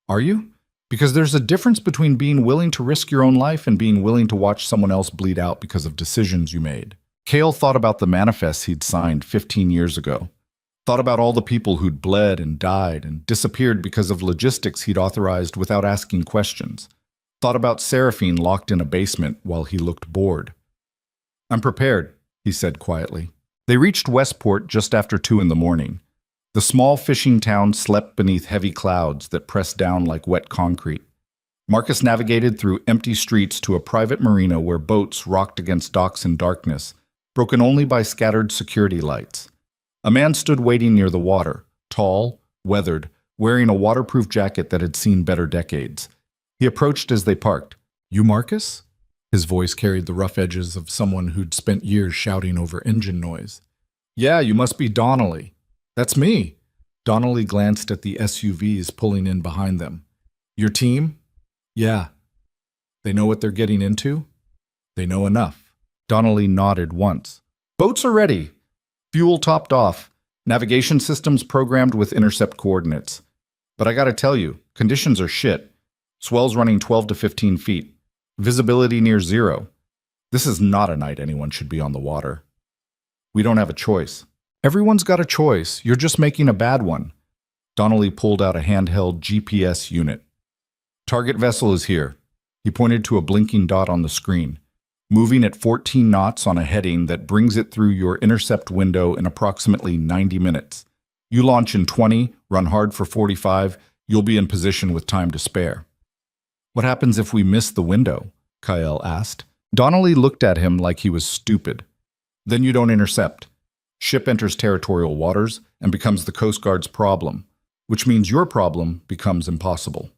Are you? Because there's a difference between being willing to risk your own life and being willing to watch someone else bleed out because of decisions you made. Cale thought about the manifests he'd signed 15 years ago. Thought about all the people who'd bled and died and disappeared because of logistics he'd authorized without asking questions. Thought about Seraphine locked in a basement while he looked bored. I'm prepared, he said quietly. They reached Westport just after 2 in the morning. The small fishing town slept beneath heavy clouds that pressed down like wet concrete. Marcus navigated through empty streets to a private marina where boats rocked against docks in darkness, broken only by scattered security lights. A man stood waiting near the water, tall, weathered, wearing a waterproof jacket that had seen better decades. He approached as they parked. You Marcus? His voice carried the rough edges of someone who'd spent years shouting over engine noise. Yeah, you must be Donnelly. That's me. Donnelly glanced at the SUVs pulling in behind them. Your team? Yeah. They know what they're getting into? They know enough. Donnelly nodded once. Boats are ready. Fuel topped off. Navigation systems programmed with intercept coordinates. But I gotta tell you, conditions are shit. Swells running 12 to 15 feet. Visibility near zero. This is not a night anyone should be on the water. We don't have a choice. Everyone's got a choice. You're just making a bad one. Donnelly pulled out a handheld GPS unit. Target vessel is here. He pointed to a blinking dot on the screen, moving at 14 knots on a heading that brings it through your intercept window in approximately 90 minutes. You launch in 20, run hard for 45, you'll be in position with time to spare. What happens if we miss the window? Kyle asked. Donnelly looked at him like he was stupid. Then you don't intercept. Ship enters territorial waters and becomes the Coast Guard's problem, which means your problem becomes impossible.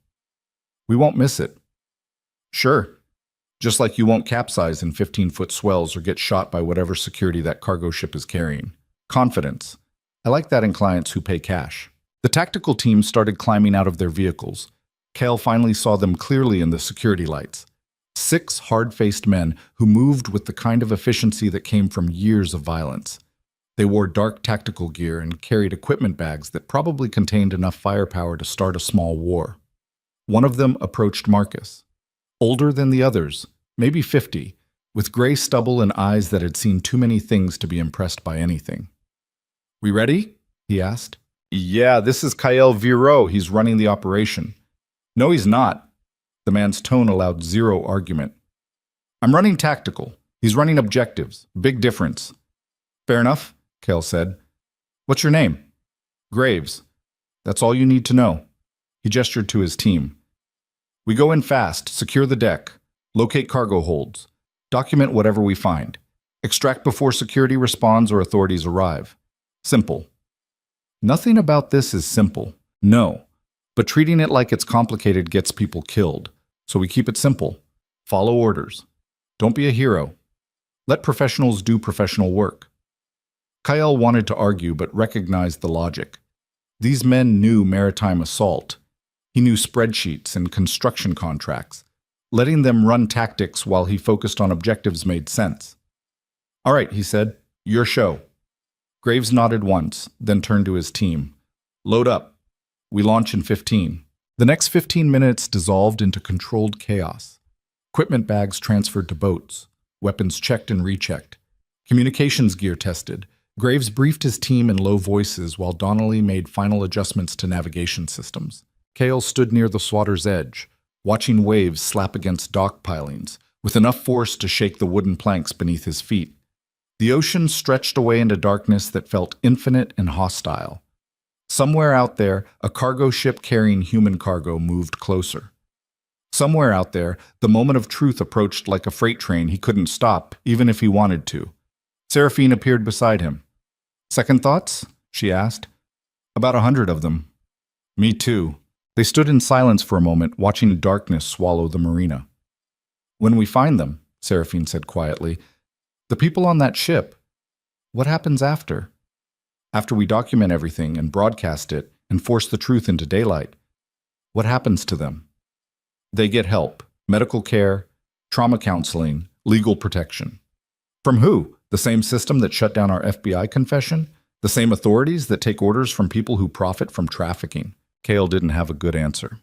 We won't miss it. Sure. Just like you won't capsize in 15-foot swells or get shot by whatever security that cargo ship is carrying. Confidence. I like that in clients who pay cash. The tactical team started climbing out of their vehicles. Cale finally saw them clearly in the security lights. 6 hard-faced men who moved with the kind of efficiency that came from years of violence. They wore dark tactical gear and carried equipment bags that probably contained enough firepower to start a small war. One of them approached Marcus. Older than the others, maybe 50, with gray stubble and eyes that had seen too many things to be impressed by anything. We ready? He asked. Yeah, this is Kyle Viro. He's running the operation. No, he's not. The man's tone allowed zero argument. I'm running tactical. He's running objectives. Big difference. Fair enough, Cale said. What's your name? Graves. That's all you need to know. He gestured to his team. We go in fast, secure the deck, locate cargo holds, document whatever we find, extract before security responds or authorities arrive. Simple. Nothing about this is simple. No. But treating it like it's complicated gets people killed. So we keep it simple. Follow orders. Don't be a hero. Let professionals do professional work. Kyle wanted to argue but recognized the logic. These men knew maritime assault. He knew spreadsheets and construction contracts. Letting them run tactics while he focused on objectives made sense. All right, he said. Your show. Graves nodded once, then turned to his team. Load up. We launch in 15. The next 15 minutes dissolved into controlled chaos. Equipment bags transferred to boats. Weapons checked and rechecked. Communications gear tested. Graves briefed his team in low voices while Donnelly made final adjustments to navigation systems. Cale stood near the water's edge, watching waves slap against dock pilings, with enough force to shake the wooden planks beneath his feet. The ocean stretched away into darkness that felt infinite and hostile. Somewhere out there, a cargo ship carrying human cargo moved closer. Somewhere out there, the moment of truth approached like a freight train he couldn't stop, even if he wanted to. Seraphine appeared beside him. "Second thoughts?" she asked. "About 100 of them." "Me too." They stood in silence for a moment, watching darkness swallow the marina. "When we find them," Seraphine said quietly, "the people on that ship, what happens after? After we document everything and broadcast it and force the truth into daylight, what happens to them?" "They get help, medical care, trauma counseling, legal protection." "From who? The same system that shut down our FBI confession? The same authorities that take orders from people who profit from trafficking?" Cale didn't have a good answer.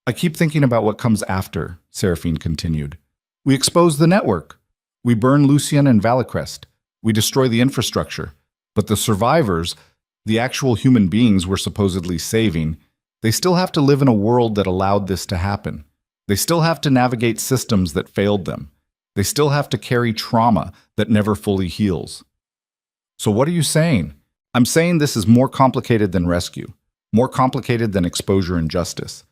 "I keep thinking about what comes after," Seraphine continued. "We expose the network. We burn Lucien and Valicrest. We destroy the infrastructure. But the survivors, the actual human beings we're supposedly saving, they still have to live in a world that allowed this to happen. They still have to navigate systems that failed them. They still have to carry trauma that never fully heals." "So what are you saying?" "I'm saying this is more complicated than rescue, more complicated than exposure and justice.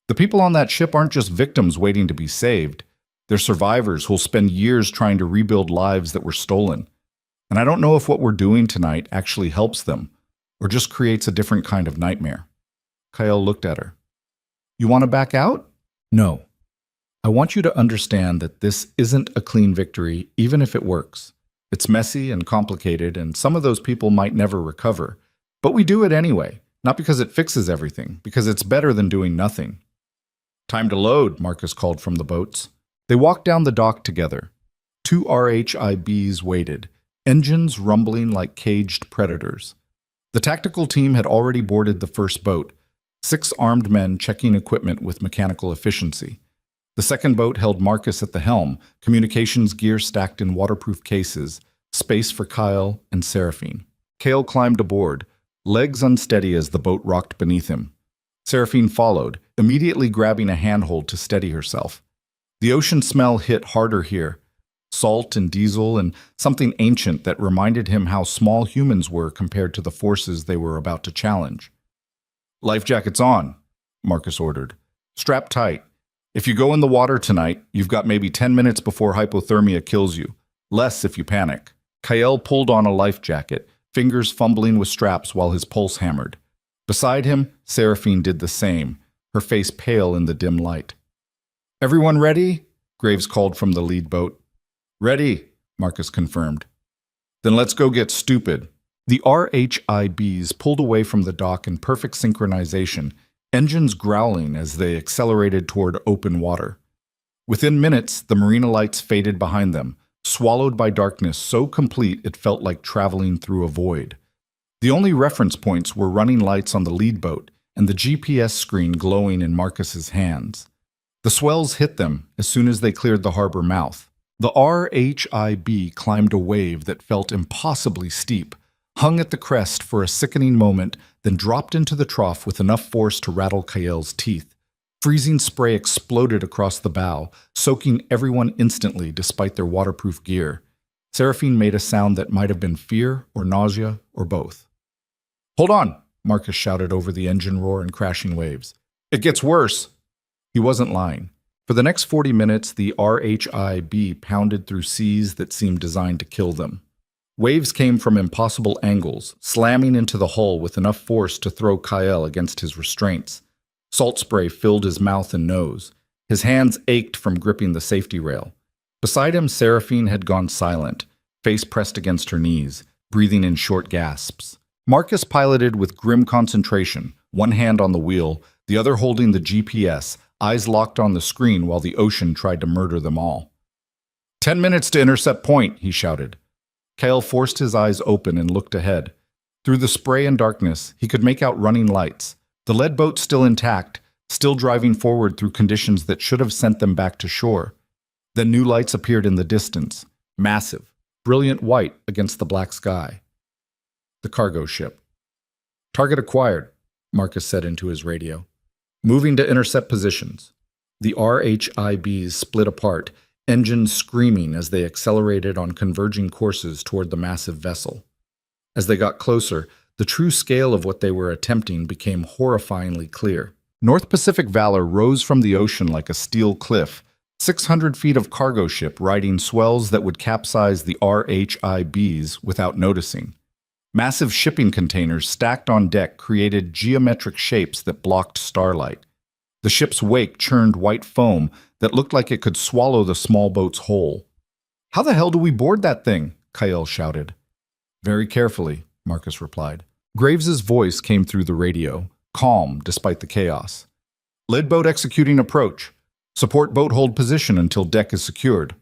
The people on that ship aren't just victims waiting to be saved. They're survivors who'll spend years trying to rebuild lives that were stolen. And I don't know if what we're doing tonight actually helps them or just creates a different kind of nightmare." Kyle looked at her. "You want to back out?" "No. I want you to understand that this isn't a clean victory, even if it works. It's messy and complicated, and some of those people might never recover. But we do it anyway, not because it fixes everything, because it's better than doing nothing." "Time to load," Marcus called from the boats. They walked down the dock together. 2 RHIBs waited, engines rumbling like caged predators. The tactical team had already boarded the first boat, 6 armed men checking equipment with mechanical efficiency. The second boat held Marcus at the helm, communications gear stacked in waterproof cases, space for Kyle and Seraphine. Cale climbed aboard, legs unsteady as the boat rocked beneath him. Seraphine followed, immediately grabbing a handhold to steady herself. The ocean smell hit harder here, salt and diesel and something ancient that reminded him how small humans were compared to the forces they were about to challenge. "Life jackets on," Marcus ordered. "Strap tight. If you go in the water tonight, you've got maybe 10 minutes before hypothermia kills you. Less if you panic." Kyle pulled on a life jacket, fingers fumbling with straps while his pulse hammered. Beside him, Seraphine did the same, her face pale in the dim light. "Everyone ready?" Graves called from the lead boat. "Ready," Marcus confirmed. "Then let's go get stupid." The RHIBs pulled away from the dock in perfect synchronization, engines growling as they accelerated toward open water. Within minutes, the marina lights faded behind them, swallowed by darkness so complete it felt like traveling through a void. The only reference points were running lights on the lead boat and the GPS screen glowing in Marcus's hands. The swells hit them as soon as they cleared the harbor mouth. The RHIB climbed a wave that felt impossibly steep, hung at the crest for a sickening moment, then dropped into the trough with enough force to rattle Kael's teeth. Freezing spray exploded across the bow, soaking everyone instantly despite their waterproof gear. Seraphine made a sound that might have been fear or nausea or both. "Hold on," Marcus shouted over the engine roar and crashing waves. "It gets worse." He wasn't lying. For the next 40 minutes, the RHIB pounded through seas that seemed designed to kill them. Waves came from impossible angles, slamming into the hull with enough force to throw Kael against his restraints. Salt spray filled his mouth and nose. His hands ached from gripping the safety rail. Beside him, Seraphine had gone silent, face pressed against her knees, breathing in short gasps. Marcus piloted with grim concentration, one hand on the wheel, the other holding the GPS, eyes locked on the screen while the ocean tried to murder them all. 10 minutes to intercept point," he shouted. Kael forced his eyes open and looked ahead. Through the spray and darkness, he could make out running lights. The lead boat still intact, still driving forward through conditions that should have sent them back to shore. Then new lights appeared in the distance, massive, brilliant white against the black sky. The cargo ship. "Target acquired," Marcus said into his radio. "Moving to intercept positions." The RHIBs split apart, engines screaming as they accelerated on converging courses toward the massive vessel. As they got closer, The true scale of what they were attempting became horrifyingly clear. North Pacific Valor rose from the ocean like a steel cliff, 600 feet of cargo ship riding swells that would capsize the RHIBs without noticing. Massive shipping containers stacked on deck created geometric shapes that blocked starlight. The ship's wake churned white foam that looked like it could swallow the small boat's whole. "How the hell do we board that thing?" Kyle shouted. "Very carefully," Marcus replied. Graves's voice came through the radio, calm despite the chaos. "Lead boat executing approach. Support boat hold position until deck is secured."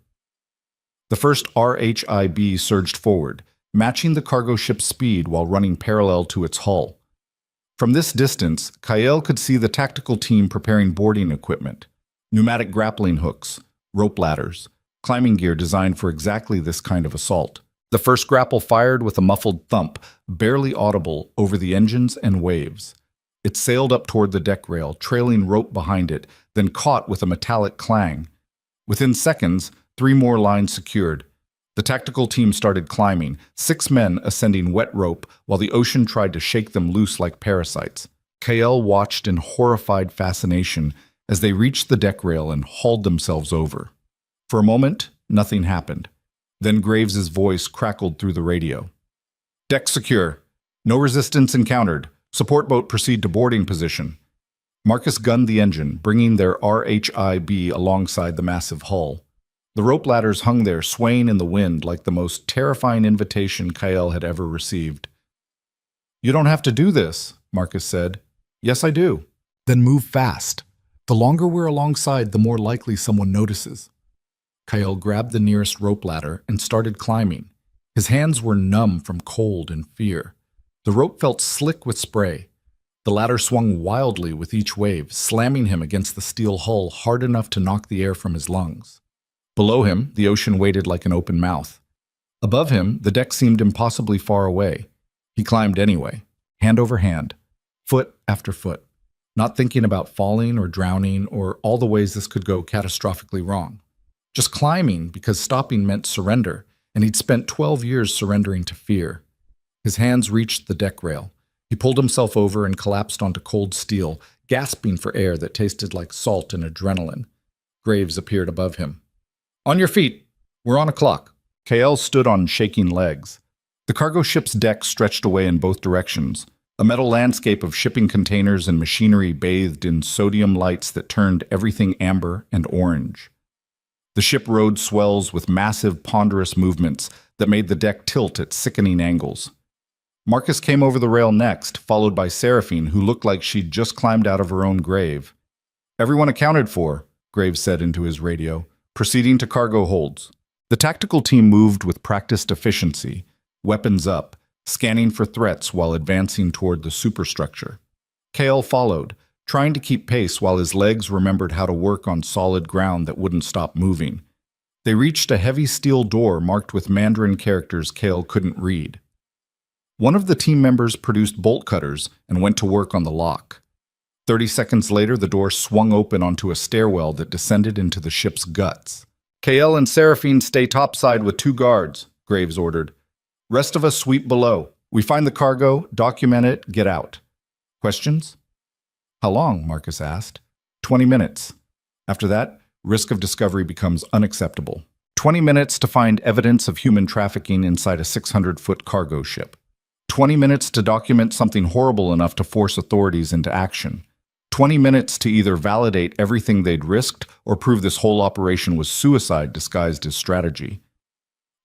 The first RHIB surged forward, matching the cargo ship's speed while running parallel to its hull. From this distance, Kyle could see the tactical team preparing boarding equipment: pneumatic grappling hooks, rope ladders, climbing gear designed for exactly this kind of assault. The first grapple fired with a muffled thump, barely audible over the engines and waves. It sailed up toward the deck rail, trailing rope behind it, then caught with a metallic clang. Within seconds, 3 more lines secured. The tactical team started climbing, 6 men ascending wet rope while the ocean tried to shake them loose like parasites. Kyle watched in horrified fascination as they reached the deck rail and hauled themselves over. For a moment, nothing happened. Then Graves's voice crackled through the radio. "Deck secure. No resistance encountered. Support boat proceed to boarding position." Marcus gunned the engine, bringing their RHIB alongside the massive hull. The rope ladders hung there, swaying in the wind like the most terrifying invitation Kyle had ever received. "You don't have to do this," Marcus said. "Yes, I do." "Then move fast. The longer we're alongside, the more likely someone notices." Kyle grabbed the nearest rope ladder and started climbing. His hands were numb from cold and fear. The rope felt slick with spray. The ladder swung wildly with each wave, slamming him against the steel hull hard enough to knock the air from his lungs. Below him, the ocean waited like an open mouth. Above him, the deck seemed impossibly far away. He climbed anyway, hand over hand, foot after foot, not thinking about falling or drowning or all the ways this could go catastrophically wrong. Just climbing because stopping meant surrender, and he'd spent 12 years surrendering to fear. His hands reached the deck rail. He pulled himself over and collapsed onto cold steel, gasping for air that tasted like salt and adrenaline. Graves appeared above him. "On your feet. We're on a clock." Kyle stood on shaking legs. The cargo ship's deck stretched away in both directions, a metal landscape of shipping containers and machinery bathed in sodium lights that turned everything amber and orange. The ship rode swells with massive, ponderous movements that made the deck tilt at sickening angles. Marcus came over the rail next, followed by Seraphine, who looked like she'd just climbed out of her own grave. "Everyone accounted for," Graves said into his radio, proceeding to cargo holds. The tactical team moved with practiced efficiency, weapons up, scanning for threats while advancing toward the superstructure. Kale followed, trying to keep pace while his legs remembered how to work on solid ground that wouldn't stop moving. They reached a heavy steel door marked with Mandarin characters Kale couldn't read. One of the team members produced bolt cutters and went to work on the lock. 30 seconds later, the door swung open onto a stairwell that descended into the ship's guts. "Kale and Seraphine stay topside with 2 guards, Graves ordered. "Rest of us sweep below. We find the cargo, document it, get out." "Questions?" "How long?" Marcus asked. 20 minutes. After that, risk of discovery becomes unacceptable. 20 minutes to find evidence of human trafficking inside a 600-foot cargo ship. 20 minutes to document something horrible enough to force authorities into action. 20 minutes to either validate everything they'd risked or prove this whole operation was suicide disguised as strategy.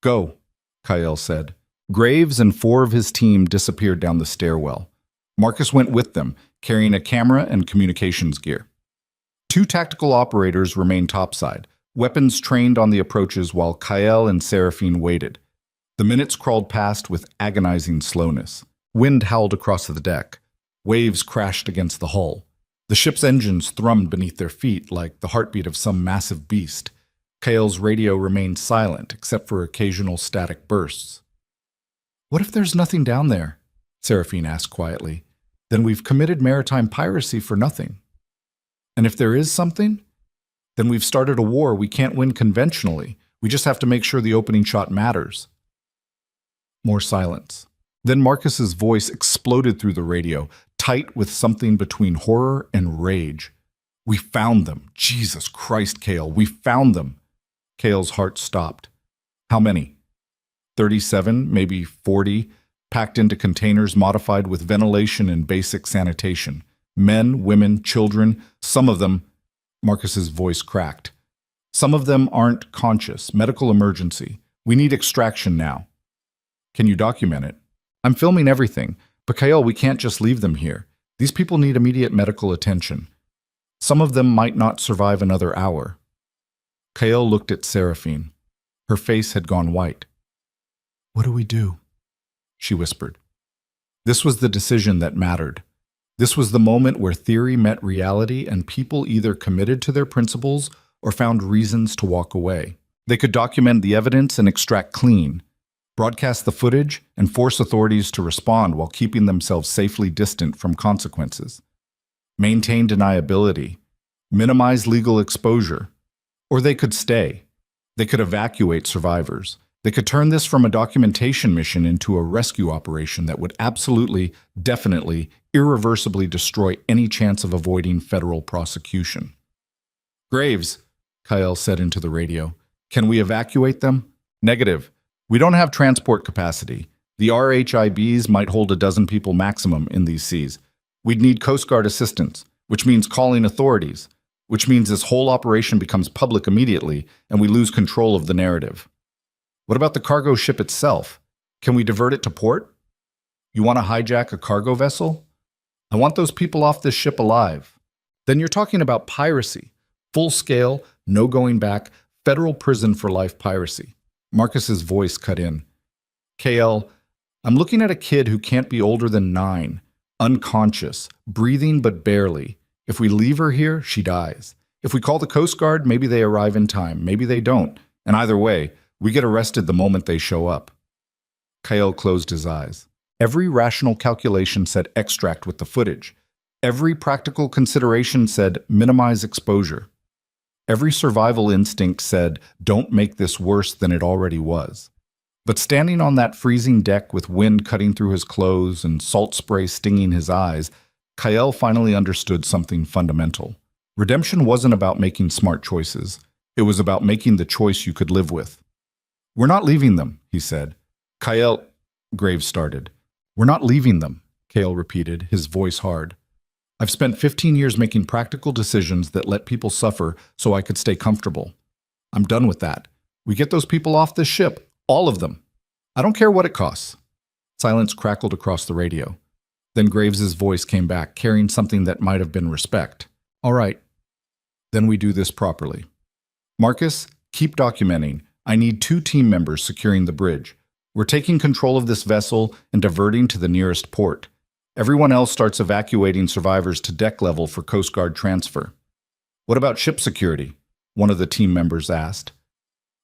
"Go," Kyle said. Graves and 4 of his team disappeared down the stairwell. Marcus went with them, carrying a camera and communications gear. 2 tactical operators remained topside, weapons trained on the approaches while Kyle and Seraphine waited. The minutes crawled past with agonizing slowness. Wind howled across the deck. Waves crashed against the hull. The ship's engines thrummed beneath their feet like the heartbeat of some massive beast. Kyle's radio remained silent except for occasional static bursts. "What if there's nothing down there?" Seraphine asked quietly. "Then we've committed maritime piracy for nothing. And if there is something, then we've started a war we can't win conventionally. We just have to make sure the opening shot matters." More silence. Then Marcus's voice exploded. exploded through the radio, tight with something between horror and rage. We found them. Jesus Christ, Cale, we found them. Cale's heart stopped. How many? 37, maybe 40, packed into containers modified with ventilation and basic sanitation. Men, women, children, some of them, Marcus's voice cracked. Some of them aren't conscious. Medical emergency. We need extraction now. Can you document it? I'm filming everything, but Kyle, we can't just leave them here. These people need immediate medical attention. Some of them might not survive another hour. Kyle looked at Seraphine. Her face had gone white. What do we do? She whispered. This was the decision that mattered. This was the moment where theory met reality and people either committed to their principles or found reasons to walk away. They could document the evidence and extract clean, broadcast the footage, and force authorities to respond while keeping themselves safely distant from consequences. Maintain deniability, minimize legal exposure, or they could stay. They could evacuate survivors. They could turn this from a documentation mission into a rescue operation that would absolutely, definitely, irreversibly destroy any chance of avoiding federal prosecution. Graves, Kyle said into the radio, can we evacuate them? Negative. We don't have transport capacity. The RHIBs might hold a dozen people maximum in these seas. We'd need Coast Guard assistance, which means calling authorities, which means this whole operation becomes public immediately and we lose control of the narrative. What about the cargo ship itself? Can we divert it to port? You want to hijack a cargo vessel? I want those people off this ship alive. Then you're talking about piracy. Full scale, no going back, federal prison for life piracy. Marcus's voice cut in. KL, I'm looking at a kid who can't be older than 9, unconscious, breathing but barely. If we leave her here, she dies. If we call the Coast Guard, maybe they arrive in time, maybe they don't. And either way, we get arrested the moment they show up. Kyle closed his eyes. Every rational calculation said extract with the footage. Every practical consideration said minimize exposure. Every survival instinct said don't make this worse than it already was. But standing on that freezing deck with wind cutting through his clothes and salt spray stinging his eyes, Kyle finally understood something fundamental. Redemption wasn't about making smart choices. It was about making the choice you could live with. We're not leaving them, he said. Kyle, Graves started. We're not leaving them, Kyle repeated, his voice hard. I've spent 15 years making practical decisions that let people suffer so I could stay comfortable. I'm done with that. We get those people off this ship, all of them. I don't care what it costs. Silence crackled across the radio. Then Graves's voice came back, carrying something that might have been respect. All right. Then we do this properly. Marcus, keep documenting. I need 2 team members securing the bridge. We're taking control of this vessel and diverting to the nearest port. Everyone else starts evacuating survivors to deck level for Coast Guard transfer. What about ship security? One of the team members asked.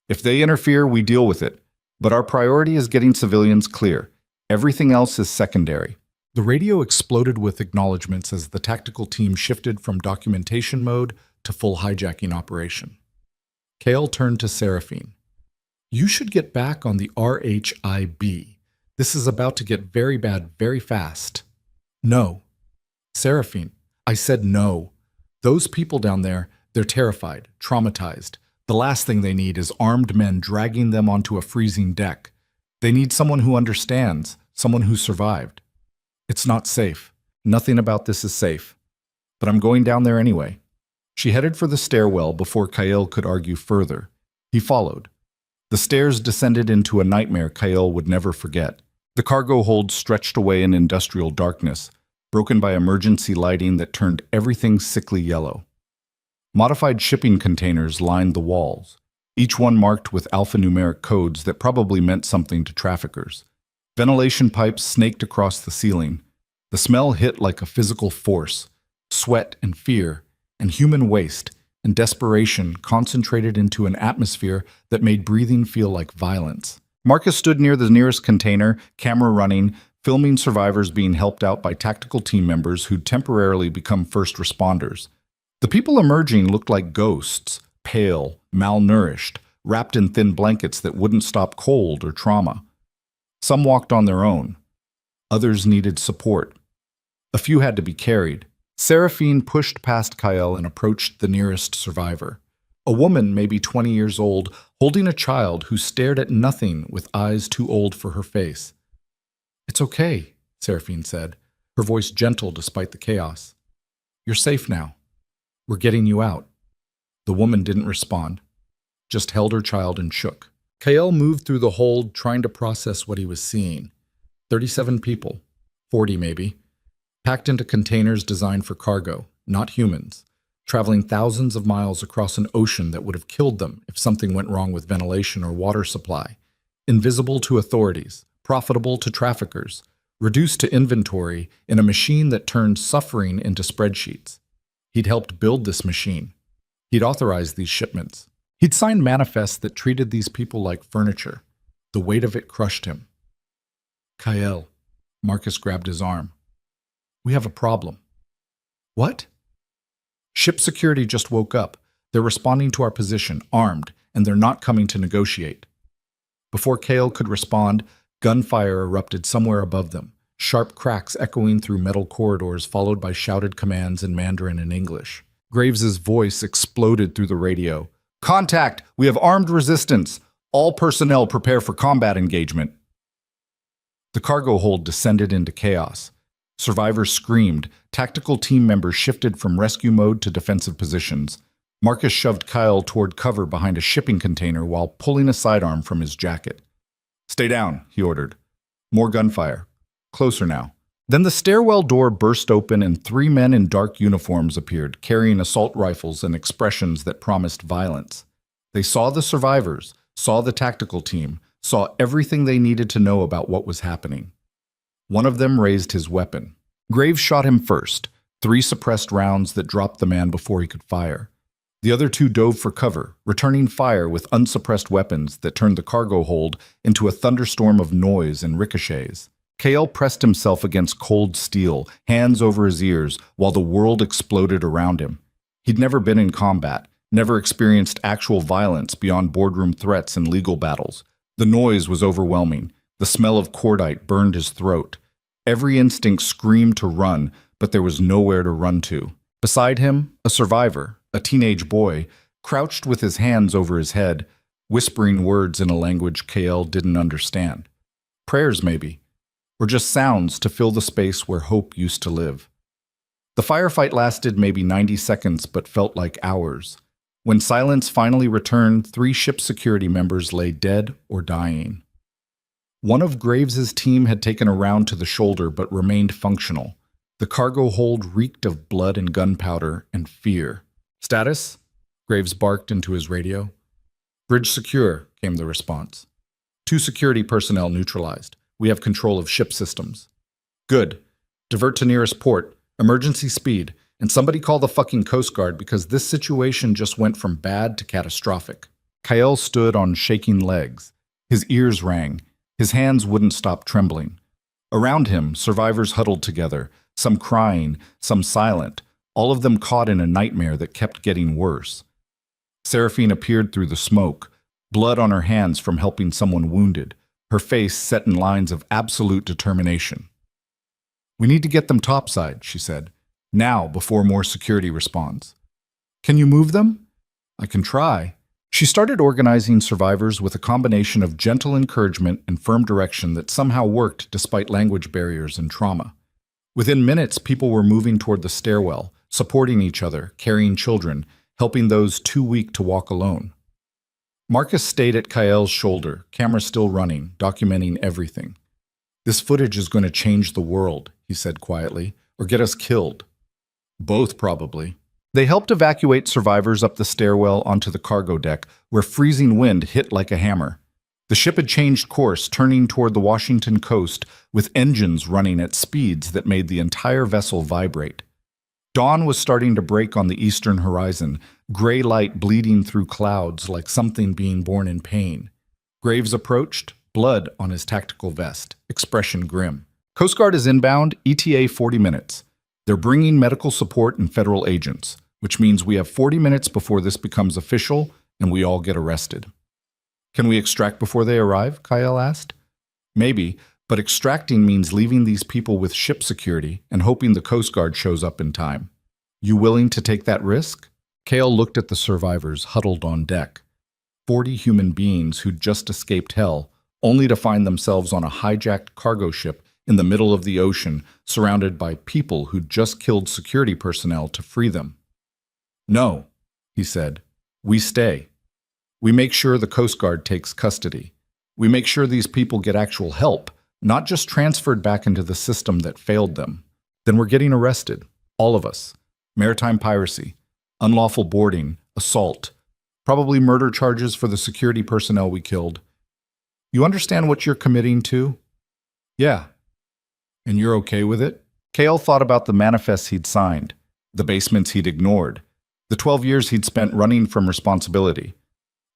If they interfere, we deal with it. But our priority is getting civilians clear. Everything else is secondary. The radio exploded with acknowledgments as the tactical team shifted from documentation mode to full hijacking operation. Kale turned to Seraphine. You should get back on the RHIB. This is about to get very bad very fast. No. Seraphine, I said no. Those people down there, they're terrified, traumatized. The last thing they need is armed men dragging them onto a freezing deck. They need someone who understands, someone who survived. It's not safe. Nothing about this is safe. But I'm going down there anyway. She headed for the stairwell before Kyle could argue further. He followed. The stairs descended into a nightmare Kyle would never forget. The cargo hold stretched away in industrial darkness, broken by emergency lighting that turned everything sickly yellow. Modified shipping containers lined the walls, each one marked with alphanumeric codes that probably meant something to traffickers. Ventilation pipes snaked across the ceiling. The smell hit like a physical force, sweat and fear, and human waste and desperation concentrated into an atmosphere that made breathing feel like violence. Marcus stood near the nearest container, camera running, filming survivors being helped out by tactical team members who'd temporarily become first responders. The people emerging looked like ghosts, pale, malnourished, wrapped in thin blankets that wouldn't stop cold or trauma. Some walked on their own. Others needed support. A few had to be carried. Seraphine pushed past Kyle and approached the nearest survivor. A woman, maybe 20 years old, holding a child who stared at nothing with eyes too old for her face. "It's okay," Seraphine said, her voice gentle despite the chaos. "You're safe now. We're getting you out." The woman didn't respond, just held her child and shook. Kyle moved through the hold, trying to process what he was seeing. 37 people, 40 maybe, packed into containers designed for cargo, not humans, traveling thousands of miles across an ocean that would have killed them if something went wrong with ventilation or water supply, invisible to authorities, profitable to traffickers, reduced to inventory in a machine that turned suffering into spreadsheets. He'd helped build this machine. He'd authorized these shipments. He'd signed manifests that treated these people like furniture. The weight of it crushed him. "Kyle," Marcus grabbed his arm. "We have a problem." "What?" "Ship security just woke up. They're responding to our position, armed, and they're not coming to negotiate." Before Kale could respond, gunfire erupted somewhere above them, sharp cracks echoing through metal corridors followed by shouted commands in Mandarin and English. Graves's voice exploded through the radio. "Contact! We have armed resistance! All personnel prepare for combat engagement." The cargo hold descended into chaos. Survivors screamed. Tactical team members shifted from rescue mode to defensive positions. Marcus shoved Kyle toward cover behind a shipping container while pulling a sidearm from his jacket. "Stay down," he ordered. More gunfire. Closer now. Then the stairwell door burst open and 3 men in dark uniforms appeared, carrying assault rifles and expressions that promised violence. They saw the survivors, saw the tactical team, saw everything they needed to know about what was happening. One of them raised his weapon. Graves shot him first, 3 suppressed rounds that dropped the man before he could fire. The other 2 dove for cover, returning fire with unsuppressed weapons that turned the cargo hold into a thunderstorm of noise and ricochets. Kale pressed himself against cold steel, hands over his ears, while the world exploded around him. He'd never been in combat, never experienced actual violence beyond boardroom threats and legal battles. The noise was overwhelming. The smell of cordite burned his throat. Every instinct screamed to run, but there was nowhere to run to. Beside him, a survivor, a teenage boy, crouched with his hands over his head, whispering words in a language Kale didn't understand. Prayers, maybe. Or just sounds to fill the space where hope used to live. The firefight lasted maybe 90 seconds but felt like hours. When silence finally returned, 3 ship security members lay dead or dying. One of Graves's team had taken a round to the shoulder but remained functional. The cargo hold reeked of blood and gunpowder and fear. "Status?" Graves barked into his radio. "Bridge secure," came the response. 2 security personnel neutralized. "We have control of ship systems." "Good. Divert to nearest port. Emergency speed. And somebody call the fucking Coast Guard because this situation just went from bad to catastrophic." Kyle stood on shaking legs. His ears rang. His hands wouldn't stop trembling. Around him, survivors huddled together, some crying, some silent, all of them caught in a nightmare that kept getting worse. Seraphine appeared through the smoke, blood on her hands from helping someone wounded, her face set in lines of absolute determination. "We need to get them topside," she said. "Now, before more security responds." "Can you move them?" "I can try." She started organizing survivors with a combination of gentle encouragement and firm direction that somehow worked despite language barriers and trauma. Within minutes, people were moving toward the stairwell, supporting each other, carrying children, helping those too weak to walk alone. Marcus stayed at Kyle's shoulder, camera still running, documenting everything. "This footage is going to change the world," he said quietly, "or get us killed." Both, probably. They helped evacuate survivors up the stairwell onto the cargo deck, where freezing wind hit like a hammer. The ship had changed course, turning toward the Washington coast, with engines running at speeds that made the entire vessel vibrate. Dawn was starting to break on the eastern horizon, gray light bleeding through clouds like something being born in pain. Graves approached, blood on his tactical vest, expression grim. "Coast Guard is inbound, ETA 40 minutes. They're bringing medical support and federal agents, which means we have 40 minutes before this becomes official and we all get arrested." "Can we extract before they arrive?" Kyle asked. "Maybe, But extracting means leaving these people with ship security and hoping the Coast Guard shows up in time. You willing to take that risk? Kale looked at the survivors huddled on deck. 40 human beings who'd just escaped hell, only to find themselves on a hijacked cargo ship in the middle of the ocean, surrounded by people who'd just killed security personnel to free them. No, he said. We stay. We make sure the Coast Guard takes custody. We make sure these people get actual help, not just transferred back into the system that failed them. Then we're getting arrested, all of us. Maritime piracy, unlawful boarding, assault, probably murder charges for the security personnel we killed. You understand what you're committing to? Yeah. And you're okay with it? Kale thought about the manifests he'd signed, the basements he'd ignored, the 12 years he'd spent running from responsibility.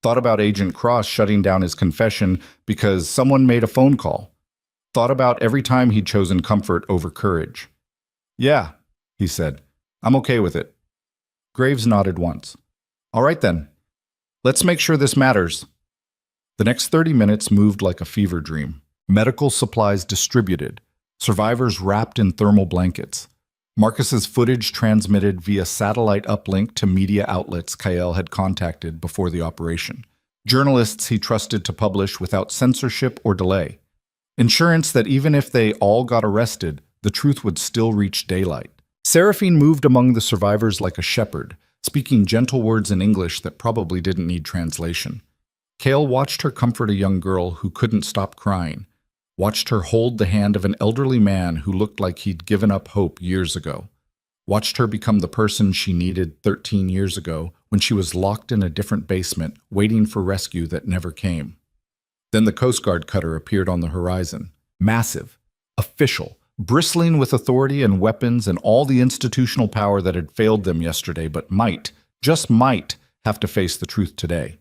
Thought about Agent Cross shutting down his confession because someone made a phone call. Thought about every time he'd chosen comfort over courage. Yeah, he said. I'm okay with it. Graves nodded once. All right then. Let's make sure this matters. The next 30 minutes moved like a fever dream. Medical supplies distributed. Survivors wrapped in thermal blankets. Marcus's footage transmitted via satellite uplink to media outlets Kyle had contacted before the operation. Journalists he trusted to publish without censorship or delay. Insurance that even if they all got arrested, the truth would still reach daylight. Seraphine moved among the survivors like a shepherd, speaking gentle words in English that probably didn't need translation. Kale watched her comfort a young girl who couldn't stop crying, watched her hold the hand of an elderly man who looked like he'd given up hope years ago, watched her become the person she needed 13 years ago when she was locked in a different basement, waiting for rescue that never came. Then the Coast Guard cutter appeared on the horizon, massive, official, bristling with authority and weapons and all the institutional power that had failed them yesterday but might, just might, have to face the truth today.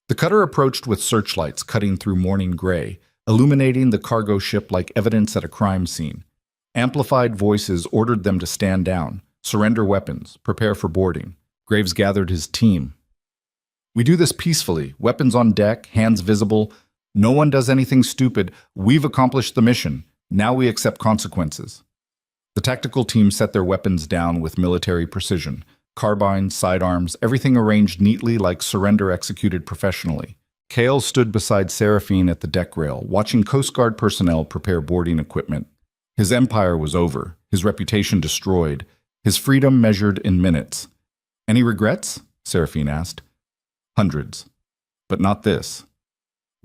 The cutter approached with searchlights cutting through morning gray, illuminating the cargo ship like evidence at a crime scene. Amplified voices ordered them to stand down, surrender weapons, prepare for boarding. Graves gathered his team. We do this peacefully, weapons on deck, hands visible. No one does anything stupid. We've accomplished the mission. Now we accept consequences. The tactical team set their weapons down with military precision. Carbines, sidearms, everything arranged neatly like surrender executed professionally. Kale stood beside Seraphine at the deck rail, watching Coast Guard personnel prepare boarding equipment. His empire was over, his reputation destroyed, his freedom measured in minutes. Any regrets? Seraphine asked. Hundreds. But not this.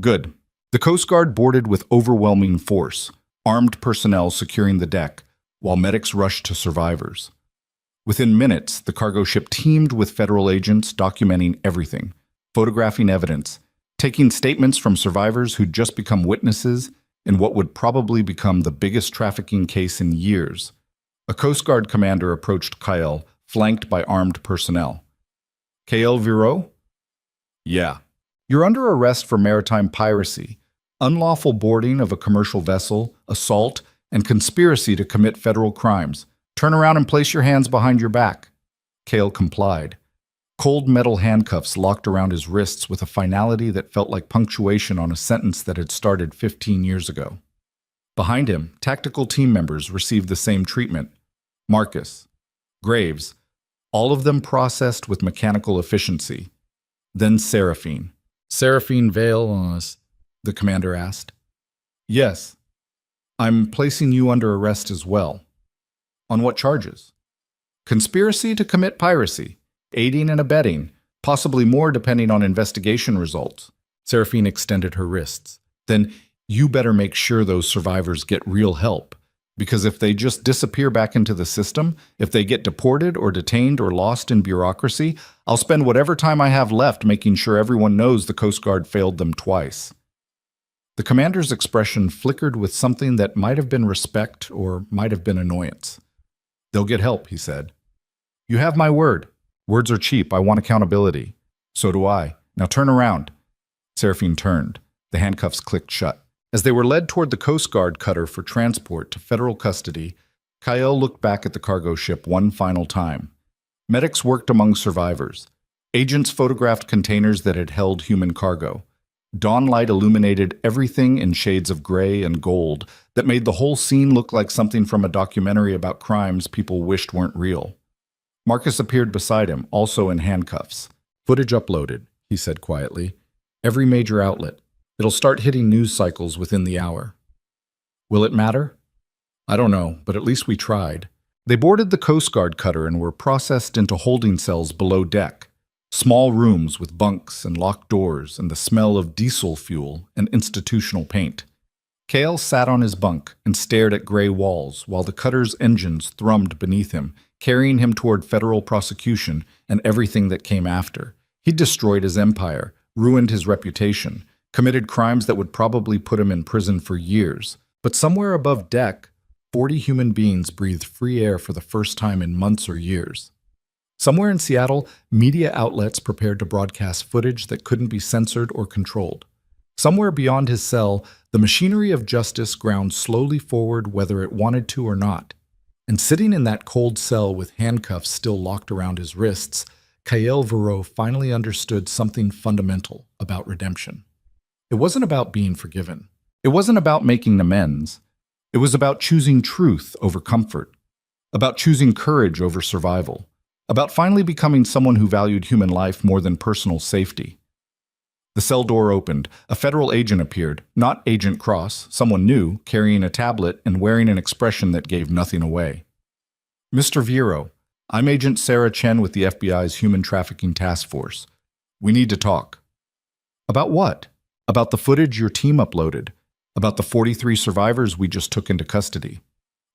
Good. The Coast Guard boarded with overwhelming force, armed personnel securing the deck, while medics rushed to survivors. Within minutes, the cargo ship teamed with federal agents documenting everything, photographing evidence, taking statements from survivors who'd just become witnesses in what would probably become the biggest trafficking case in years. A Coast Guard commander approached Kyle, flanked by armed personnel. Kyle Viro? Yeah. You're under arrest for maritime piracy, unlawful boarding of a commercial vessel, assault, and conspiracy to commit federal crimes. Turn around and place your hands behind your back. Kale complied. Cold metal handcuffs locked around his wrists with a finality that felt like punctuation on a sentence that had started 15 years ago. Behind him, tactical team members received the same treatment. Marcus, Graves, all of them processed with mechanical efficiency. Then Seraphine. Seraphine Vale on us, the commander asked. Yes. I'm placing you under arrest as well. On what charges? Conspiracy to commit piracy, aiding and abetting, possibly more depending on investigation results. Seraphine extended her wrists. Then you better make sure those survivors get real help, because if they just disappear back into the system, if they get deported or detained or lost in bureaucracy, I'll spend whatever time I have left making sure everyone knows the Coast Guard failed them twice. The commander's expression flickered with something that might have been respect or might have been annoyance. They'll get help, he said. You have my word. Words are cheap. I want accountability. So do I. Now turn around. Seraphine turned. The handcuffs clicked shut. As they were led toward the Coast Guard cutter for transport to federal custody, Kyle looked back at the cargo ship one final time. Medics worked among survivors. Agents photographed containers that had held human cargo. Dawn light illuminated everything in shades of gray and gold that made the whole scene look like something from a documentary about crimes people wished weren't real. Marcus appeared beside him, also in handcuffs. Footage uploaded, he said quietly. Every major outlet. It'll start hitting news cycles within the hour. Will it matter? I don't know, but at least we tried. They boarded the Coast Guard cutter and were processed into holding cells below deck. Small rooms with bunks and locked doors and the smell of diesel fuel and institutional paint. Kale sat on his bunk and stared at gray walls while the cutter's engines thrummed beneath him, carrying him toward federal prosecution and everything that came after. He'd destroyed his empire, ruined his reputation, committed crimes that would probably put him in prison for years. But somewhere above deck, 40 human beings breathed free air for the first time in months or years. Somewhere in Seattle, media outlets prepared to broadcast footage that couldn't be censored or controlled. Somewhere beyond his cell, the machinery of justice ground slowly forward whether it wanted to or not. And sitting in that cold cell with handcuffs still locked around his wrists, Kael Verreau finally understood something fundamental about redemption. It wasn't about being forgiven. It wasn't about making amends. It was about choosing truth over comfort, about choosing courage over survival, about finally becoming someone who valued human life more than personal safety. The cell door opened. A federal agent appeared, not Agent Cross, someone new, carrying a tablet and wearing an expression that gave nothing away. Mr. Verreau, I'm Agent Sarah Chen with the FBI's Human Trafficking Task Force. We need to talk. About what? About the footage your team uploaded. About the 43 survivors we just took into custody.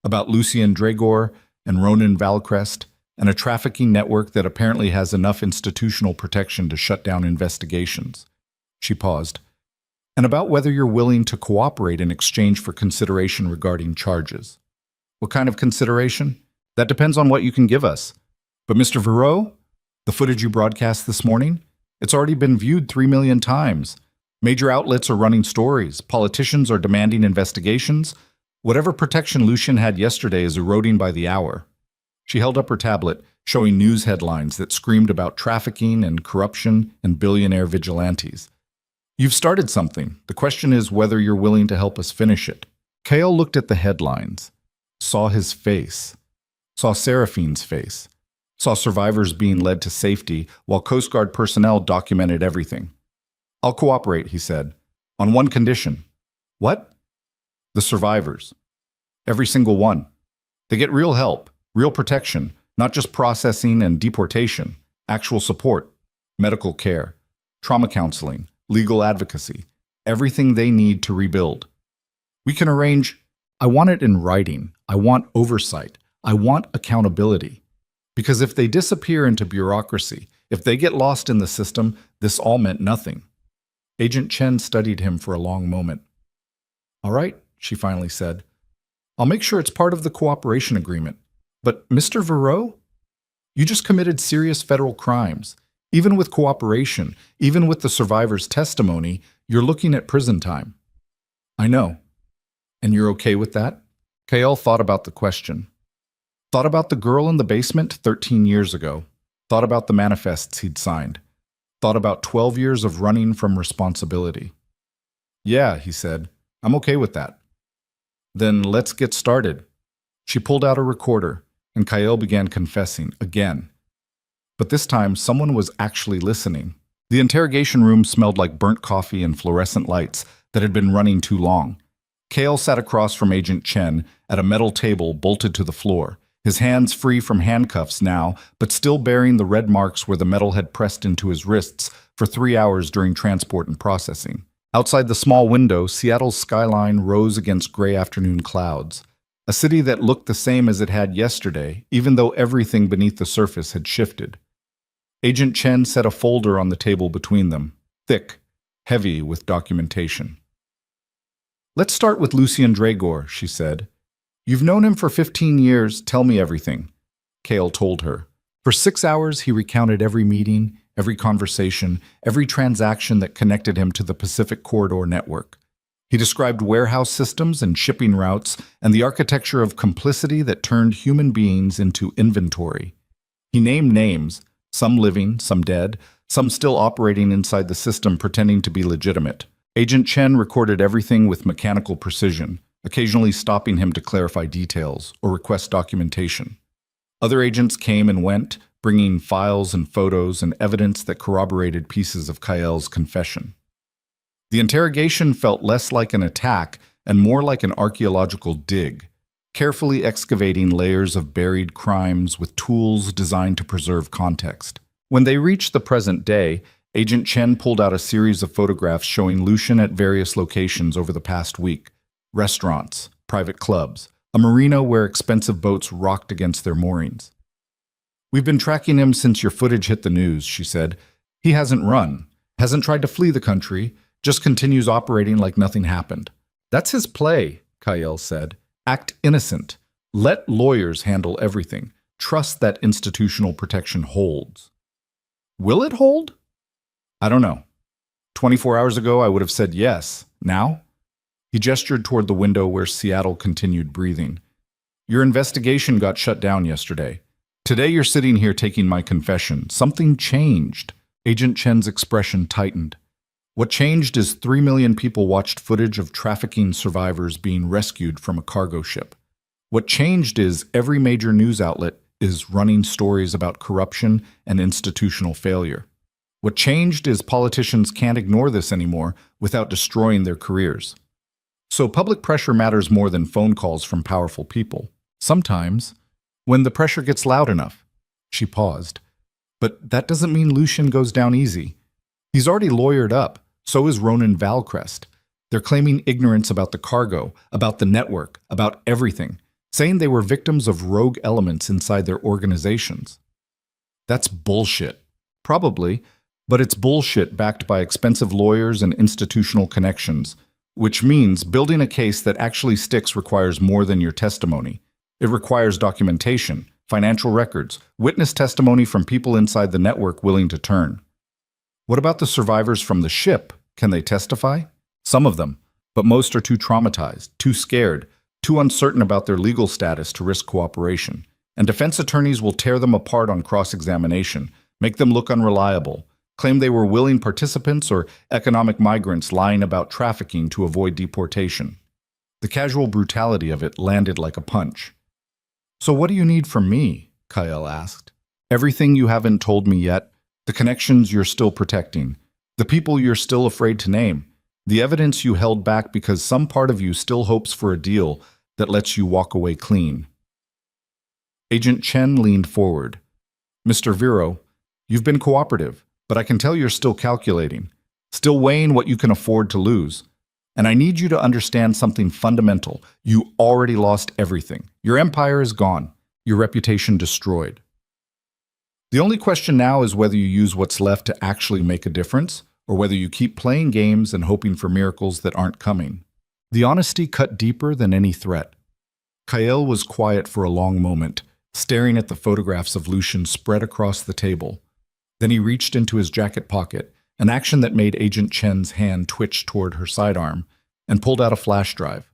About Lucien Dragor and Ronan Valcrest, and a trafficking network that apparently has enough institutional protection to shut down investigations. She paused. And about whether you're willing to cooperate in exchange for consideration regarding charges. What kind of consideration? That depends on what you can give us. But Mr. Verreau, the footage you broadcast this morning, it's already been viewed 3 million times. Major outlets are running stories. Politicians are demanding investigations. Whatever protection Lucien had yesterday is eroding by the hour. She held up her tablet, showing news headlines that screamed about trafficking and corruption and billionaire vigilantes. You've started something. The question is whether you're willing to help us finish it. Kael looked at the headlines, saw his face, saw Seraphine's face, saw survivors being led to safety while Coast Guard personnel documented everything. I'll cooperate, he said, on one condition. What? The survivors. Every single one. They get real help. Real protection, not just processing and deportation, actual support, medical care, trauma counseling, legal advocacy, everything they need to rebuild. We can arrange. I want it in writing. I want oversight. I want accountability. Because if they disappear into bureaucracy, if they get lost in the system, this all meant nothing. Agent Chen studied him for a long moment. All right, she finally said. I'll make sure it's part of the cooperation agreement. But Mr. Verreau, you just committed serious federal crimes. Even with cooperation, even with the survivor's testimony, you're looking at prison time. I know. And you're okay with that? Kael thought about the question. Thought about the girl in the basement 13 years ago. Thought about the manifests he'd signed. Thought about 12 years of running from responsibility. Yeah, he said. I'm okay with that. Then let's get started. She pulled out a recorder, and Kael began confessing again. But this time, someone was actually listening. The interrogation room smelled like burnt coffee and fluorescent lights that had been running too long. Kael sat across from Agent Chen at a metal table bolted to the floor, his hands free from handcuffs now, but still bearing the red marks where the metal had pressed into his wrists for 3 hours during transport and processing. Outside the small window, Seattle's skyline rose against gray afternoon clouds. A city that looked the same as it had yesterday, even though everything beneath the surface had shifted. Agent Chen set a folder on the table between them, thick, heavy with documentation. Let's start with Lucien Dragor, she said. You've known him for 15 years, tell me everything. Kael told her. For 6 hours, he recounted every meeting, every conversation, every transaction that connected him to the Pacific Corridor network. He described warehouse systems and shipping routes and the architecture of complicity that turned human beings into inventory. He named names, some living, some dead, some still operating inside the system pretending to be legitimate. Agent Chen recorded everything with mechanical precision, occasionally stopping him to clarify details or request documentation. Other agents came and went, bringing files and photos and evidence that corroborated pieces of Kael's confession. The interrogation felt less like an attack and more like an archaeological dig, carefully excavating layers of buried crimes with tools designed to preserve context. When they reached the present day, Agent Chen pulled out a series of photographs showing Lucian at various locations over the past week: restaurants, private clubs, a marina where expensive boats rocked against their moorings. "We've been tracking him since your footage hit the news," she said. "He hasn't run, hasn't tried to flee the country, just continues operating like nothing happened." "That's his play," Kael said. "Act innocent. Let lawyers handle everything. Trust that institutional protection holds." Will it hold? I don't know. 24 hours ago, I would have said yes. Now? He gestured toward the window where Seattle continued breathing. "Your investigation got shut down yesterday. Today you're sitting here taking my confession. Something changed." Agent Chen's expression tightened. "What changed is 3 million people watched footage of trafficking survivors being rescued from a cargo ship. What changed is every major news outlet is running stories about corruption and institutional failure. What changed is politicians can't ignore this anymore without destroying their careers. So public pressure matters more than phone calls from powerful people. Sometimes, when the pressure gets loud enough." She paused. "But that doesn't mean Lucian goes down easy. He's already lawyered up. So is Ronan Valcrest. They're claiming ignorance about the cargo, about the network, about everything, saying they were victims of rogue elements inside their organizations." "That's bullshit." "Probably, but it's bullshit backed by expensive lawyers and institutional connections, which means building a case that actually sticks requires more than your testimony. It requires documentation, financial records, witness testimony from people inside the network willing to turn." "What about the survivors from the ship? Can they testify?" "Some of them, but most are too traumatized, too scared, too uncertain about their legal status to risk cooperation. And defense attorneys will tear them apart on cross-examination, make them look unreliable, claim they were willing participants or economic migrants lying about trafficking to avoid deportation." The casual brutality of it landed like a punch. "So what do you need from me?" Kael asked. "Everything you haven't told me yet, the connections you're still protecting, the people you're still afraid to name, the evidence you held back because some part of you still hopes for a deal that lets you walk away clean." Agent Chen leaned forward. "Mr. Vero, you've been cooperative, but I can tell you're still calculating, still weighing what you can afford to lose. And I need you to understand something fundamental. You already lost everything. Your empire is gone, your reputation destroyed. The only question now is whether you use what's left to actually make a difference, or whether you keep playing games and hoping for miracles that aren't coming." The honesty cut deeper than any threat. Kael was quiet for a long moment, staring at the photographs of Lucian spread across the table. Then he reached into his jacket pocket, an action that made Agent Chen's hand twitch toward her sidearm, and pulled out a flash drive.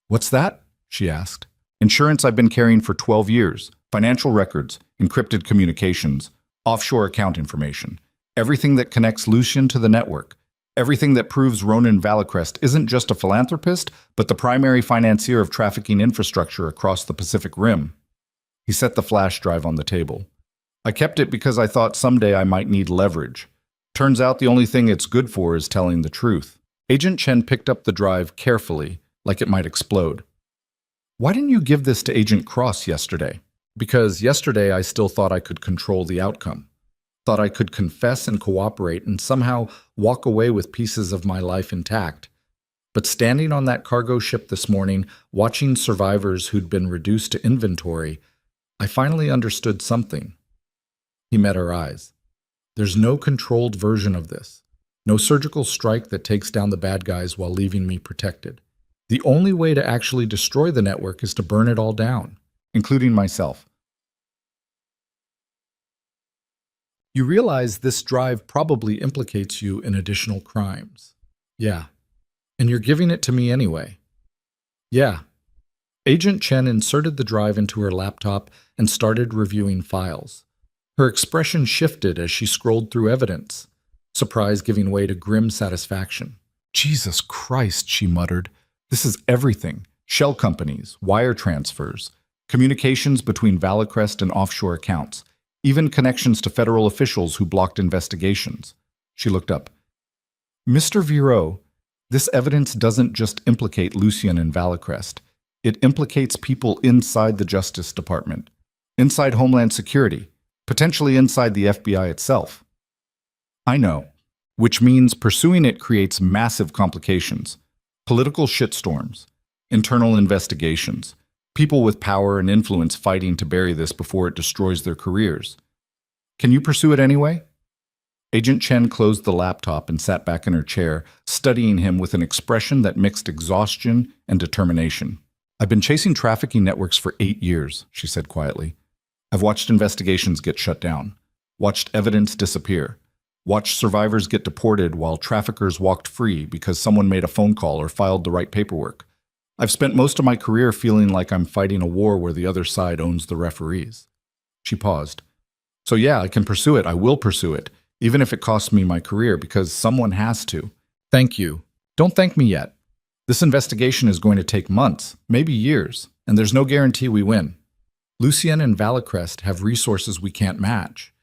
"What's that?" she asked. "Insurance I've been carrying for 12 years. Financial records, encrypted communications, offshore account information. Everything that connects Lucian to the network. Everything that proves Ronan Valcrest isn't just a philanthropist, but the primary financier of trafficking infrastructure across the Pacific Rim." He set the flash drive on the table. "I kept it because I thought someday I might need leverage. Turns out the only thing it's good for is telling the truth." Agent Chen picked up the drive carefully, like it might explode. "Why didn't you give this to Agent Cross yesterday?" "Because yesterday I still thought I could control the outcome. Thought I could confess and cooperate and somehow walk away with pieces of my life intact. But standing on that cargo ship this morning, watching survivors who'd been reduced to inventory, I finally understood something." He met her eyes. "There's no controlled version of this. No surgical strike that takes down the bad guys while leaving me protected. The only way to actually destroy the network is to burn it all down, including myself." "You realize this drive probably implicates you in additional crimes." "Yeah. And you're giving it to me anyway." "Yeah." Agent Chen inserted the drive into her laptop and started reviewing files. Her expression shifted as she scrolled through evidence, surprise giving way to grim satisfaction. Jesus Christ, she muttered. This is everything. Shell companies, wire transfers, communications between Valicrest and offshore accounts, even connections to federal officials who blocked investigations. She looked up. Mr. Viro, this evidence doesn't just implicate Lucien and Valicrest. It implicates people inside the Justice Department, inside Homeland Security, potentially inside the FBI itself. I know, which means pursuing it creates massive complications, political shitstorms, internal investigations, people with power and influence fighting to bury this before it destroys their careers. Can you pursue it anyway? Agent Chen closed the laptop and sat back in her chair, studying him with an expression that mixed exhaustion and determination. I've been chasing trafficking networks for 8 years, she said quietly. I've watched investigations get shut down, watched evidence disappear, watched survivors get deported while traffickers walked free because someone made a phone call or filed the right paperwork. I've spent most of my career feeling like I'm fighting a war where the other side owns the referees. She paused. So yeah, I can pursue it. I will pursue it, even if it costs me my career, because someone has to. Thank you. Don't thank me yet. This investigation is going to take months, maybe years, and there's no guarantee we win. Lucien and Valicrest have resources we can't match.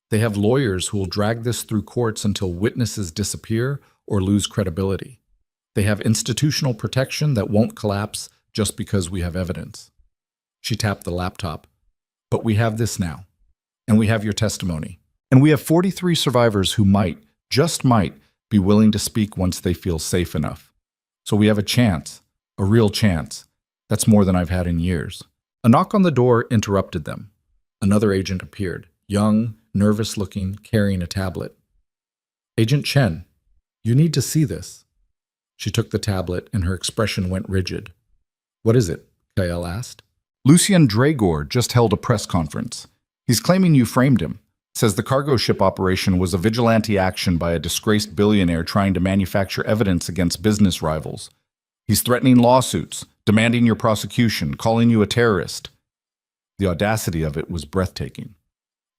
They have lawyers who will drag this through courts until witnesses disappear or lose credibility. They have institutional protection that won't collapse just because we have evidence. She tapped the laptop. But we have this now. And we have your testimony. And we have 43 survivors who might, just might, be willing to speak once they feel safe enough. So we have a chance, a real chance. That's more than I've had in years. A knock on the door interrupted them. Another agent appeared, young, nervous-looking, carrying a tablet. Agent Chen, you need to see this. She took the tablet and her expression went rigid. What is it? Kael asked. Lucien Dragor just held a press conference. He's claiming you framed him. Says the cargo ship operation was a vigilante action by a disgraced billionaire trying to manufacture evidence against business rivals. He's threatening lawsuits, demanding your prosecution, calling you a terrorist. The audacity of it was breathtaking.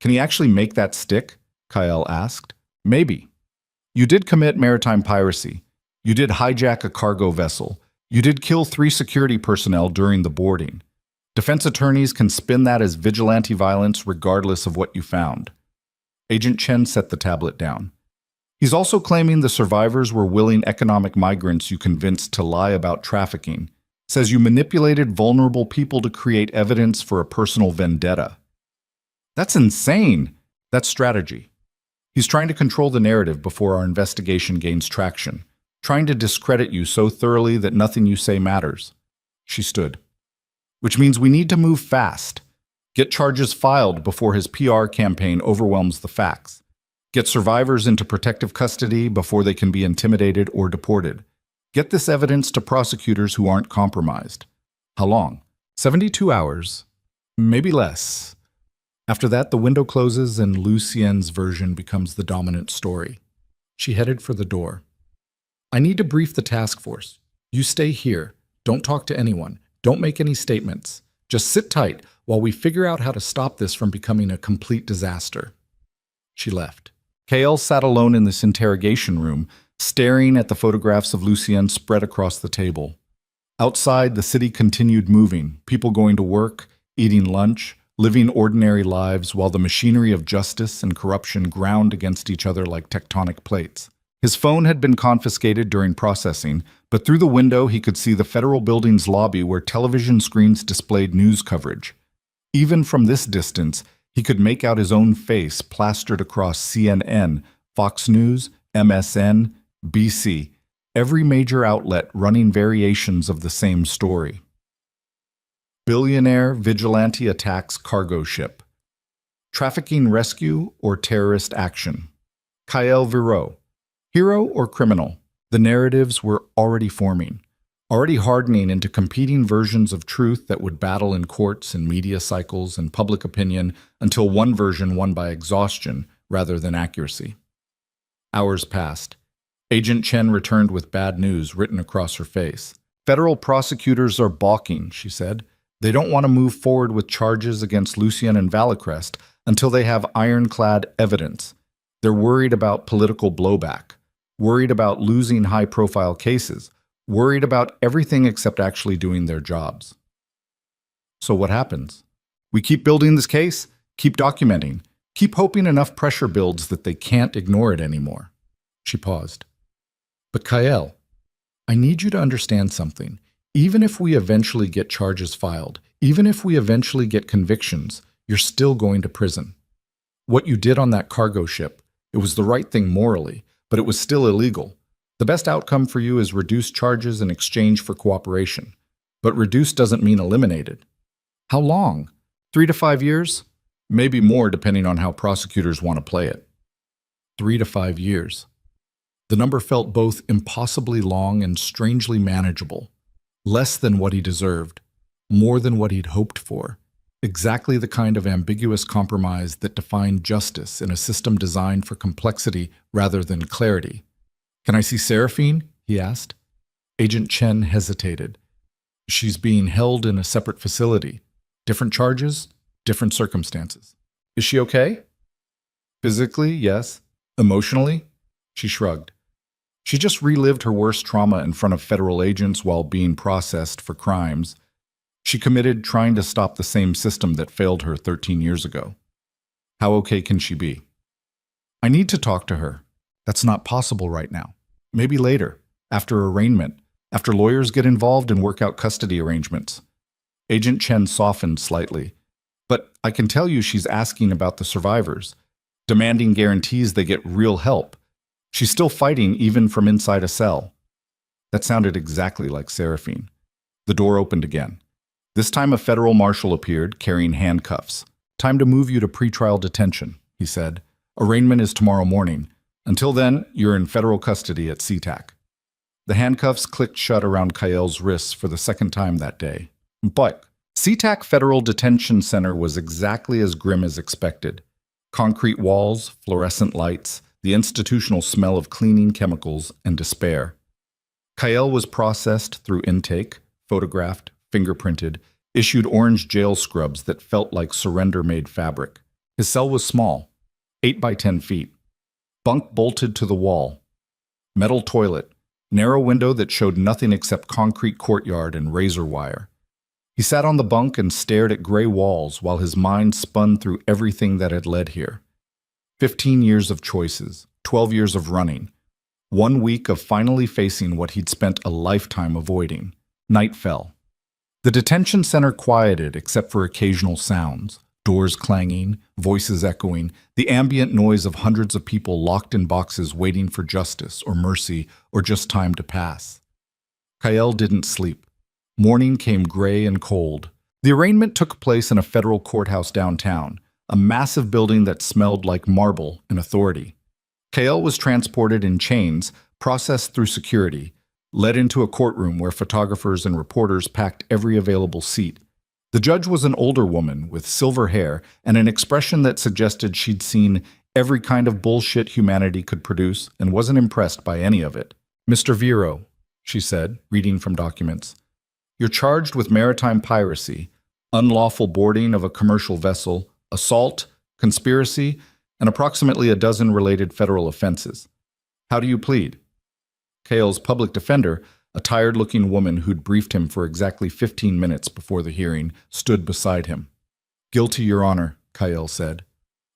Can he actually make that stick? Kael asked. Maybe. You did commit maritime piracy. You did hijack a cargo vessel. You did kill 3 security personnel during the boarding. Defense attorneys can spin that as vigilante violence regardless of what you found. Agent Chen set the tablet down. He's also claiming the survivors were willing economic migrants you convinced to lie about trafficking. Says you manipulated vulnerable people to create evidence for a personal vendetta. That's insane. That's strategy. He's trying to control the narrative before our investigation gains traction, trying to discredit you so thoroughly that nothing you say matters. She stood. Which means we need to move fast. Get charges filed before his PR campaign overwhelms the facts. Get survivors into protective custody before they can be intimidated or deported. Get this evidence to prosecutors who aren't compromised. How long? 72 hours. Maybe less. After that, the window closes and Lucien's version becomes the dominant story. She headed for the door. I need to brief the task force. You stay here. Don't talk to anyone. Don't make any statements. Just sit tight while we figure out how to stop this from becoming a complete disaster. She left. Kael sat alone in this interrogation room, staring at the photographs of Lucien spread across the table. Outside, the city continued moving, people going to work, eating lunch, living ordinary lives while the machinery of justice and corruption ground against each other like tectonic plates. His phone had been confiscated during processing, but through the window he could see the federal building's lobby where television screens displayed news coverage. Even from this distance, he could make out his own face plastered across CNN, Fox News, MSN, BC, every major outlet running variations of the same story. Billionaire vigilante attacks cargo ship. Trafficking rescue or terrorist action. Kael Viro. Hero or criminal? The narratives were already forming, already hardening into competing versions of truth that would battle in courts and media cycles and public opinion until one version won by exhaustion rather than accuracy. Hours passed. Agent Chen returned with bad news written across her face. Federal prosecutors are balking, she said. They don't want to move forward with charges against Lucien and Valicrest, until they have ironclad evidence. They're worried about political blowback, worried about losing high-profile cases, worried about everything except actually doing their jobs. So what happens? We keep building this case, keep documenting, keep hoping enough pressure builds that they can't ignore it anymore. She paused. But Kael, I need you to understand something. Even if we eventually get charges filed, even if we eventually get convictions, you're still going to prison. What you did on that cargo ship, it was the right thing morally, but it was still illegal. The best outcome for you is reduced charges in exchange for cooperation. But reduced doesn't mean eliminated. How long? 3 to 5 years? Maybe more depending on how prosecutors want to play it. 3 to 5 years. The number felt both impossibly long and strangely manageable. Less than what he deserved, more than what he'd hoped for. Exactly the kind of ambiguous compromise that defined justice in a system designed for complexity rather than clarity. Can I see Seraphine? He asked. Agent Chen hesitated. She's being held in a separate facility. Different charges, different circumstances. Is she okay? Physically, yes. Emotionally? She shrugged. She just relived her worst trauma in front of federal agents while being processed for crimes she committed trying to stop the same system that failed her 13 years ago. How okay can she be? I need to talk to her. That's not possible right now. Maybe later, after arraignment, after lawyers get involved and work out custody arrangements. Agent Chen softened slightly. But I can tell you she's asking about the survivors, demanding guarantees they get real help. She's still fighting even from inside a cell. That sounded exactly like Seraphine. The door opened again. This time a federal marshal appeared, carrying handcuffs. Time to move you to pretrial detention, he said. Arraignment is tomorrow morning. Until then, you're in federal custody at SeaTac. The handcuffs clicked shut around Kael's wrists for the second time that day. But SeaTac Federal Detention Center was exactly as grim as expected. Concrete walls, fluorescent lights, the institutional smell of cleaning chemicals, and despair. Kael was processed through intake, photographed, fingerprinted, issued orange jail scrubs that felt like surrender-made fabric. His cell was small, 8 by 10 feet. Bunk bolted to the wall. Metal toilet, narrow window that showed nothing except concrete courtyard and razor wire. He sat on the bunk and stared at gray walls while his mind spun through everything that had led here. 15 years of choices, 12 years of running. 1 week of finally facing what he'd spent a lifetime avoiding. Night fell. The detention center quieted except for occasional sounds, doors clanging, voices echoing, the ambient noise of hundreds of people locked in boxes waiting for justice or mercy or just time to pass. Kael didn't sleep. Morning came gray and cold. The arraignment took place in a federal courthouse downtown, a massive building that smelled like marble and authority. Kael was transported in chains, processed through security, led into a courtroom where photographers and reporters packed every available seat. The judge was an older woman with silver hair and an expression that suggested she'd seen every kind of bullshit humanity could produce and wasn't impressed by any of it. Mr. Vero, she said, reading from documents, you're charged with maritime piracy, unlawful boarding of a commercial vessel, assault, conspiracy, and approximately a dozen related federal offenses. How do you plead? Kael's public defender, a tired-looking woman who'd briefed him for exactly 15 minutes before the hearing, stood beside him. Guilty, Your Honor, Kael said.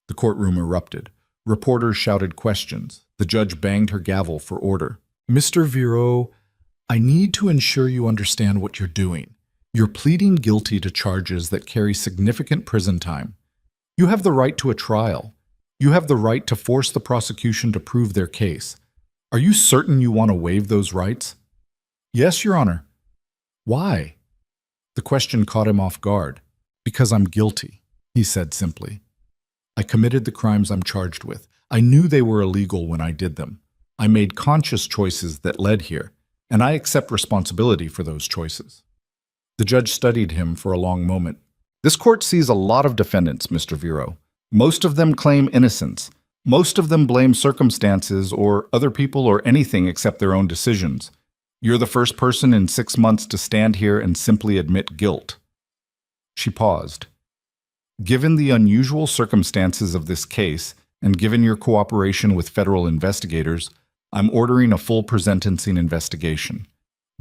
The courtroom erupted. Reporters shouted questions. The judge banged her gavel for order. Mr. Vero, I need to ensure you understand what you're doing. You're pleading guilty to charges that carry significant prison time. You have the right to a trial. You have the right to force the prosecution to prove their case. Are you certain you want to waive those rights? Yes, Your Honor. Why? The question caught him off guard. Because I'm guilty, he said simply. I committed the crimes I'm charged with. I knew they were illegal when I did them. I made conscious choices that led here, and I accept responsibility for those choices. The judge studied him for a long moment. This court sees a lot of defendants, Mr. Vero. Most of them claim innocence. Most of them blame circumstances or other people or anything except their own decisions. You're the first person in 6 months to stand here and simply admit guilt. She paused. Given the unusual circumstances of this case, and given your cooperation with federal investigators, I'm ordering a full presentencing investigation.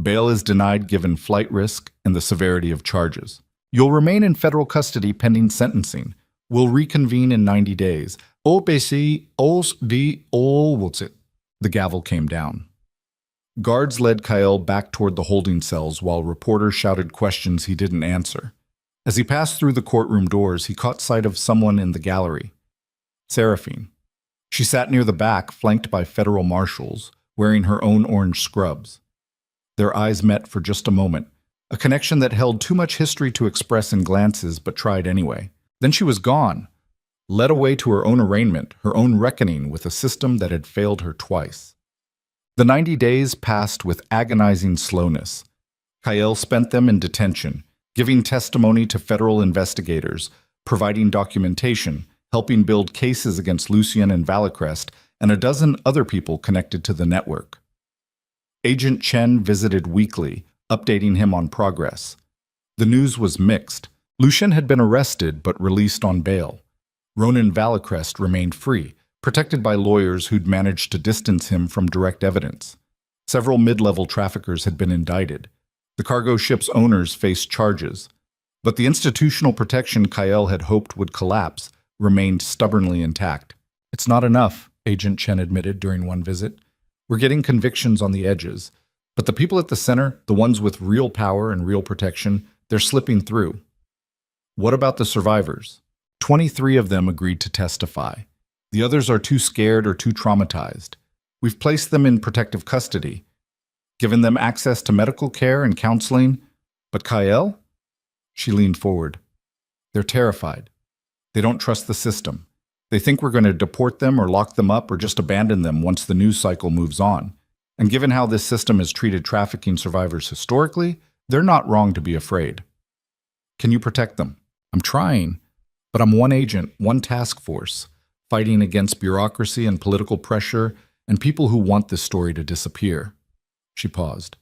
Bail is denied given flight risk and the severity of charges. You'll remain in federal custody pending sentencing. We'll reconvene in 90 days. OPC, OSD, OWTSIT. The gavel came down. Guards led Kyle back toward the holding cells while reporters shouted questions he didn't answer. As he passed through the courtroom doors, he caught sight of someone in the gallery. Seraphine. She sat near the back, flanked by federal marshals, wearing her own orange scrubs. Their eyes met for just a moment, a connection that held too much history to express in glances but tried anyway. Then she was gone, led away to her own arraignment, her own reckoning with a system that had failed her twice. The 90 days passed with agonizing slowness. Kyle spent them in detention, giving testimony to federal investigators, providing documentation, helping build cases against Lucien and Valicrest, and a dozen other people connected to the network. Agent Chen visited weekly, updating him on progress. The news was mixed. Lucien had been arrested but released on bail. Ronan Valicrest remained free, protected by lawyers who'd managed to distance him from direct evidence. Several mid-level traffickers had been indicted. The cargo ship's owners faced charges. But the institutional protection Kyle had hoped would collapse remained stubbornly intact. It's not enough, Agent Chen admitted during one visit. We're getting convictions on the edges. But the people at the center, the ones with real power and real protection, they're slipping through. What about the survivors? 23 of them agreed to testify. The others are too scared or too traumatized. We've placed them in protective custody, given them access to medical care and counseling. But Kyle? She leaned forward. They're terrified. They don't trust the system. They think we're going to deport them or lock them up or just abandon them once the news cycle moves on. And given how this system has treated trafficking survivors historically, they're not wrong to be afraid. Can you protect them? I'm trying, but I'm one agent, one task force, fighting against bureaucracy and political pressure and people who want this story to disappear. She paused.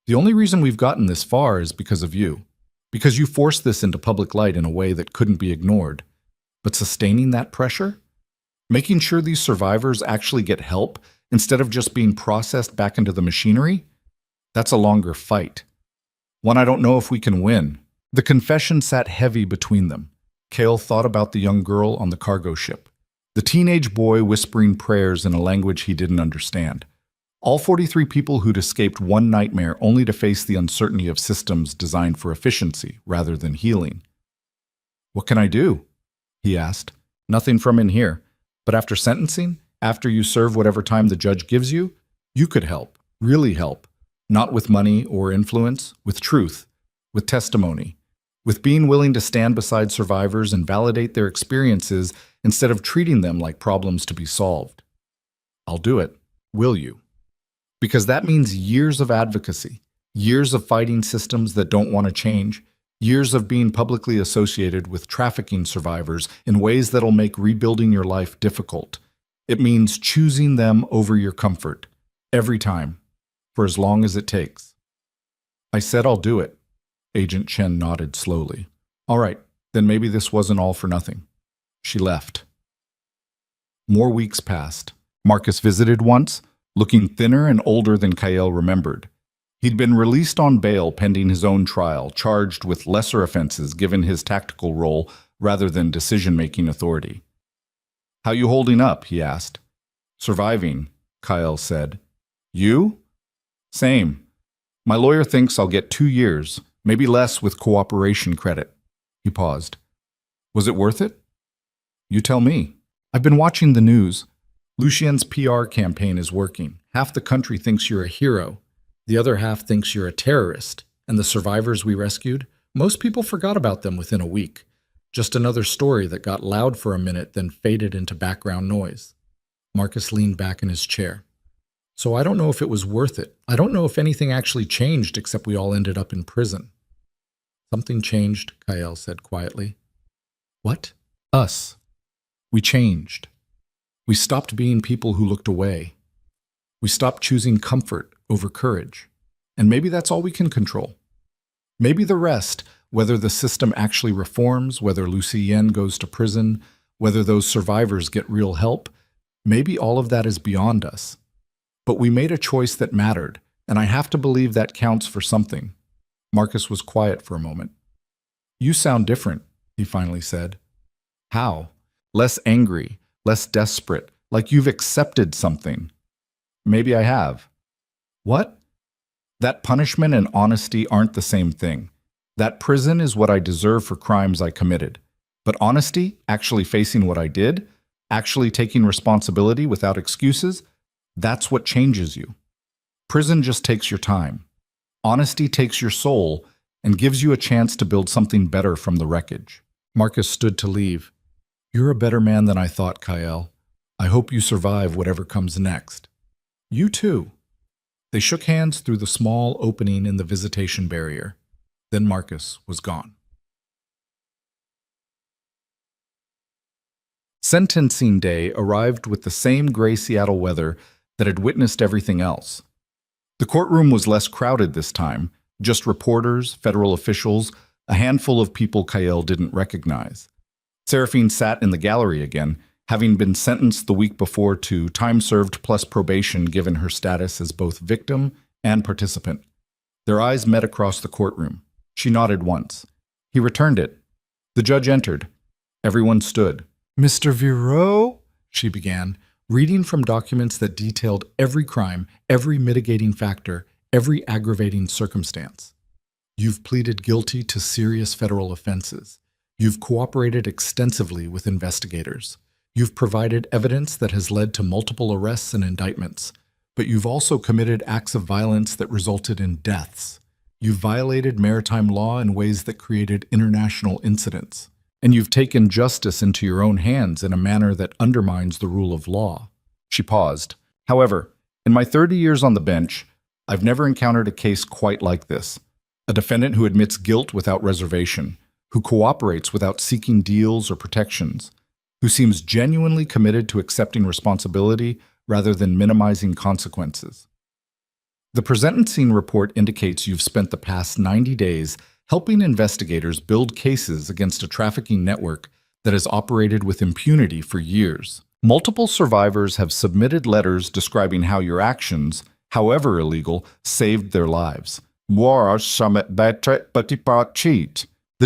The only reason we've gotten this far is because of you. Because you forced this into public light in a way that couldn't be ignored. But sustaining that pressure? Making sure these survivors actually get help instead of just being processed back into the machinery? That's a longer fight. One I don't know if we can win. The confession sat heavy between them. Cale thought about the young girl on the cargo ship. The teenage boy whispering prayers in a language he didn't understand. All 43 people who'd escaped one nightmare only to face the uncertainty of systems designed for efficiency rather than healing. What can I do? He asked. Nothing from in here. But after sentencing, after you serve whatever time the judge gives you, you could help, really help. Not with money or influence, with truth, with testimony, with being willing to stand beside survivors and validate their experiences instead of treating them like problems to be solved. I'll do it. Will you? Because that means years of advocacy, years of fighting systems that don't want to change, years of being publicly associated with trafficking survivors in ways that'll make rebuilding your life difficult. It means choosing them over your comfort, every time, for as long as it takes. I said I'll do it. Agent Chen nodded slowly. All right, then maybe this wasn't all for nothing. She left. More weeks passed. Marcus visited once, looking thinner and older than Kyle remembered. He'd been released on bail pending his own trial, charged with lesser offenses given his tactical role rather than decision-making authority. How you holding up? He asked. Surviving, Kyle said. You? Same. My lawyer thinks I'll get 2 years, maybe less with cooperation credit. He paused. Was it worth it? You tell me. I've been watching the news. Lucien's PR campaign is working. Half the country thinks you're a hero. The other half thinks you're a terrorist. And the survivors we rescued? Most people forgot about them within a week. Just another story that got loud for a minute, then faded into background noise. Marcus leaned back in his chair. So I don't know if it was worth it. I don't know if anything actually changed except we all ended up in prison. Something changed, Kyle said quietly. What? Us. We changed. We stopped being people who looked away. We stopped choosing comfort over courage. And maybe that's all we can control. Maybe the rest, whether the system actually reforms, whether Lucien goes to prison, whether those survivors get real help, maybe all of that is beyond us. But we made a choice that mattered, and I have to believe that counts for something. Marcus was quiet for a moment. You sound different, he finally said. How? Less angry, less desperate, like you've accepted something. Maybe I have. What? That punishment and honesty aren't the same thing. That prison is what I deserve for crimes I committed. But honesty, actually facing what I did, actually taking responsibility without excuses, that's what changes you. Prison just takes your time. Honesty takes your soul and gives you a chance to build something better from the wreckage. Marcus stood to leave. You're a better man than I thought, Kyle. I hope you survive whatever comes next. You too. They shook hands through the small opening in the visitation barrier. Then Marcus was gone. Sentencing day arrived with the same gray Seattle weather that had witnessed everything else. The courtroom was less crowded this time, just reporters, federal officials, a handful of people Kyle didn't recognize. Seraphine sat in the gallery again, having been sentenced the week before to time served plus probation given her status as both victim and participant. Their eyes met across the courtroom. She nodded once. He returned it. The judge entered. Everyone stood. Mr. Viro, she began, reading from documents that detailed every crime, every mitigating factor, every aggravating circumstance. You've pleaded guilty to serious federal offenses. You've cooperated extensively with investigators. You've provided evidence that has led to multiple arrests and indictments. But you've also committed acts of violence that resulted in deaths. You've violated maritime law in ways that created international incidents. And you've taken justice into your own hands in a manner that undermines the rule of law. She paused. However, in my 30 years on the bench, I've never encountered a case quite like this. A defendant who admits guilt without reservation, who cooperates without seeking deals or protections, who seems genuinely committed to accepting responsibility rather than minimizing consequences. The presentencing report indicates you've spent the past 90 days helping investigators build cases against a trafficking network that has operated with impunity for years. Multiple survivors have submitted letters describing how your actions, however illegal, saved their lives. The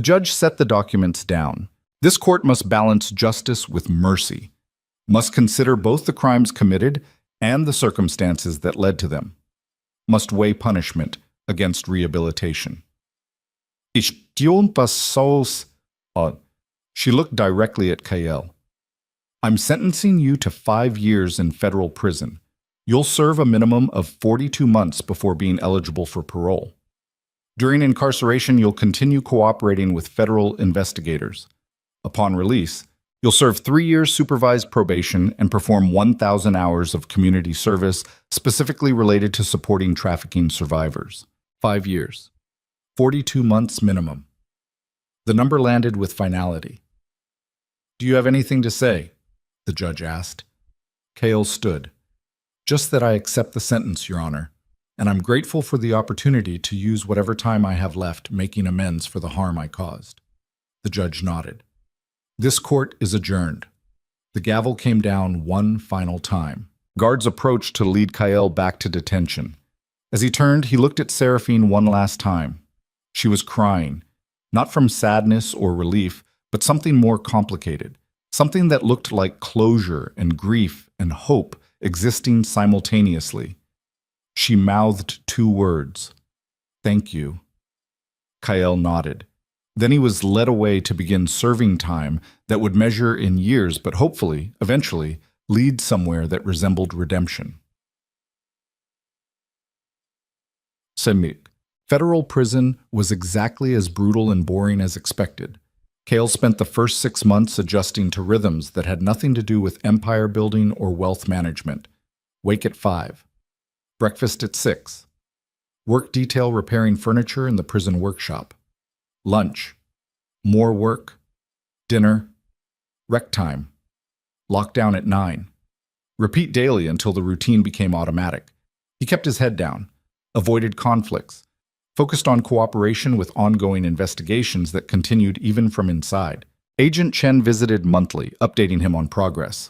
judge set the documents down. This court must balance justice with mercy, must consider both the crimes committed and the circumstances that led to them, must weigh punishment against rehabilitation. She looked directly at Kyle. I'm sentencing you to 5 years in federal prison. You'll serve a minimum of 42 months before being eligible for parole. During incarceration, you'll continue cooperating with federal investigators. Upon release, you'll serve 3 years supervised probation and perform 1,000 hours of community service specifically related to supporting trafficking survivors. 5 years. 42 months minimum. The number landed with finality. Do you have anything to say? The judge asked. Kale stood. Just that I accept the sentence, Your Honor, and I'm grateful for the opportunity to use whatever time I have left making amends for the harm I caused. The judge nodded. This court is adjourned. The gavel came down one final time. Guards approached to lead Kyle back to detention. As he turned, he looked at Seraphine one last time. She was crying, not from sadness or relief, but something more complicated, something that looked like closure and grief and hope existing simultaneously. She mouthed 2 words, "Thank you." Kyle nodded. Then he was led away to begin serving time that would measure in years, but hopefully, eventually, lead somewhere that resembled redemption. Semik. Federal prison was exactly as brutal and boring as expected. Kale spent the first 6 months adjusting to rhythms that had nothing to do with empire building or wealth management. Wake at 5. Breakfast at 6. Work detail repairing furniture in the prison workshop. Lunch. More work. Dinner. Rec time. Lockdown at 9. Repeat daily until the routine became automatic. He kept his head down, avoided conflicts, focused on cooperation with ongoing investigations that continued even from inside. Agent Chen visited monthly, updating him on progress.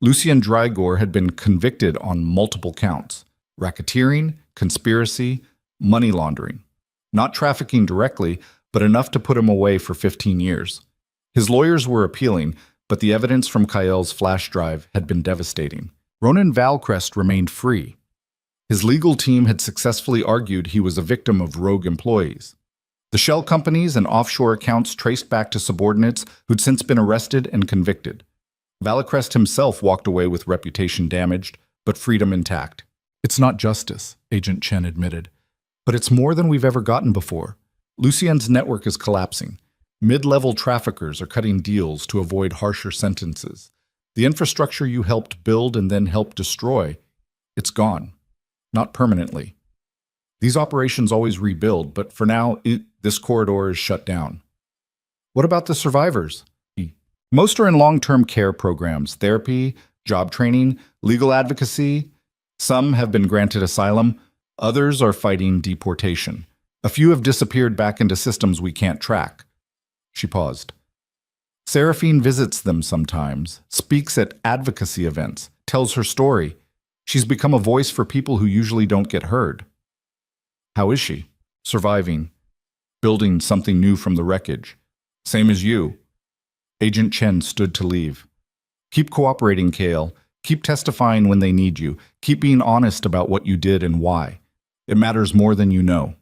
Lucien Drygor had been convicted on multiple counts: racketeering, conspiracy, money laundering. Not trafficking directly, but enough to put him away for 15 years. His lawyers were appealing, but the evidence from Kael's flash drive had been devastating. Ronan Valcrest remained free. His legal team had successfully argued he was a victim of rogue employees. The shell companies and offshore accounts traced back to subordinates who'd since been arrested and convicted. Valcrest himself walked away with reputation damaged, but freedom intact. It's not justice, Agent Chen admitted. But it's more than we've ever gotten before. Lucien's network is collapsing. Mid-level traffickers are cutting deals to avoid harsher sentences. The infrastructure you helped build and then helped destroy, it's gone. Not permanently. These operations always rebuild, but for now, this corridor is shut down. What about the survivors? Most are in long-term care programs, therapy, job training, legal advocacy. Some have been granted asylum. Others are fighting deportation. A few have disappeared back into systems we can't track. She paused. Seraphine visits them sometimes, speaks at advocacy events, tells her story. She's become a voice for people who usually don't get heard. How is she? Surviving. Building something new from the wreckage. Same as you. Agent Chen stood to leave. Keep cooperating, Kael. Keep testifying when they need you. Keep being honest about what you did and why. It matters more than you know.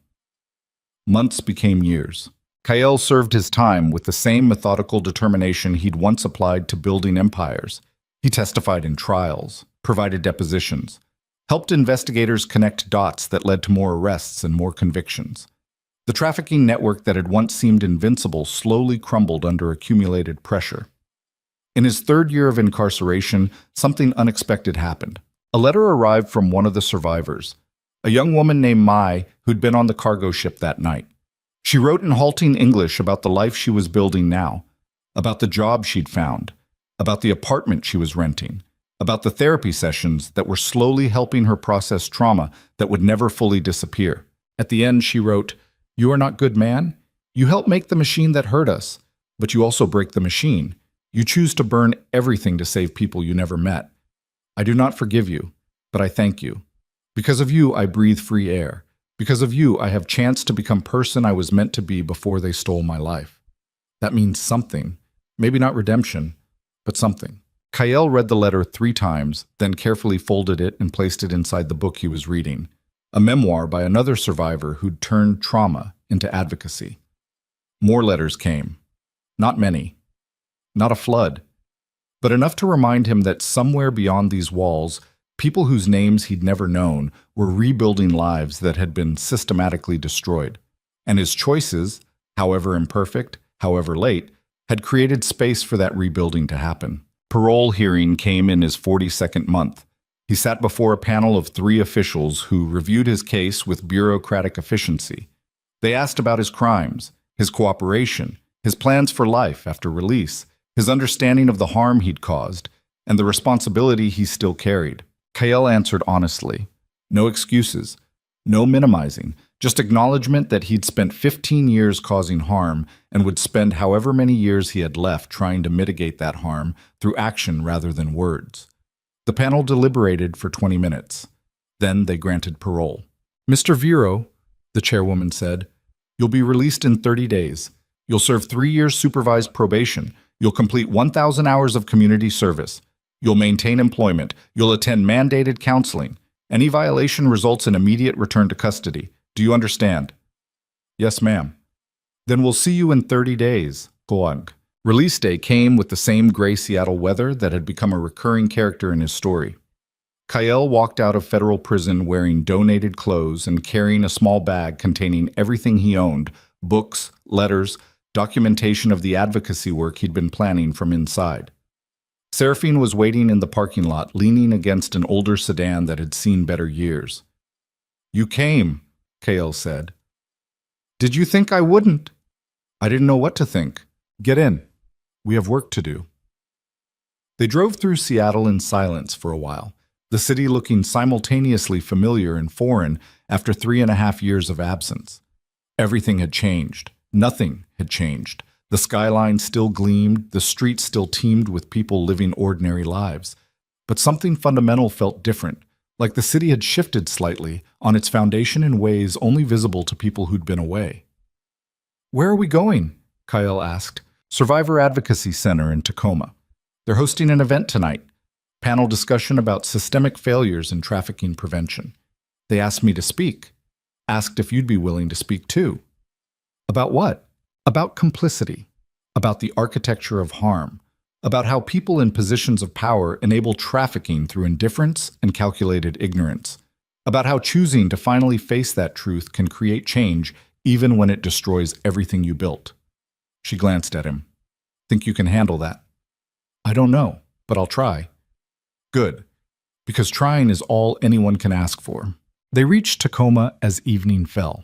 Months became years. Kael served his time with the same methodical determination he'd once applied to building empires. He testified in trials, provided depositions, helped investigators connect dots that led to more arrests and more convictions. The trafficking network that had once seemed invincible slowly crumbled under accumulated pressure. In his third year of incarceration, something unexpected happened. A letter arrived from one of the survivors, a young woman named Mai who'd been on the cargo ship that night. She wrote in halting English about the life she was building now, about the job she'd found, about the apartment she was renting, about the therapy sessions that were slowly helping her process trauma that would never fully disappear. At the end, she wrote, "You are not good, man. You help make the machine that hurt us, but you also break the machine. You choose to burn everything to save people you never met. I do not forgive you, but I thank you. Because of you, I breathe free air. Because of you, I have chance to become person I was meant to be before they stole my life." That means something. Maybe not redemption, but something. Kael read the letter 3 times, then carefully folded it and placed it inside the book he was reading. A memoir by another survivor who'd turned trauma into advocacy. More letters came. Not many. Not a flood. But enough to remind him that somewhere beyond these walls, people whose names he'd never known were rebuilding lives that had been systematically destroyed. And his choices, however imperfect, however late, had created space for that rebuilding to happen. Parole hearing came in his 42nd month. He sat before a panel of 3 officials who reviewed his case with bureaucratic efficiency. They asked about his crimes, his cooperation, his plans for life after release, his understanding of the harm he'd caused, and the responsibility he still carried. Kael answered honestly. No excuses, no minimizing, just acknowledgement that he'd spent 15 years causing harm and would spend however many years he had left trying to mitigate that harm through action rather than words. The panel deliberated for 20 minutes. Then they granted parole. "Mr. Vero," the chairwoman said, "you'll be released in 30 days. You'll serve 3 years supervised probation. You'll complete 1,000 hours of community service. You'll maintain employment. You'll attend mandated counseling. Any violation results in immediate return to custody. Do you understand?" "Yes, ma'am." "Then we'll see you in 30 days, Goang." Release day came with the same gray Seattle weather that had become a recurring character in his story. Kael walked out of federal prison wearing donated clothes and carrying a small bag containing everything he owned: books, letters, documentation of the advocacy work he'd been planning from inside. Seraphine was waiting in the parking lot, leaning against an older sedan that had seen better years. "You came," Kael said. "Did you think I wouldn't?" "I didn't know what to think. Get in. We have work to do." They drove through Seattle in silence for a while, the city looking simultaneously familiar and foreign after 3.5 years of absence. Everything had changed. Nothing had changed. The skyline still gleamed, the streets still teemed with people living ordinary lives. But something fundamental felt different, like the city had shifted slightly on its foundation in ways only visible to people who'd been away. "Where are we going?" Kyle asked. "Survivor Advocacy Center in Tacoma. They're hosting an event tonight. Panel discussion about systemic failures in trafficking prevention. They asked me to speak. Asked if you'd be willing to speak too." "About what?" "About complicity. About the architecture of harm. About how people in positions of power enable trafficking through indifference and calculated ignorance. About how choosing to finally face that truth can create change even when it destroys everything you built." She glanced at him. "Think you can handle that?" "I don't know, but I'll try." "Good, because trying is all anyone can ask for." They reached Tacoma as evening fell.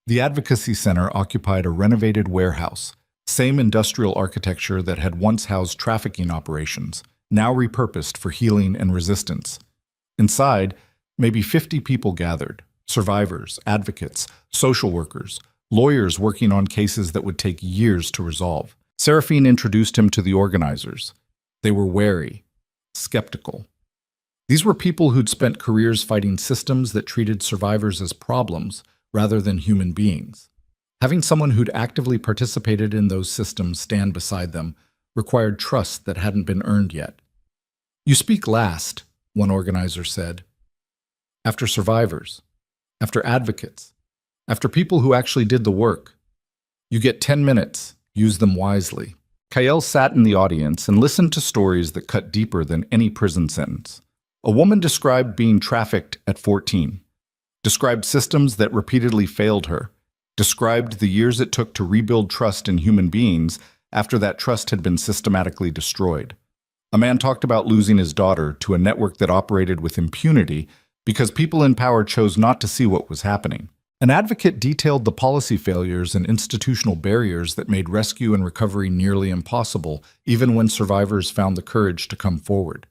The Advocacy Center occupied a renovated warehouse, same industrial architecture that had once housed trafficking operations, now repurposed for healing and resistance. Inside, maybe 50 people gathered: survivors, advocates, social workers, lawyers working on cases that would take years to resolve. Seraphine introduced him to the organizers. They were wary, skeptical. These were people who'd spent careers fighting systems that treated survivors as problems rather than human beings. Having someone who'd actively participated in those systems stand beside them required trust that hadn't been earned yet. "You speak last," one organizer said. "After survivors, after advocates, after people who actually did the work. You get 10 minutes, use them wisely." Kyle sat in the audience and listened to stories that cut deeper than any prison sentence. A woman described being trafficked at 14, described systems that repeatedly failed her, described the years it took to rebuild trust in human beings after that trust had been systematically destroyed. A man talked about losing his daughter to a network that operated with impunity because people in power chose not to see what was happening. An advocate detailed the policy failures and institutional barriers that made rescue and recovery nearly impossible, even when survivors found the courage to come forward.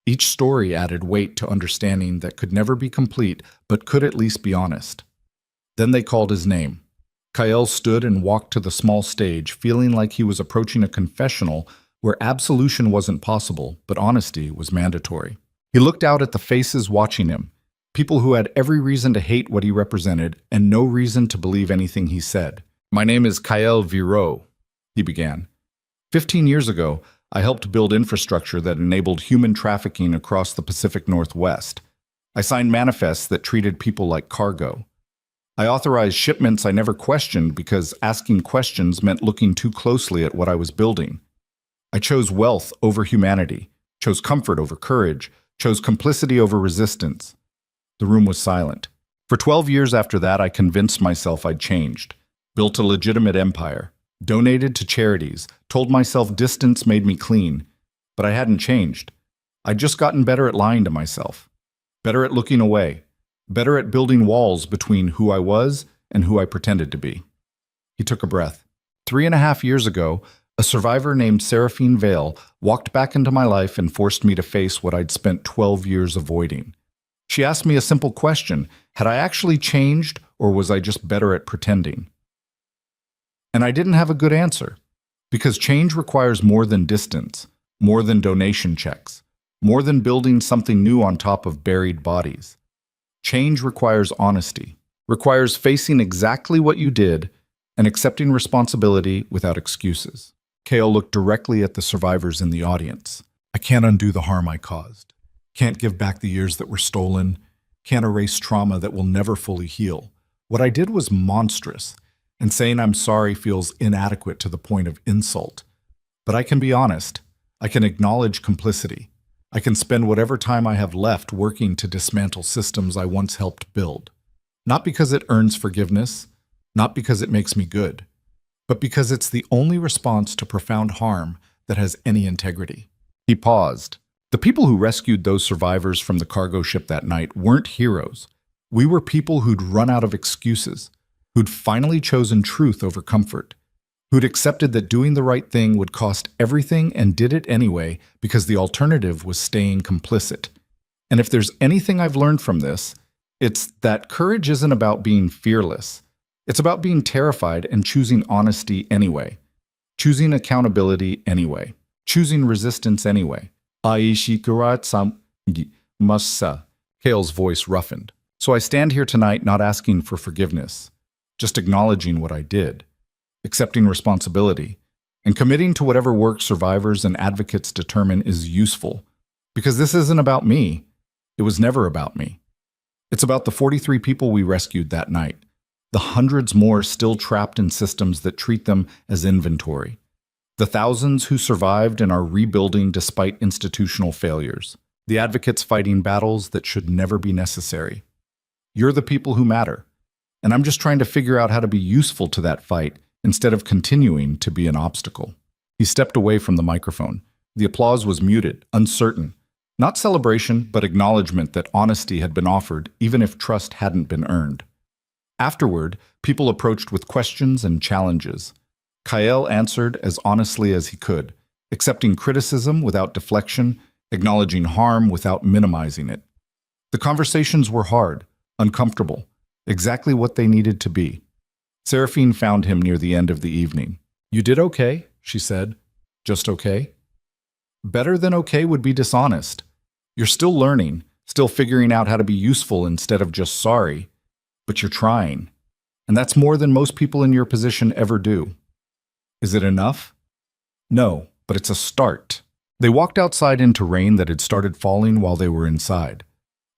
Each story added weight to understanding that could never be complete, but could at least be honest. Then they called his name. Kyle stood and walked to the small stage, feeling like he was approaching a confessional where absolution wasn't possible, but honesty was mandatory. He looked out at the faces watching him, people who had every reason to hate what he represented and no reason to believe anything he said. "My name is Kyle Viro," he began. 15 years ago, I helped build infrastructure that enabled human trafficking across the Pacific Northwest. I signed manifests that treated people like cargo. I authorized shipments I never questioned because asking questions meant looking too closely at what I was building. I chose wealth over humanity, chose comfort over courage, chose complicity over resistance. The room was silent. For 12 years after that, I convinced myself I'd changed, built a legitimate empire, donated to charities, told myself distance made me clean. But I hadn't changed. I'd just gotten better at lying to myself, better at looking away, better at building walls between who I was and who I pretended to be. He took a breath. 3.5 years ago, a survivor named Seraphine Vale walked back into my life and forced me to face what I'd spent 12 years avoiding. She asked me a simple question: had I actually changed, or was I just better at pretending? And I didn't have a good answer, because change requires more than distance, more than donation checks, more than building something new on top of buried bodies. Change requires honesty, requires facing exactly what you did and accepting responsibility without excuses. Kale looked directly at the survivors in the audience. "I can't undo the harm I caused. Can't give back the years that were stolen. Can't erase trauma that will never fully heal. What I did was monstrous, and saying I'm sorry feels inadequate to the point of insult. But I can be honest. I can acknowledge complicity. I can spend whatever time I have left working to dismantle systems I once helped build. Not because it earns forgiveness, not because it makes me good, but because it's the only response to profound harm that has any integrity." He paused. The people who rescued those survivors from the cargo ship that night weren't heroes. We were people who'd run out of excuses, who'd finally chosen truth over comfort, who'd accepted that doing the right thing would cost everything and did it anyway because the alternative was staying complicit. And if there's anything I've learned from this, it's that courage isn't about being fearless. It's about being terrified and choosing honesty anyway, choosing accountability anyway, choosing resistance anyway. Aishikurat masa. Kale's voice roughened. So I stand here tonight not asking for forgiveness, just acknowledging what I did, accepting responsibility, and committing to whatever work survivors and advocates determine is useful. Because this isn't about me. It was never about me. It's about the 43 people we rescued that night, the hundreds more still trapped in systems that treat them as inventory, the thousands who survived and are rebuilding despite institutional failures, the advocates fighting battles that should never be necessary. You're the people who matter, and I'm just trying to figure out how to be useful to that fight instead of continuing to be an obstacle. He stepped away from the microphone. The applause was muted, uncertain. Not celebration, but acknowledgement that honesty had been offered, even if trust hadn't been earned. Afterward, people approached with questions and challenges. Kyle answered as honestly as he could, accepting criticism without deflection, acknowledging harm without minimizing it. The conversations were hard, uncomfortable, exactly what they needed to be. Seraphine found him near the end of the evening. "You did okay," she said. "Just okay?" "Better than okay would be dishonest. You're still learning, still figuring out how to be useful instead of just sorry, but you're trying. And that's more than most people in your position ever do." "Is it enough?" "No, but it's a start." They walked outside into rain that had started falling while they were inside.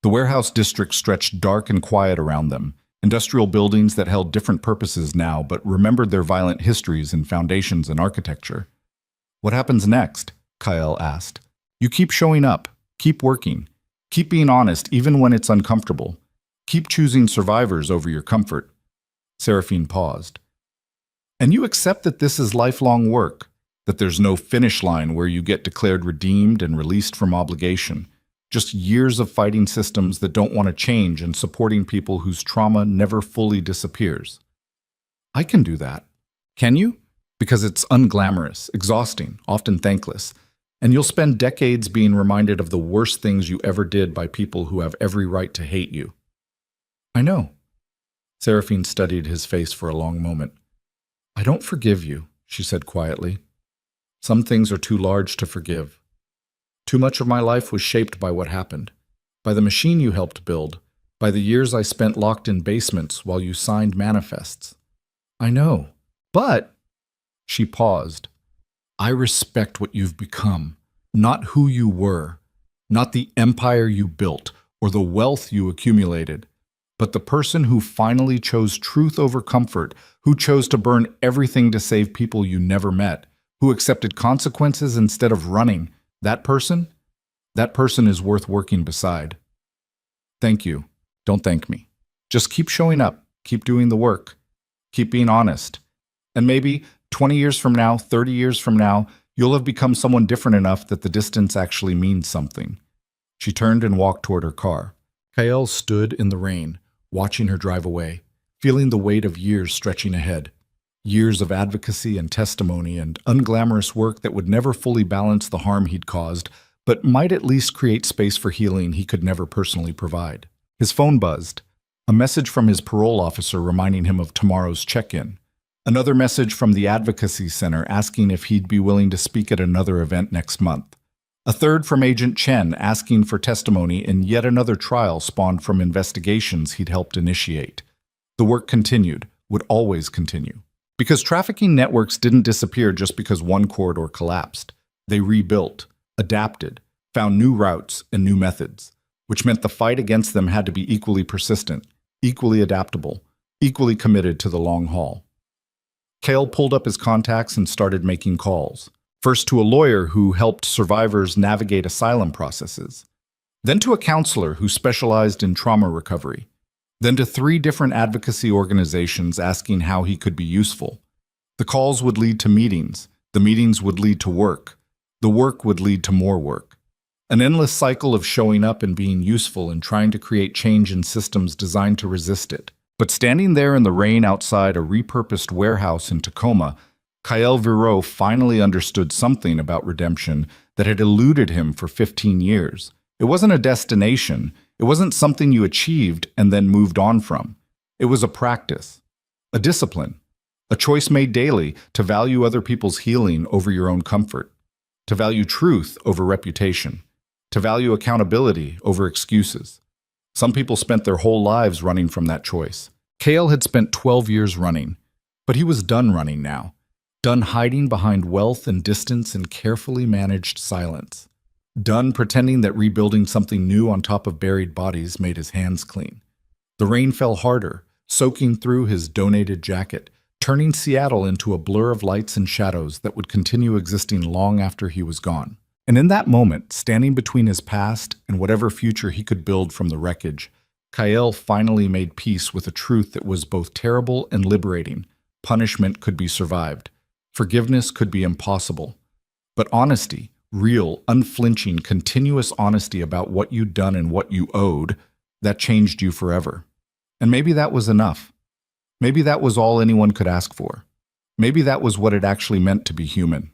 The warehouse district stretched dark and quiet around them, industrial buildings that held different purposes now but remembered their violent histories in foundations and architecture. "What happens next?" Kyle asked. "You keep showing up, keep working, keep being honest even when it's uncomfortable, keep choosing survivors over your comfort." Seraphine paused. "And you accept that this is lifelong work, that there's no finish line where you get declared redeemed and released from obligation, just years of fighting systems that don't want to change and supporting people whose trauma never fully disappears." "I can do that." "Can you?" "Because it's unglamorous, exhausting, often thankless, and you'll spend decades being reminded of the worst things you ever did by people who have every right to hate you." "I know." Seraphine studied his face for a long moment. "I don't forgive you," she said quietly. "Some things are too large to forgive. Too much of my life was shaped by what happened, by the machine you helped build, by the years I spent locked in basements while you signed manifests." "I know, but—" She paused. "I respect what you've become, not who you were, not the empire you built or the wealth you accumulated, but the person who finally chose truth over comfort, who chose to burn everything to save people you never met, who accepted consequences instead of running. That person is worth working beside." "Thank you. Don't thank me. Just keep showing up, keep doing the work, keep being honest. And maybe 20 years from now, 30 years from now, you'll have become someone different enough that the distance actually means something." She turned and walked toward her car. Kyle stood in the rain, watching her drive away, feeling the weight of years stretching ahead. Years of advocacy and testimony and unglamorous work that would never fully balance the harm he'd caused, but might at least create space for healing he could never personally provide. His phone buzzed. A message from his parole officer reminding him of tomorrow's check-in. Another message from the advocacy center asking if he'd be willing to speak at another event next month. A third from Agent Chen asking for testimony in yet another trial spawned from investigations he'd helped initiate. The work continued, would always continue. Because trafficking networks didn't disappear just because one corridor collapsed. They rebuilt, adapted, found new routes and new methods, which meant the fight against them had to be equally persistent, equally adaptable, equally committed to the long haul. Kale pulled up his contacts and started making calls. First to a lawyer who helped survivors navigate asylum processes. Then to a counselor who specialized in trauma recovery. Then to 3 different advocacy organizations asking how he could be useful. The calls would lead to meetings. The meetings would lead to work. The work would lead to more work. An endless cycle of showing up and being useful and trying to create change in systems designed to resist it. But standing there in the rain outside a repurposed warehouse in Tacoma, Kyle Viro finally understood something about redemption that had eluded him for 15 years. It wasn't a destination. It wasn't something you achieved and then moved on from. It was a practice. A discipline, a choice made daily to value other people's healing over your own comfort, to value truth over reputation, to value accountability over excuses. Some people spent their whole lives running from that choice. Kale had spent 12 years running, but he was done running now, done hiding behind wealth and distance and carefully managed silence, done pretending that rebuilding something new on top of buried bodies made his hands clean. The rain fell harder, soaking through his donated jacket, turning Seattle into a blur of lights and shadows that would continue existing long after he was gone. And in that moment, standing between his past and whatever future he could build from the wreckage, Kyle finally made peace with a truth that was both terrible and liberating. Punishment could be survived. Forgiveness could be impossible. But honesty, real, unflinching, continuous honesty about what you'd done and what you owed, that changed you forever. And maybe that was enough. Maybe that was all anyone could ask for. Maybe that was what it actually meant to be human.